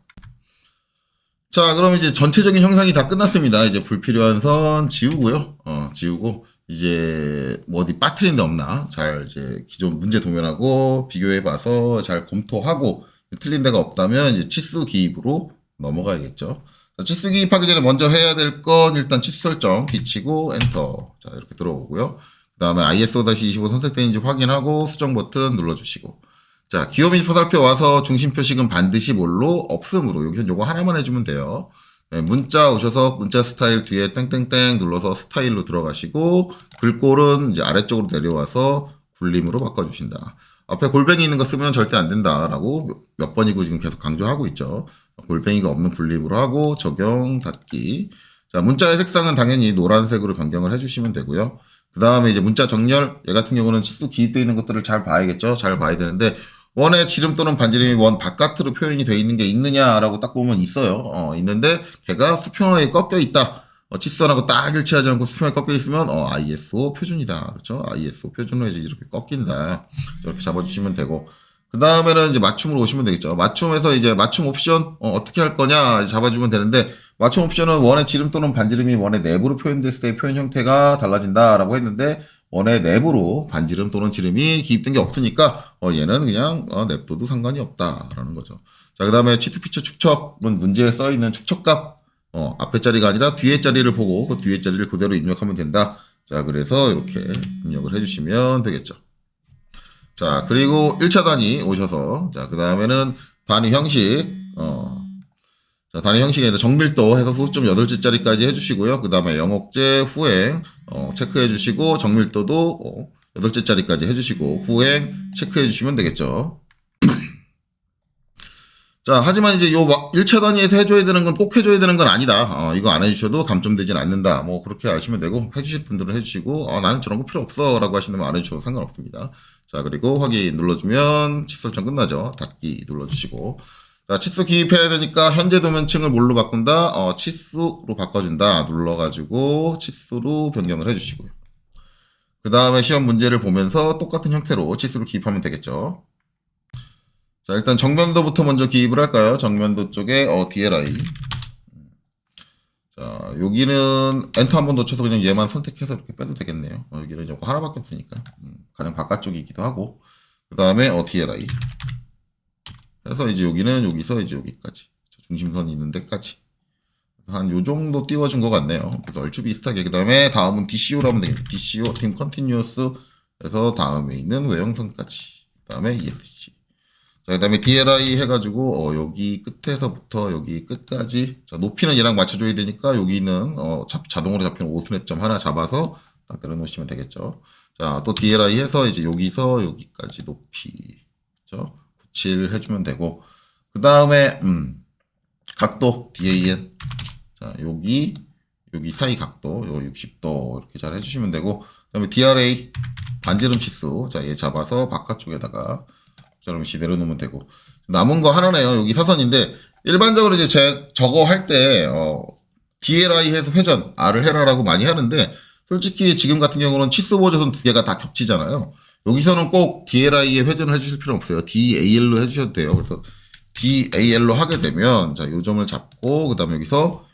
자, 그럼 이제 전체적인 형상이 다 끝났습니다. 이제 불필요한 선 지우고요. 지우고 이제 뭐 어디 빠트린 데 없나 잘 이제 기존 문제 도면하고 비교해봐서 잘 검토하고 틀린 데가 없다면 이제 치수 기입으로 넘어가야겠죠. 자, 치수 기입하기 전에 먼저 해야 될 건 일단 치수 설정 키치고 엔터. 자, 이렇게 들어오고요. 그 다음에 ISO-25 선택되는지 확인하고 수정 버튼 눌러주시고. 자, 기호 및 화살표 와서 중심 표식은 반드시 뭘로? 없음으로. 여기서 요거 하나만 해주면 돼요. 네, 문자 오셔서 문자 스타일 뒤에 땡땡땡 눌러서 스타일로 들어가시고 글꼴은 이제 아래쪽으로 내려와서 굴림으로 바꿔주신다. 앞에 골뱅이 있는 거 쓰면 절대 안 된다라고 몇 번이고 지금 계속 강조하고 있죠. 골뱅이가 없는 굴림으로 하고 적용 닫기. 자, 문자의 색상은 당연히 노란색으로 변경을 해주시면 되고요. 그 다음에 이제 문자 정렬 얘 같은 경우는 치수 기입되어 있는 것들을 잘 봐야겠죠. 잘 봐야 되는데 원의 지름 또는 반지름이 원 바깥으로 표현이 되어 있는 게 있느냐라고 딱 보면 있어요. 있는데 걔가 수평하게 꺾여 있다. 직선하고 딱 일치하지 않고 수평하게 꺾여 있으면 ISO 표준이다. 그렇죠? ISO 표준으로 이제 이렇게 꺾인다. 이렇게 잡아주시면 되고 그 다음에는 이제 맞춤으로 오시면 되겠죠. 맞춤에서 이제 맞춤 옵션 어떻게 할 거냐 잡아주면 되는데 맞춤 옵션은 원의 지름 또는 반지름이 원의 내부로 표현됐을 때 표현 형태가 달라진다라고 했는데 원의 내부로 반지름 또는 지름이 기입된 게 없으니까 얘는 그냥 냅둬도 상관이 없다라는 거죠. 자, 그 다음에 치수 피처 축척은 문제에 써 있는 축척값 앞에 자리가 아니라 뒤에 자리를 보고 그 뒤에 자리를 그대로 입력하면 된다. 자, 그래서 이렇게 입력을 해주시면 되겠죠. 자, 그리고 1차 단위 오셔서 자, 그 다음에는 단위 형식 자, 단위 형식에 정밀도 해서 후점 8개짜리까지 해주시고요. 그 다음에 영옥제 후행 체크해 주시고 정밀도도 8개짜리까지 해주시고 후행 체크해 주시면 되겠죠. 자, 하지만 이제 요 1차 단위에서 해줘야 되는 건 꼭 해줘야 되는 건 아니다. 이거 안 해주셔도 감점되진 않는다. 뭐 그렇게 아시면 되고 해주실 분들은 해주시고 나는 저런 거 필요 없어 라고 하시면 안 해주셔도 상관없습니다. 자, 그리고 확인 눌러주면 치수 설정 끝나죠. 닫기 눌러주시고 자, 치수 기입해야 되니까 현재 도면층을 뭘로 바꾼다? 치수로 바꿔준다. 눌러가지고 치수로 변경을 해주시고요. 그 다음에 시험 문제를 보면서 똑같은 형태로 치수를 기입하면 되겠죠. 자, 일단 정면도부터 먼저 기입을 할까요? 정면도 쪽에 DLI. 자, 여기는 엔터 한 번 더 쳐서 그냥 얘만 선택해서 이렇게 빼도 되겠네요. 여기는 이제 하나밖에 없으니까 가장 바깥쪽이기도 하고 그 다음에 DLI. 그래서 이제 여기는 여기서 이제 여기까지 중심선이 있는 데까지 한 요 정도 띄워준 것 같네요. 그래서 얼추 비슷하게 그 다음에 다음은 DCO로 하면 되겠네요. DCO 팀 컨티뉴어스 해서 다음에 있는 외형선까지 그 다음에 ESC 자, 그 다음에 DLI 해가지고 여기 끝에서부터 여기 끝까지 자, 높이는 얘랑 맞춰줘야 되니까 여기는 자동으로 잡히는 오스냅점 하나 잡아서 딱 내려놓으시면 되겠죠. 자, 또 DLI 해서 이제 여기서 여기까지 높이 그렇죠? 97 해주면 되고 그 다음에 각도 DAN 자 여기 사이 각도 요 60도 이렇게 잘 해주시면 되고 그 다음에 DRA 반지름 치수 자 얘 잡아서 바깥쪽에다가 저런시 내려놓으면 되고 남은 거 하나네요. 여기 사선인데 일반적으로 이제 저거 할 때 DLI 해서 회전 R을 해라라고 많이 하는데 솔직히 지금 같은 경우는 치수 보조선 두 개가 다 겹치잖아요. 여기서는 꼭 DLI에 회전을 해주실 필요 없어요. DAL로 해주셔도 돼요. 그래서 DAL로 하게 되면 자, 요 점을 잡고 그 다음에 여기서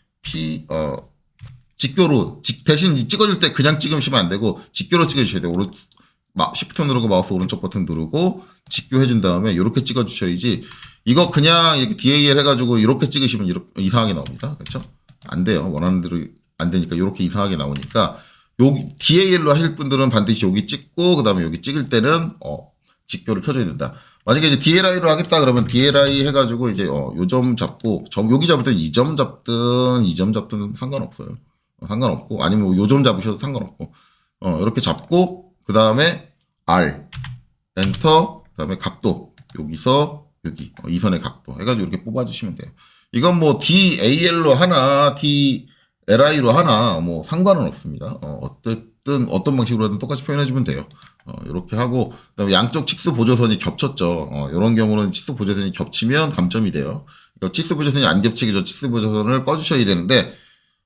직교로 대신 찍어줄 때 그냥 찍으시면 안 되고 직교로 찍어주셔야 돼요. Shift 누르고 마우스 오른쪽 버튼 누르고 직교 해준 다음에 이렇게 찍어주셔야지 이거 그냥 이렇게 DAL 해가지고 이렇게 찍으시면 이상하게 나옵니다. 그렇죠? 안 돼요. 원하는 대로 안 되니까 이렇게 이상하게 나오니까 여기 DAL로 하실 분들은 반드시 여기 찍고 그 다음에 여기 찍을 때는 직교를 켜줘야 된다. 만약에 이제 DLI로 하겠다 그러면 DLI 해가지고 이제 요 점 잡고 여기 잡을 때 2점 잡든 2점 잡든 상관없어요. 상관없고 아니면 요 점 잡으셔도 상관없고 이렇게 잡고 그 다음에 R 엔터 그 다음에 각도 여기서 여기 이 선의 각도 해가지고 이렇게 뽑아주시면 돼요. 이건 뭐 DAL로 하나 DLI로 하나 뭐 상관은 없습니다. 어쨌든 어떤 방식으로든 똑같이 표현해주면 돼요. 이렇게 하고 그다음에 양쪽 치수 보조선이 겹쳤죠. 이런 경우는 치수 보조선이 겹치면 감점이 돼요. 그러니까 치수 보조선이 안 겹치게 저 치수 보조선을 꺼주셔야 되는데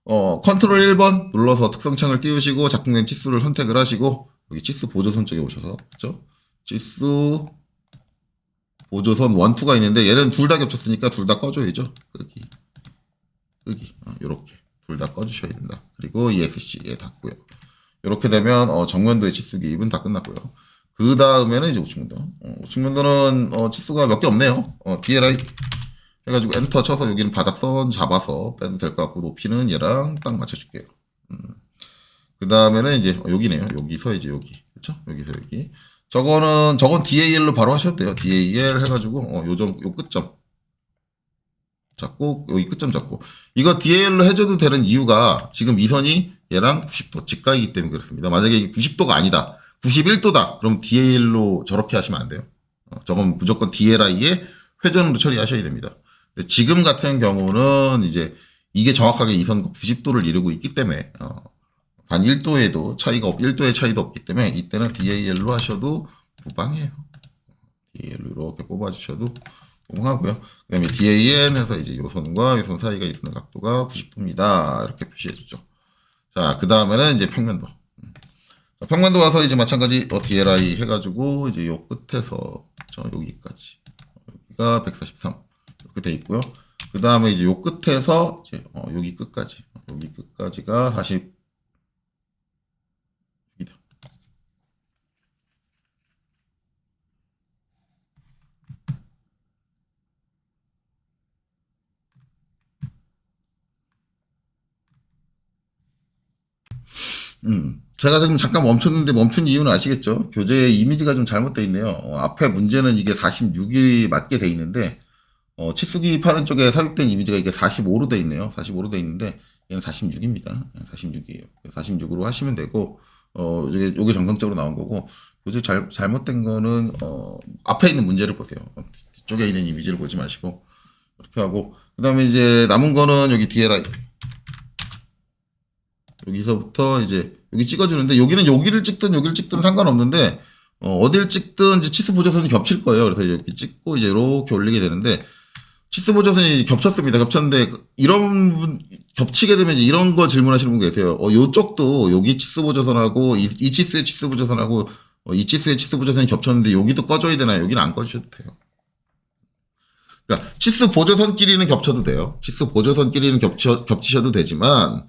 컨트롤 1번 눌러서 특성창을 띄우시고 작동된 치수를 선택을 하시고 여기 치수 보조선 쪽에 오셔서 그렇죠? 치수 보조선 1, 2가 있는데 얘는 둘 다 겹쳤으니까 둘 다 꺼줘야죠. 여기 이렇게 둘 다 꺼주셔야 된다. 그리고 ESC에 닫고요. 이렇게 되면 정면도의 치수 기입은 다 끝났고요. 그 다음에는 이제 우측면도. 우측면도는 치수가 몇 개 없네요. DLI 해가지고 엔터 쳐서 여기는 바닥선 잡아서 빼도 될 것 같고 높이는 얘랑 딱 맞춰줄게요. 그 다음에는 이제 여기네요. 여기서 이제 여기 그렇죠? 여기서 여기. 저건 DAL로 바로 하셔도 돼요. DAL 해가지고 요 끝점 잡고 여기 끝점 잡고 이거 DAL로 해줘도 되는 이유가 지금 이 선이 얘랑 90도 직각이기 때문에 그렇습니다. 만약에 이게 90도가 아니다 91도다 그럼 DAL로 저렇게 하시면 안 돼요. 저건 무조건 DLI에 회전으로 처리하셔야 됩니다. 근데 지금 같은 경우는 이제 이게 정확하게 이 선과 90도를 이루고 있기 때문에 단 1도에도 차이가 1도의 차이도 없기 때문에 이때는 DAL로 하셔도 무방해요. DAL로 이렇게 뽑아주셔도 무방하고요. 그 다음에 DAN 해서 이제 요 선과 요 선 사이가 이루는 각도가 90도입니다. 이렇게 표시해주죠. 자, 그 다음에는 이제 평면도. 자, 평면도 와서 이제 마찬가지 DLI 해가지고 이제 요 끝에서 여기까지. 여기가 143. 이렇게 돼 있고요. 그 다음에 이제 요 끝에서 이제 여기 끝까지. 여기 끝까지가 40. 제가 지금 잠깐 멈췄는데 멈춘 이유는 아시겠죠? 교재의 이미지가 좀 잘못되어 있네요. 앞에 문제는 이게 46이 맞게 돼 있는데, 치수기입하는 쪽에 삽입된 이미지가 이게 45로 돼 있네요. 45로 돼 있는데, 얘는 46입니다. 46이에요. 46으로 하시면 되고, 요게 정상적으로 나온 거고, 교재 잘못된 거는, 앞에 있는 문제를 보세요. 뒤쪽에 있는 이미지를 보지 마시고, 이렇게 하고, 그 다음에 이제 남은 거는 여기 DLI. 여기서부터 이제 여기 찍어주는데 여기는 여기를 찍든 상관없는데 어딜 찍든 이제 치수 보조선이 겹칠 거예요. 그래서 이렇게 찍고 이제 이렇게 올리게 되는데 치수 보조선이 겹쳤습니다. 겹쳤는데 이런 겹치게 되면 이제 이런 거 질문하시는 분 계세요. 요쪽도 여기 치수 보조선하고 이 치수의 치수 보조선하고 이 치수의 치수 보조선이 겹쳤는데 여기도 꺼줘야 되나요? 여기는 안 꺼주셔도 돼요. 그러니까 치수 보조선끼리는 겹쳐도 돼요. 치수 보조선끼리는 겹치셔도 되지만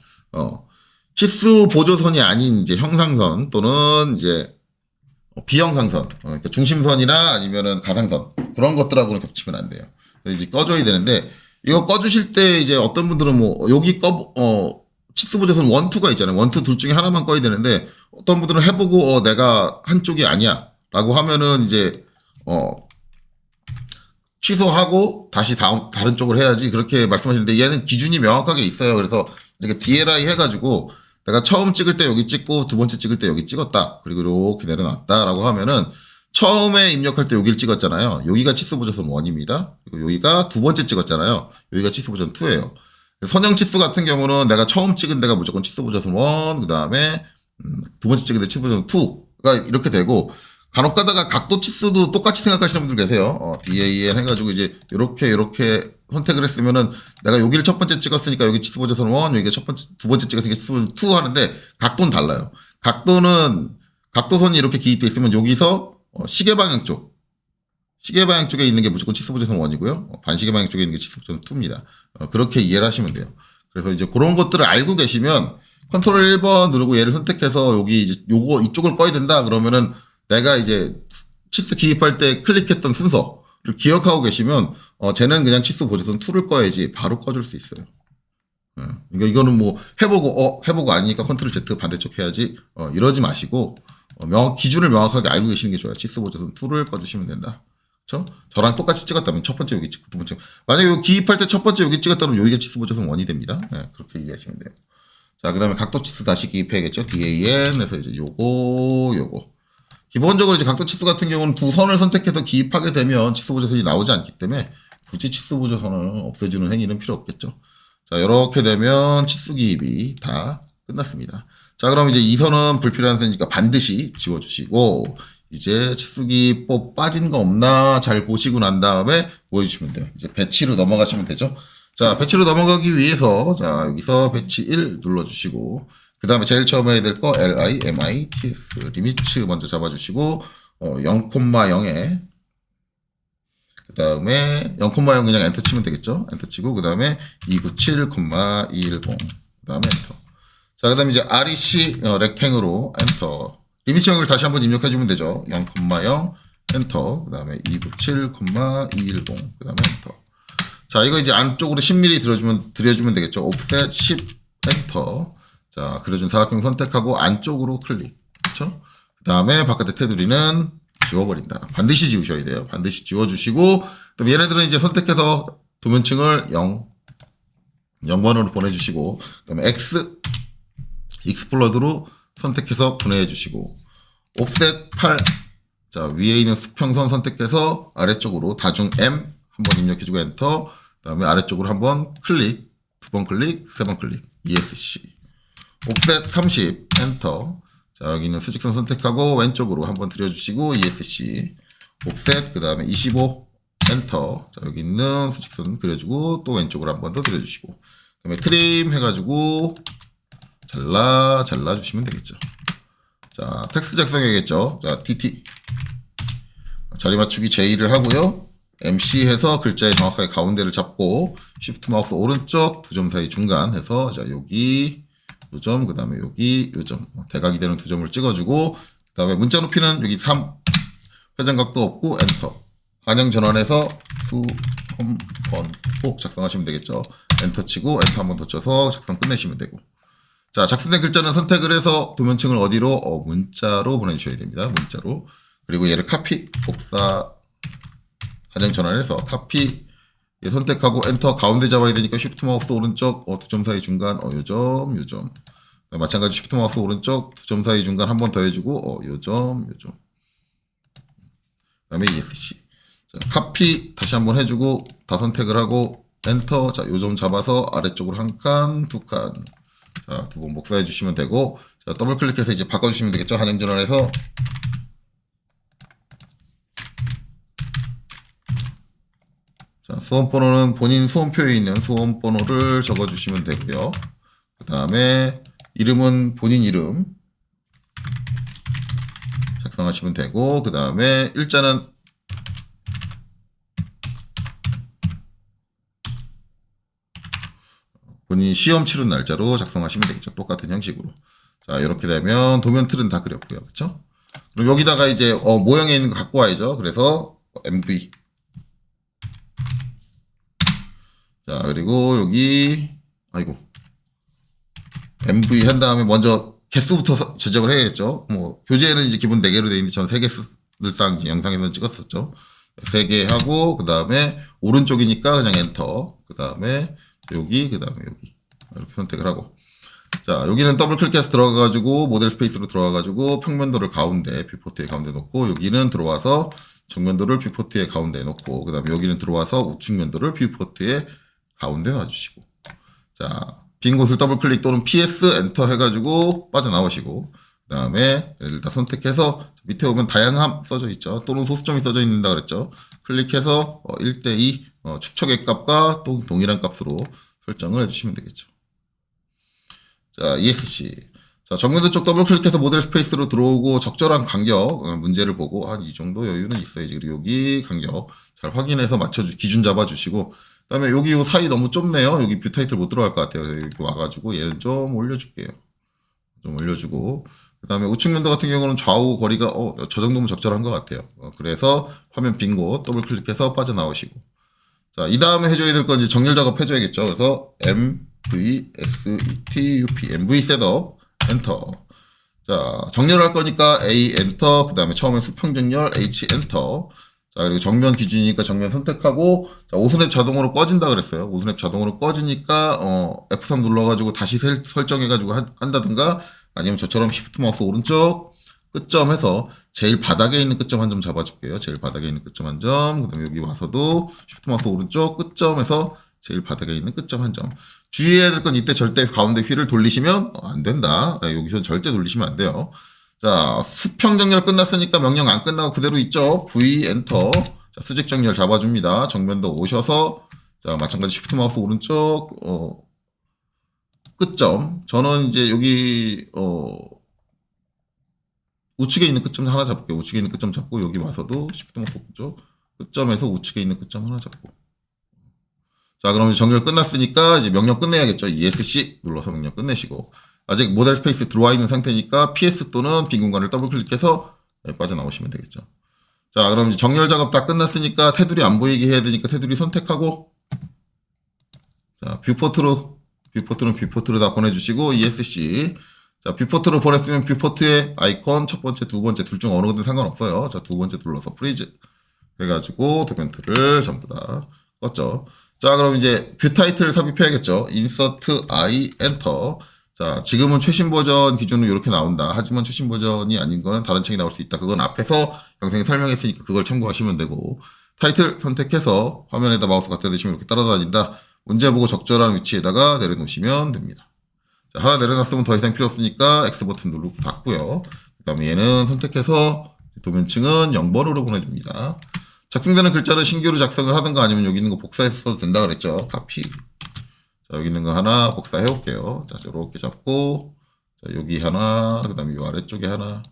치수 보조선이 아닌 이제 형상선 또는 이제 비형상선, 그러니까 중심선이나 아니면은 가상선 그런 것들하고는 겹치면 안 돼요. 이제 꺼줘야 되는데 이거 꺼주실 때 이제 어떤 분들은 뭐 여기 치수 보조선 1, 2가 있잖아요. 1, 2 둘 중에 하나만 꺼야 되는데 어떤 분들은 해보고 내가 한쪽이 아니야라고 하면은 이제 취소하고 다시 다른 쪽으로 해야지 그렇게 말씀하시는데 얘는 기준이 명확하게 있어요. 그래서 이렇게 DLI 해가지고 내가 처음 찍을 때 여기 찍고 두 번째 찍을 때 여기 찍었다. 그리고 이렇게 내려놨다라고 하면은 처음에 입력할 때 여기를 찍었잖아요. 여기가 치수 보조선 1입니다. 그리고 여기가 두 번째 찍었잖아요. 여기가 치수 보조선 2예요. 선형 치수 같은 경우는 내가 처음 찍은 데가 무조건 치수 보조선 1, 그 다음에 두 번째 찍은 데 치수 보조선 2가 이렇게 되고 간혹 가다가 각도 치수도 똑같이 생각하시는 분들 계세요. DAN 해가지고 이제 이렇게 선택을 했으면은 내가 여기를 첫 번째 찍었으니까 여기 치수 보조선 1, 여기가 두 번째 찍었으니까 치수 보조선 2 하는데 각도는 달라요. 각도선이 이렇게 기입되어 있으면 여기서 시계 방향 쪽에 있는 게 무조건 치수 보조선 1이고요. 반시계 방향 쪽에 있는 게 치수 보조선 2입니다. 그렇게 이해를 하시면 돼요. 그래서 이제 그런 것들을 알고 계시면 컨트롤 1번 누르고 얘를 선택해서 여기 이제 이쪽을 꺼야 된다 그러면은 내가 이제 치수 기입할 때 클릭했던 순서를 기억하고 계시면 쟤는 그냥 치수 보조선 2를 꺼야지 바로 꺼줄 수 있어요. 그러니까 이거는 뭐 해보고 아니니까 컨트롤 Z 반대쪽 해야지 이러지 마시고 기준을 명확하게 알고 계시는 게 좋아요. 치수 보조선 2를 꺼주시면 된다. 그쵸? 저랑 똑같이 찍었다면 첫 번째 여기 찍고 두 번째. 만약에 이거 기입할 때 첫 번째 여기 찍었다면 여기가 치수 보조선 1이 됩니다. 네, 그렇게 이해하시면 돼요. 자, 그 다음에 각도 치수 다시 기입해야겠죠? DAN에서 이제 요거. 기본적으로 이제 각도 치수 같은 경우는 두 선을 선택해서 기입하게 되면 치수 보조선이 나오지 않기 때문에 굳이 치수 보조선을 없애주는 행위는 필요 없겠죠. 자, 이렇게 되면 치수 기입이 다 끝났습니다. 자, 그럼 이제 이 선은 불필요한 선이니까 반드시 지워주시고, 이제 치수기 빠진 거 없나 잘 보시고 난 다음에 뭐 해주시면 돼요. 이제 배치로 넘어가시면 되죠. 자, 배치로 넘어가기 위해서, 자, 여기서 배치 1 눌러주시고, 그 다음에 제일 처음에 해야 될 거, LIMITS, 리미츠 먼저 잡아주시고, 0,0에, 그 다음에 0,0 그냥 엔터 치면 되겠죠. 엔터 치고, 그 다음에 297,210, 그 다음에 엔터. 자, 그 다음에 이제 REC, 렉탱으로 엔터. 리미츠형을 다시 한번 입력해주면 되죠. 0,0, 엔터. 그 다음에 297,210, 그 다음에 엔터. 자, 이거 이제 안쪽으로 10mm 들여주면 되겠죠. 옵셋 10, 엔터. 자, 그려준 사각형 선택하고 안쪽으로 클릭. 그쵸? 그 다음에 바깥에 테두리는 지워버린다. 반드시 지우셔야 돼요. 반드시 지워주시고, 그럼 얘네들은 이제 선택해서 도면층을 0번으로 보내주시고, 그 다음에 X, 익스플로드로 선택해서 분해해주시고, 옵셋 8, 자, 위에 있는 수평선 선택해서 아래쪽으로 다중 M 한번 입력해주고 엔터, 그 다음에 아래쪽으로 한번 클릭, 두 번 클릭, 세 번 클릭, ESC. 옵셋 30, 엔터. 자, 여기 있는 수직선 선택하고 왼쪽으로 한번 들여주시고 ESC. 옵셋, 그 다음에 25, 엔터. 자, 여기 있는 수직선 그려주고 또 왼쪽으로 한번 더 들여주시고. 그 다음에 트림 해가지고 잘라주시면 되겠죠. 자, 텍스트 작성해야겠죠. 자, TT. 자리 맞추기 J를 하고요. MC 해서 글자의 정확하게 가운데를 잡고, Shift 마우스 오른쪽 두 점 사이 중간 해서, 자, 여기, 요점, 그 다음에 여기, 요점. 대각이 되는 두 점을 찍어주고, 그 다음에 문자 높이는 여기 3, 회전각도 없고, 엔터. 반영 전환해서 꼭 작성하시면 되겠죠. 엔터 치고, 엔터 한번 더 쳐서 작성 끝내시면 되고. 자, 작성된 글자는 선택을 해서 도면층을 어디로? 문자로 보내주셔야 됩니다. 문자로. 그리고 얘를 카피, 복사, 반영 전환해서 카피, 선택하고 엔터 가운데 잡아야 되니까 쉬프트 마우스 오른쪽, 두 점 사이 중간, 요점. 마찬가지 쉬프트 마우스 오른쪽, 두 점 사이 중간 한 번 더 해주고, 요점. 그 다음에 ESC. 자, 카피 다시 한번 해주고, 다 선택을 하고, 엔터. 자, 요점 잡아서 아래쪽으로 한 칸, 두 칸. 자, 두 번 복사해 주시면 되고, 자, 더블 클릭해서 이제 바꿔주시면 되겠죠. 한행 전환해서. 자, 수험 번호는 본인 수험표에 있는 수험 번호를 적어주시면 되고요. 그 다음에 이름은 본인 이름 작성하시면 되고, 그 다음에 일자는 본인 시험 치른 날짜로 작성하시면 되겠죠. 똑같은 형식으로. 자, 이렇게 되면 도면 틀은 다 그렸고요. 그쵸? 그럼 여기다가 이제 모형에 있는 거 갖고 와야죠. 그래서 MV. 자, 그리고 여기 MV 한 다음에 먼저 개수부터 지정을 해야겠죠. 교재에는 이제 기본 4개로 되어 있는데 전 3개 늘상 영상에서 찍었었죠. 3개 하고, 그 다음에 오른쪽이니까 그냥 엔터. 그 다음에 여기, 그 다음에 여기. 이렇게 선택을 하고. 자, 여기는 더블 클릭해서 들어가가지고, 모델 스페이스로 들어가가지고, 평면도를 가운데, 뷰포트의 가운데 놓고, 여기는 들어와서 정면도를 뷰포트의 가운데 놓고, 그 다음에 여기는 들어와서 우측면도를 뷰포트의 가운데 놔주시고. 자, 빈 곳을 더블 클릭 또는 PS 엔터 해가지고 빠져나오시고, 그 다음에 예를 들어 선택해서 밑에 오면 다양함 써져 있죠. 또는 소수점이 써져 있는다 그랬죠. 클릭해서 1:2 축척의 값과 또 동일한 값으로 설정을 해주시면 되겠죠. 자, ESC. 자, 정면도 쪽 더블 클릭해서 모델 스페이스로 들어오고 적절한 간격 문제를 보고 한 이 정도 여유는 있어야지. 그리고 여기 간격 잘 확인해서 기준 잡아주시고, 그 다음에 여기 요 사이 너무 좁네요. 여기 뷰 타이틀 못 들어갈 것 같아요. 그래서 여기 와가지고 얘는 좀 올려줄게요. 좀 올려주고, 그 다음에 우측면도 같은 경우는 좌우 거리가 저 정도면 적절한 것 같아요. 그래서 화면 빈 곳 더블 클릭해서 빠져나오시고, 자, 이 다음에 해줘야 될 건 이제 정렬 작업 해줘야겠죠. 그래서 MVSETUP MV 셋업 엔터. 자, 정렬할 거니까 A 엔터, 그 다음에 처음에 수평 정렬 H 엔터. 자, 그리고 정면 기준이니까 정면 선택하고, 자, 오스냅 자동으로 꺼진다 그랬어요. 오스냅 자동으로 꺼지니까, F3 눌러가지고 다시 설정해가지고 한다든가, 아니면 저처럼 시프트 마우스 오른쪽 끝점 해서 제일 바닥에 있는 끝점 한 점 잡아줄게요. 제일 바닥에 있는 끝점 한 점. 그 다음에 여기 와서도 시프트 마우스 오른쪽 끝점에서 제일 바닥에 있는 끝점 한 점. 주의해야 될 건 이때 절대 가운데 휠을 돌리시면 안 된다. 여기서 절대 돌리시면 안 돼요. 자, 수평 정렬 끝났으니까 명령 안 끝나고 그대로 있죠. V 엔터. 자, 수직 정렬 잡아줍니다. 정면도 오셔서, 자, 마찬가지 시프트 마우스 오른쪽, 끝점. 저는 이제 여기, 우측에 있는 끝점 하나 잡을게요. 우측에 있는 끝점 잡고, 여기 와서도 시프트 마우스 오른쪽, 끝점에서 우측에 있는 끝점 하나 잡고. 자, 그럼 정렬 끝났으니까 이제 명령 끝내야겠죠. ESC 눌러서 명령 끝내시고. 아직 모델 스페이스 들어와 있는 상태니까 PS 또는 빈 공간을 더블 클릭해서 빠져나오시면 되겠죠. 자, 그럼 이제 정렬 작업 다 끝났으니까 테두리 안 보이게 해야 되니까 테두리 선택하고, 자, 뷰포트는 뷰포트로 다 보내주시고, ESC. 자, 뷰포트로 보냈으면 뷰포트의 아이콘 첫 번째, 두 번째 둘 중 어느 거든 상관없어요. 자, 두 번째 눌러서 프리즈 해가지고 도면트를 전부 다 껐죠. 자, 그럼 이제 뷰 타이틀을 삽입해야겠죠. 인서트 I 엔터. 자, 지금은 최신 버전 기준으로 이렇게 나온다. 하지만 최신 버전이 아닌 거는 다른 책이 나올 수 있다. 그건 앞에서 영상에 설명했으니까 그걸 참고하시면 되고, 타이틀 선택해서 화면에다 마우스 갖다 대시면 이렇게 따라다닌다. 문제 보고 적절한 위치에다가 내려놓으시면 됩니다. 자, 하나 내려놨으면 더 이상 필요 없으니까 X 버튼 누르고 닫고요. 그 다음에 얘는 선택해서 도면층은 0번으로 보내줍니다. 작성되는 글자를 신규로 작성을 하든가 아니면 여기 있는 거 복사해서 써도 된다 그랬죠. 카피. 자, 여기 있는 거 하나 복사해 올게요. 자, 이렇게 잡고, 자, 여기 하나, 그 다음에 이 아래쪽에 하나.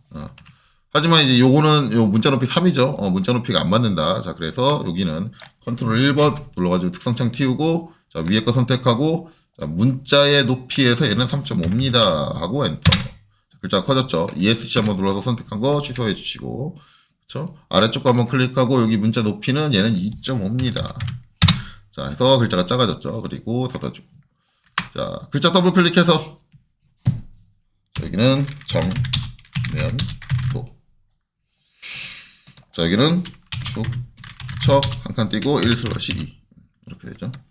하지만 이제 요거는 요 문자 높이 3이죠. 문자 높이가 안 맞는다. 자, 그래서 여기는 컨트롤 1번 눌러가지고 특성창 띄우고, 자, 위에 거 선택하고, 자, 문자의 높이에서 얘는 3.5입니다. 하고 엔터. 자, 글자가 커졌죠. ESC 한번 눌러서 선택한 거 취소해 주시고, 그쵸? 아래쪽 거 한번 클릭하고, 여기 문자 높이는 얘는 2.5입니다. 자, 해서 글자가 작아졌죠. 그리고 닫아주고. 자, 글자 더블 클릭해서, 자, 여기는 정면도. 자, 여기는 축, 척, 한 칸 띄고 1/2. 이렇게 되죠. 자,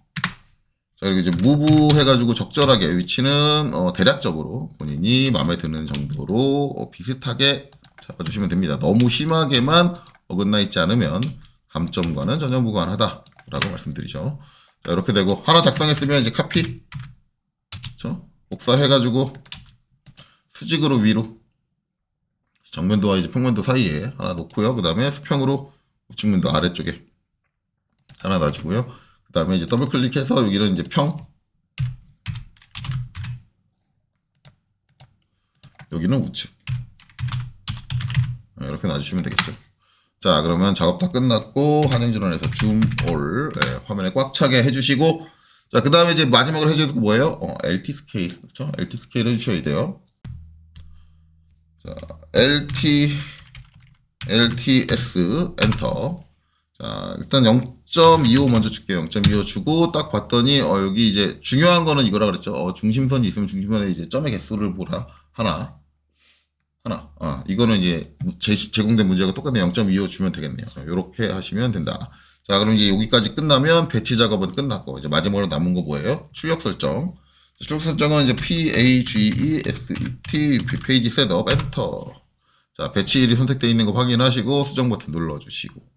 그리고 이제 무브 해가지고 적절하게 위치는, 대략적으로 본인이 마음에 드는 정도로 비슷하게 잡아주시면 됩니다. 너무 심하게만 어긋나 있지 않으면 감점과는 전혀 무관하다. 라고 말씀드리죠. 자, 이렇게 되고, 하나 작성했으면 이제 카피. 그쵸? 복사해가지고, 수직으로 위로. 정면도와 이제 평면도 사이에 하나 놓고요. 그 다음에 수평으로 우측면도 아래쪽에 하나 놔주고요. 그 다음에 이제 더블 클릭해서 여기는 이제 평. 여기는 우측. 이렇게 놔주시면 되겠죠. 자, 그러면 작업 다 끝났고, 한행전원에서 줌올, 화면에 꽉 차게 해주시고, 자, 그 다음에 이제 마지막으로 해줘야 될 거 뭐예요? LT 스케일. 그쵸? LT 스케일 해주셔야 돼요. 자, LTS, 엔터. 자, 일단 0.25 먼저 줄게요. 0.25 주고, 딱 봤더니, 여기 이제 중요한 거는 이거라 그랬죠. 중심선이 있으면 중심선에 이제 점의 개수를 보라. 하나. 이거는 이제 제공된 문제가 똑같네. 0.25 주면 되겠네요. 이렇게 하시면 된다. 자, 그럼 이제 여기까지 끝나면 배치 작업은 끝났고, 이제 마지막으로 남은 거 뭐예요? 출력 설정. 출력 설정은 이제 PAGESET, 페이지 셋업, 엔터. 자, 배치일이 선택되어 있는 거 확인하시고, 수정 버튼 눌러주시고.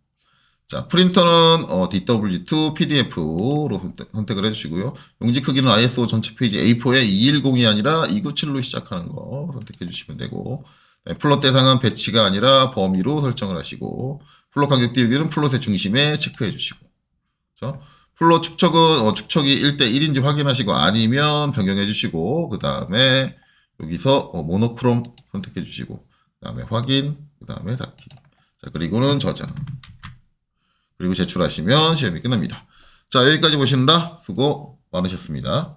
자, 프린터는 DW2 PDF로 선택을 해주시고요. 용지 크기는 ISO 전체 페이지 A4에 210이 아니라 297로 시작하는 거 선택해 주시면 되고, 플롯 대상은 배치가 아니라 범위로 설정을 하시고, 플롯 간격 띄우기는 플롯의 중심에 체크해 주시고, 그렇죠? 플롯 축척은 축척이 1:1인지 확인하시고 아니면 변경해 주시고, 그 다음에 여기서 모노크롬 선택해 주시고, 그 다음에 확인, 그 다음에 닫기. 자, 그리고는 저장. 그리고 제출하시면 시험이 끝납니다. 자, 여기까지 보시느라 수고 많으셨습니다.